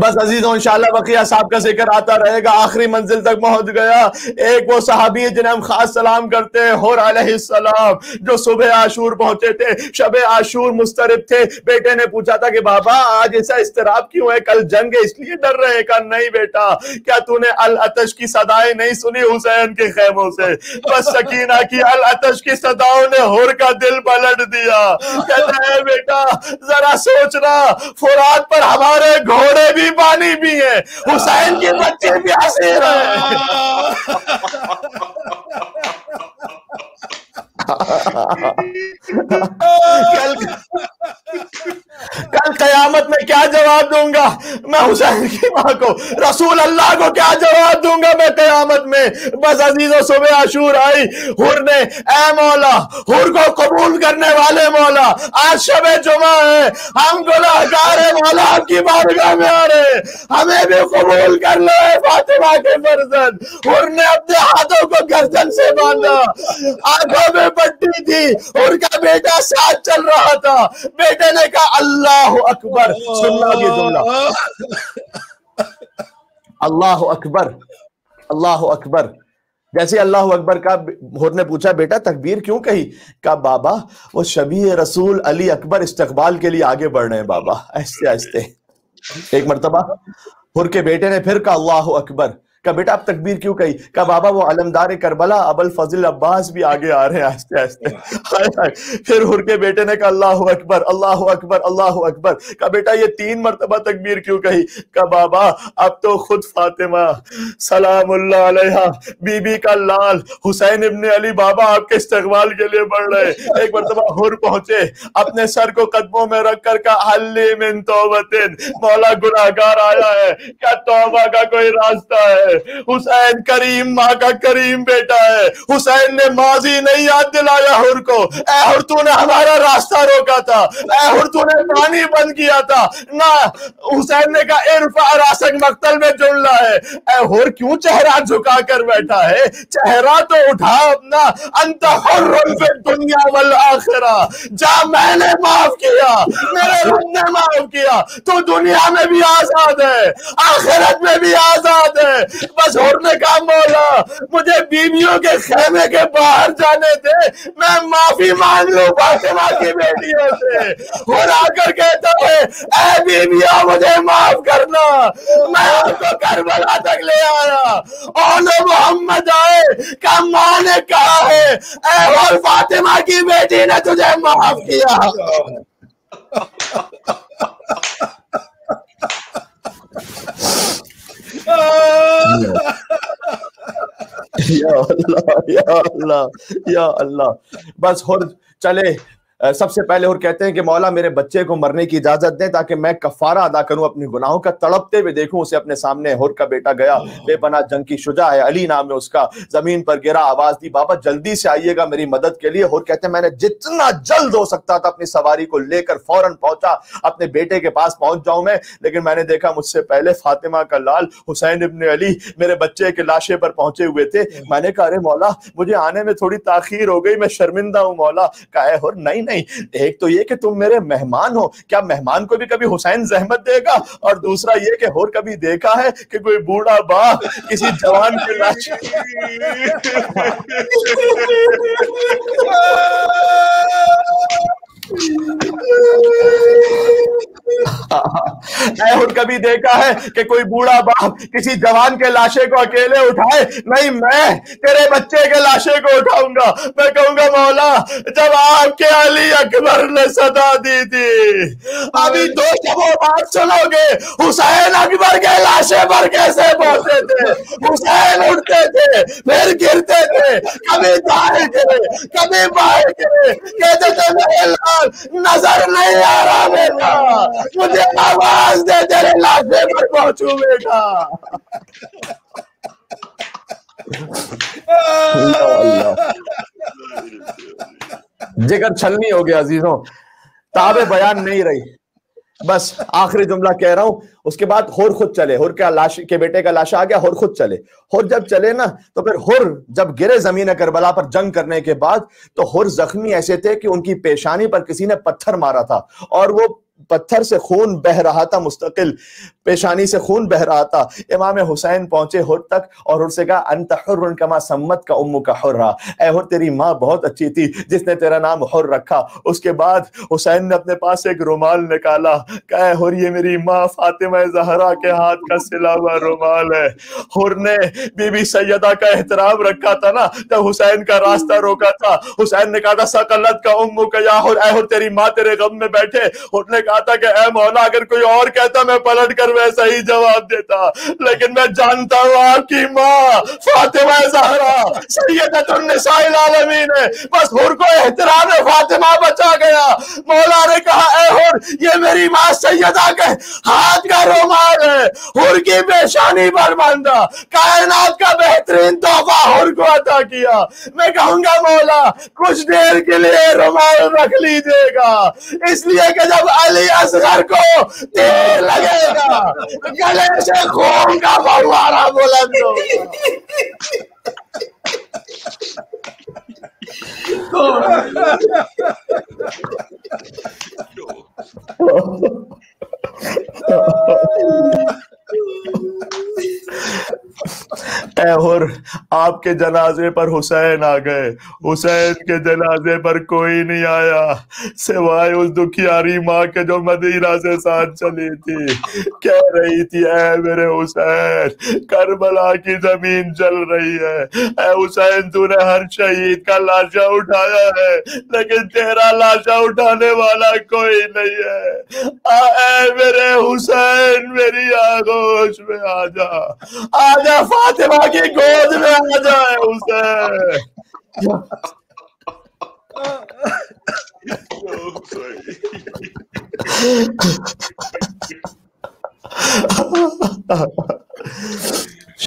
بس عزیزوں انشاءاللہ بقیہ صاحب کا ذکر آتا رہے گا۔ آخری منزل تک پہنچ گیا۔ ایک وہ صحابی ہے جنہیں ہم خاص سلام کرتے ہیں، حر علیہ السلام، جو صبح عاشور پہنچے تھے، شب عاشور مضطرب تھے۔ بیٹے نے پوچھا تھا کہ بابا آج ایسا اضطراب کیوں ہے، کل جنگ ہے اس لیے ڈر رہے؟ کہا نہیں بیٹا، کیا تو نے العطش کی صدائیں نہیں سنی حسین کے خیموں سے؟ بس سکینہ کی العطش کی صداؤں نے حر کا دل پلٹ دیا۔ کہتا ہے بیٹا ذرا سوچنا، فرات پر ہمارے گھوڑے بھی پانی بھی ہیں، حسین کے بچے بھی اسیر ہیں۔ کل قیامت میں کیا جواب دوں گا میں حسین کی ماں کو، رسول اللہ کو کیا جواب دوں گا میں قیامت میں؟ بس عزیزوں صبح عاشور آئی، حر نے اے مولا، حر کو قبول کرنے والے مولا آج شب جمعہ ہے، ہم گناہگار ہیں مولا، آپ کی بارگاہ میں آ رہے، ہمیں بھی قبول کر لو اے فاطمہ کے فرزند۔ حر نے اپنے ہاتھوں کو گردن سے باندھا، آنکھوں میں پٹی تھی، حر کا بیٹا ساتھ چل رہا تھا۔ بیٹے نے کہا اللہ اکبر، سننا یہ جملہ، اللہ اکبر اللہ اکبر۔ جیسے اللہ اکبر کا حر نے پوچھا بیٹا تکبیر کیوں کہی؟ کہا بابا وہ شبیہ رسول علی اکبر استقبال کے لیے آگے بڑھ رہے ہیں بابا، آہستہ آہستہ۔ ایک مرتبہ حر کے بیٹے نے پھر کہا اللہ اکبر۔ کہا بیٹا اب تکبیر کیوں کہی؟ کہا بابا وہ علمدار کربلا ابو الفضل عباس بھی آگے آ رہے ہیں آہستہ آہستہ۔ پھر حر کے بیٹے نے کہا اللہ اکبر اللہ اکبر اللہ اکبر۔ کہا بیٹا یہ 3 مرتبہ تکبیر کیوں کہی؟ کہا بابا اب تو خود فاطمہ سلام اللہ علیہا بی بی کا لال حسین ابن علی بابا آپ کے استقبال کے لیے بڑھ رہے۔ ایک مرتبہ حر پہنچے، اپنے سر کو قدموں میں رکھ کر کہا حلی من توبتن، مولا گناہگار آیا ہے، کیا توبہ کا کوئی راستہ ہے؟ حسین کریم ماں کا کریم بیٹا ہے۔ حسین نے ماضی نہیں یاد دلایا حر کو، اے حر تو نے ہمارا راستہ روکا تھا، اے حر تو نے پانی بند کیا تھا نہ۔ حسین نے کہا ارفع راسک مقتل میں جملہ ہے، اے حر کیوں چہرہ جھکا کر بیٹھا ہے؟ چہرہ تو اٹھا اپنا، انت حر فی الدنیا والآخرہ، جا میں نے معاف کیا، میرے رب نے معاف کیا، تو دنیا میں بھی آزاد ہے آخرت میں بھی آزاد ہے۔ بس ہور نے کہا مولا مجھے بیویوں کے خیمے کے باہر جانے دے، میں معافی مانگ لوں فاطمہ کی بیٹیوں سے۔ ہور آ کر کہتا ہے اے بیویوں مجھے معاف کرنا، میں آپ کو کربلا تک لے آیا، اول محمد آئے کہ ماں نے کہا ہے اے اور فاطمہ کی بیٹی نے تجھے معاف کیا۔ یا اللہ یا اللہ یا اللہ۔ بس ہر چلے سب سے پہلے اور کہتے ہیں کہ مولا میرے بچے کو مرنے کی اجازت دیں تاکہ میں کفارہ ادا کروں اپنے گناہوں کا، تڑپتے ہوئے دیکھوں اسے اپنے سامنے۔ ہر کا بیٹا گیا، بے پناہ جنگ کی شجاع ہے، علی نام ہے اس کا، زمین پر گرا، آواز دی بابا جلدی سے آئیے گا میری مدد کے لیے۔ ہر کہتے ہیں میں نے جتنا جلد ہو سکتا تھا اپنی سواری کو لے کر فوراً پہنچا، اپنے بیٹے کے پاس پہنچ جاؤں میں، لیکن میں نے دیکھا مجھ سے پہلے فاطمہ کا لال حسین ابن علی میرے بچے کے لاشے پر پہنچے ہوئے تھے۔ میں نے کہا ارے مولا مجھے آنے میں تھوڑی تاخیر ہو گئی، میں شرمندہ ہوں مولا۔ کہا ہے ہر نہیں نہیں، ایک تو یہ کہ تم میرے مہمان ہو، کیا مہمان کو بھی کبھی حسین زحمت دے گا؟ اور دوسرا یہ کہ اور کبھی دیکھا ہے کہ کوئی بوڑھا باپ کسی جوان کے لاش اور کبھی دیکھا ہے کہ کوئی بوڑھا باپ کسی جوان کے لاشے کو اکیلے اٹھائے؟ نہیں، میں تیرے بچے کے لاشے کو اٹھاؤں گا۔ میں کہوں گا مولا جب آپ کے علی اکبر نے صدا دی تھی، ابھی 2 شبوں بعد سنو گے حسین اکبر کے لاشے پر کیسے پہنچے تھے۔ حسین اٹھتے تھے پھر گرتے تھے، کبھی دائیں گرے کبھی بائیں گرے، کہتے تھے میرے لال نظر نہیں آ رہا بیٹا، مجھے آواز دے تیرے لاشے پر پہنچوں بیٹا۔ جگر چھلنی ہو گیا عزیزوں، تاب بیان نہیں رہی۔ بس آخری جملہ کہہ رہا ہوں، اس کے بعد ہور خود چلے، ہور کا لاش کے بیٹے کا لاشا آ گیا، ہور خود چلے۔ ہور جب چلے نا تو پھر ہور جب گرے زمین کربلا پر جنگ کرنے کے بعد تو ہور زخمی ایسے تھے کہ ان کی پیشانی پر کسی نے پتھر مارا تھا اور وہ پتھر سے خون بہ رہا تھا، مستقل پیشانی سے خون بہ رہا تھا۔ امام حسین پہنچے ہر تک اور ہر سے کہا انت حر کما سمت کا امک حرا، اے ہر تیری ماں بہت اچھی تھی جس نے تیرا نام حر رکھا۔ اس کے بعد حسین نے اپنے پاس ایک رومال نکالا، کہا ہر یہ میری ماں فاطمہ زہرا کے ہاتھ کا سلا ہوا رومال ہے۔ ہر نے بی بی سیدہ کا احترام رکھا تھا نا، جب حسین کا راستہ روکا تھا حسین نے کہا تھا سقلت کا امک یا ہر، اے ہر تیری ماں تیرے غم میں بیٹھے۔ ہر نے کہا تھا کہ اے مولا اگر کوئی اور کہتا میں پلٹ کر ویسا ہی جواب دیتا، لیکن میں جانتا ہوں آپ کی ماں فاطمہ زہرا سیدۃ النساء العالمین ہے، بس ہر کو احترام فاطمہ بچا گیا۔ مولا نے کہا اے ہر یہ میری ماں سیدہ کے ہاتھ کا رومال ہے، ہر کی پیشانی پر باندھا، کائنات کا بہترین تحفہ ہر کو عطا کیا۔ میں کہوں گا مولا کچھ دیر کے لیے رومال رکھ لیجیے گا، اس لیے کہ جب علی اصغر کو تیر لگے گا گلے سے خون کا فوارہ بلند ہوگا۔ اے ہر آپ کے جنازے پر حسین آ گئے، حسین کے جنازے پر کوئی نہیں آیا سوائے اس دکھیاری ماں کے جو مدینہ سے ساتھ چلی تھی، کہہ رہی تھی اے میرے حسین کربلا کی زمین جل رہی ہے، اے حسین تو نے ہر شہید کا لاشا اٹھایا ہے لیکن تیرا لاشا اٹھانے والا کوئی نہیں ہے، اے میرے حسین میری آغوش میں آ جا، آ جا فاطمہ کی گود میں آ جائے حسین۔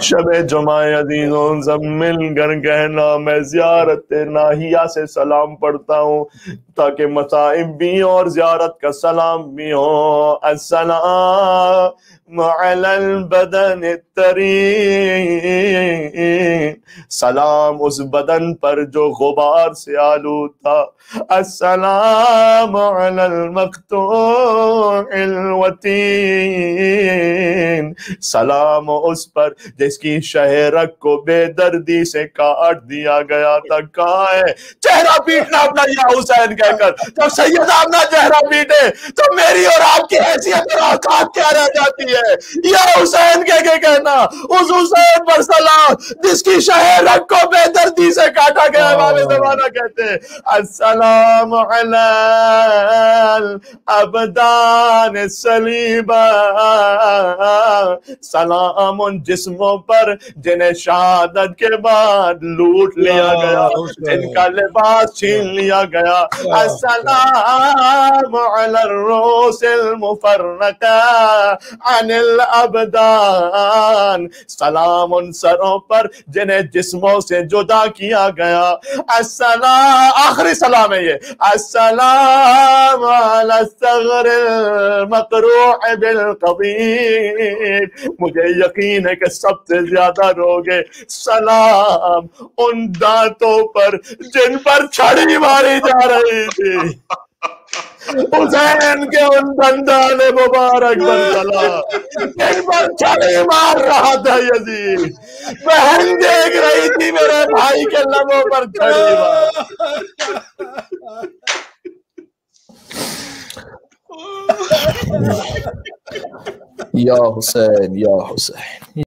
شب جمعہ عزیزوں سب مل کر کہنا میں زیارت ناہیہ سے سلام پڑھتا ہوں تاکہ مصائب بھی اور زیارت کا سلام بھی ہو۔ السلام علی البدن الطرین، سلام اس بدن پر جو غبار سے آلود تھا، السلام علی المقطوع الوتین، سلام اس پر جس کی شہرک کو بے دردی سے کاٹ دیا گیا تھا، کہاں ہے؟ چہرہ پیٹنا اپنا یا حسین کہہ کر، جب سید اپنا چہرہ پیٹے تو میری اور آپ کی حیثیت اور اوقات کیا رہ جاتی ہے؟ یا حسین کہہ کے کہنا، اس حسین پر سلام جس کی شہرک کو بے دردی سے کاٹا گیا۔ امام زمانہ کہتے ہیں السلام علی الابدان سلیبہ، سلام ان جسموں پر جنہیں شہادت کے بعد لوٹ لیا گیا، جن کا لباس چھین لیا گیا۔ السلام علی الروس المفرقہ عن الابدان، سلام ان سروں پر جنہیں جسموں سے جدا کیا گیا۔ السلام، آخری سلام ہے یہ، السلام علی الثغر المقروع بالقضیب، مجھے یقین ہے کہ سب سے زیادہ روگے سلام ان دانتوں پر جن پر چھڑی ماری جا رہی تھی، حسین کے ان دندان مبارک پر سلام جن پر چھڑی مار رہا تھا یزید، بہن دیکھ رہی تھی میرے بھائی کے لبوں پر چھڑی مار۔ یا حسین یا حسین۔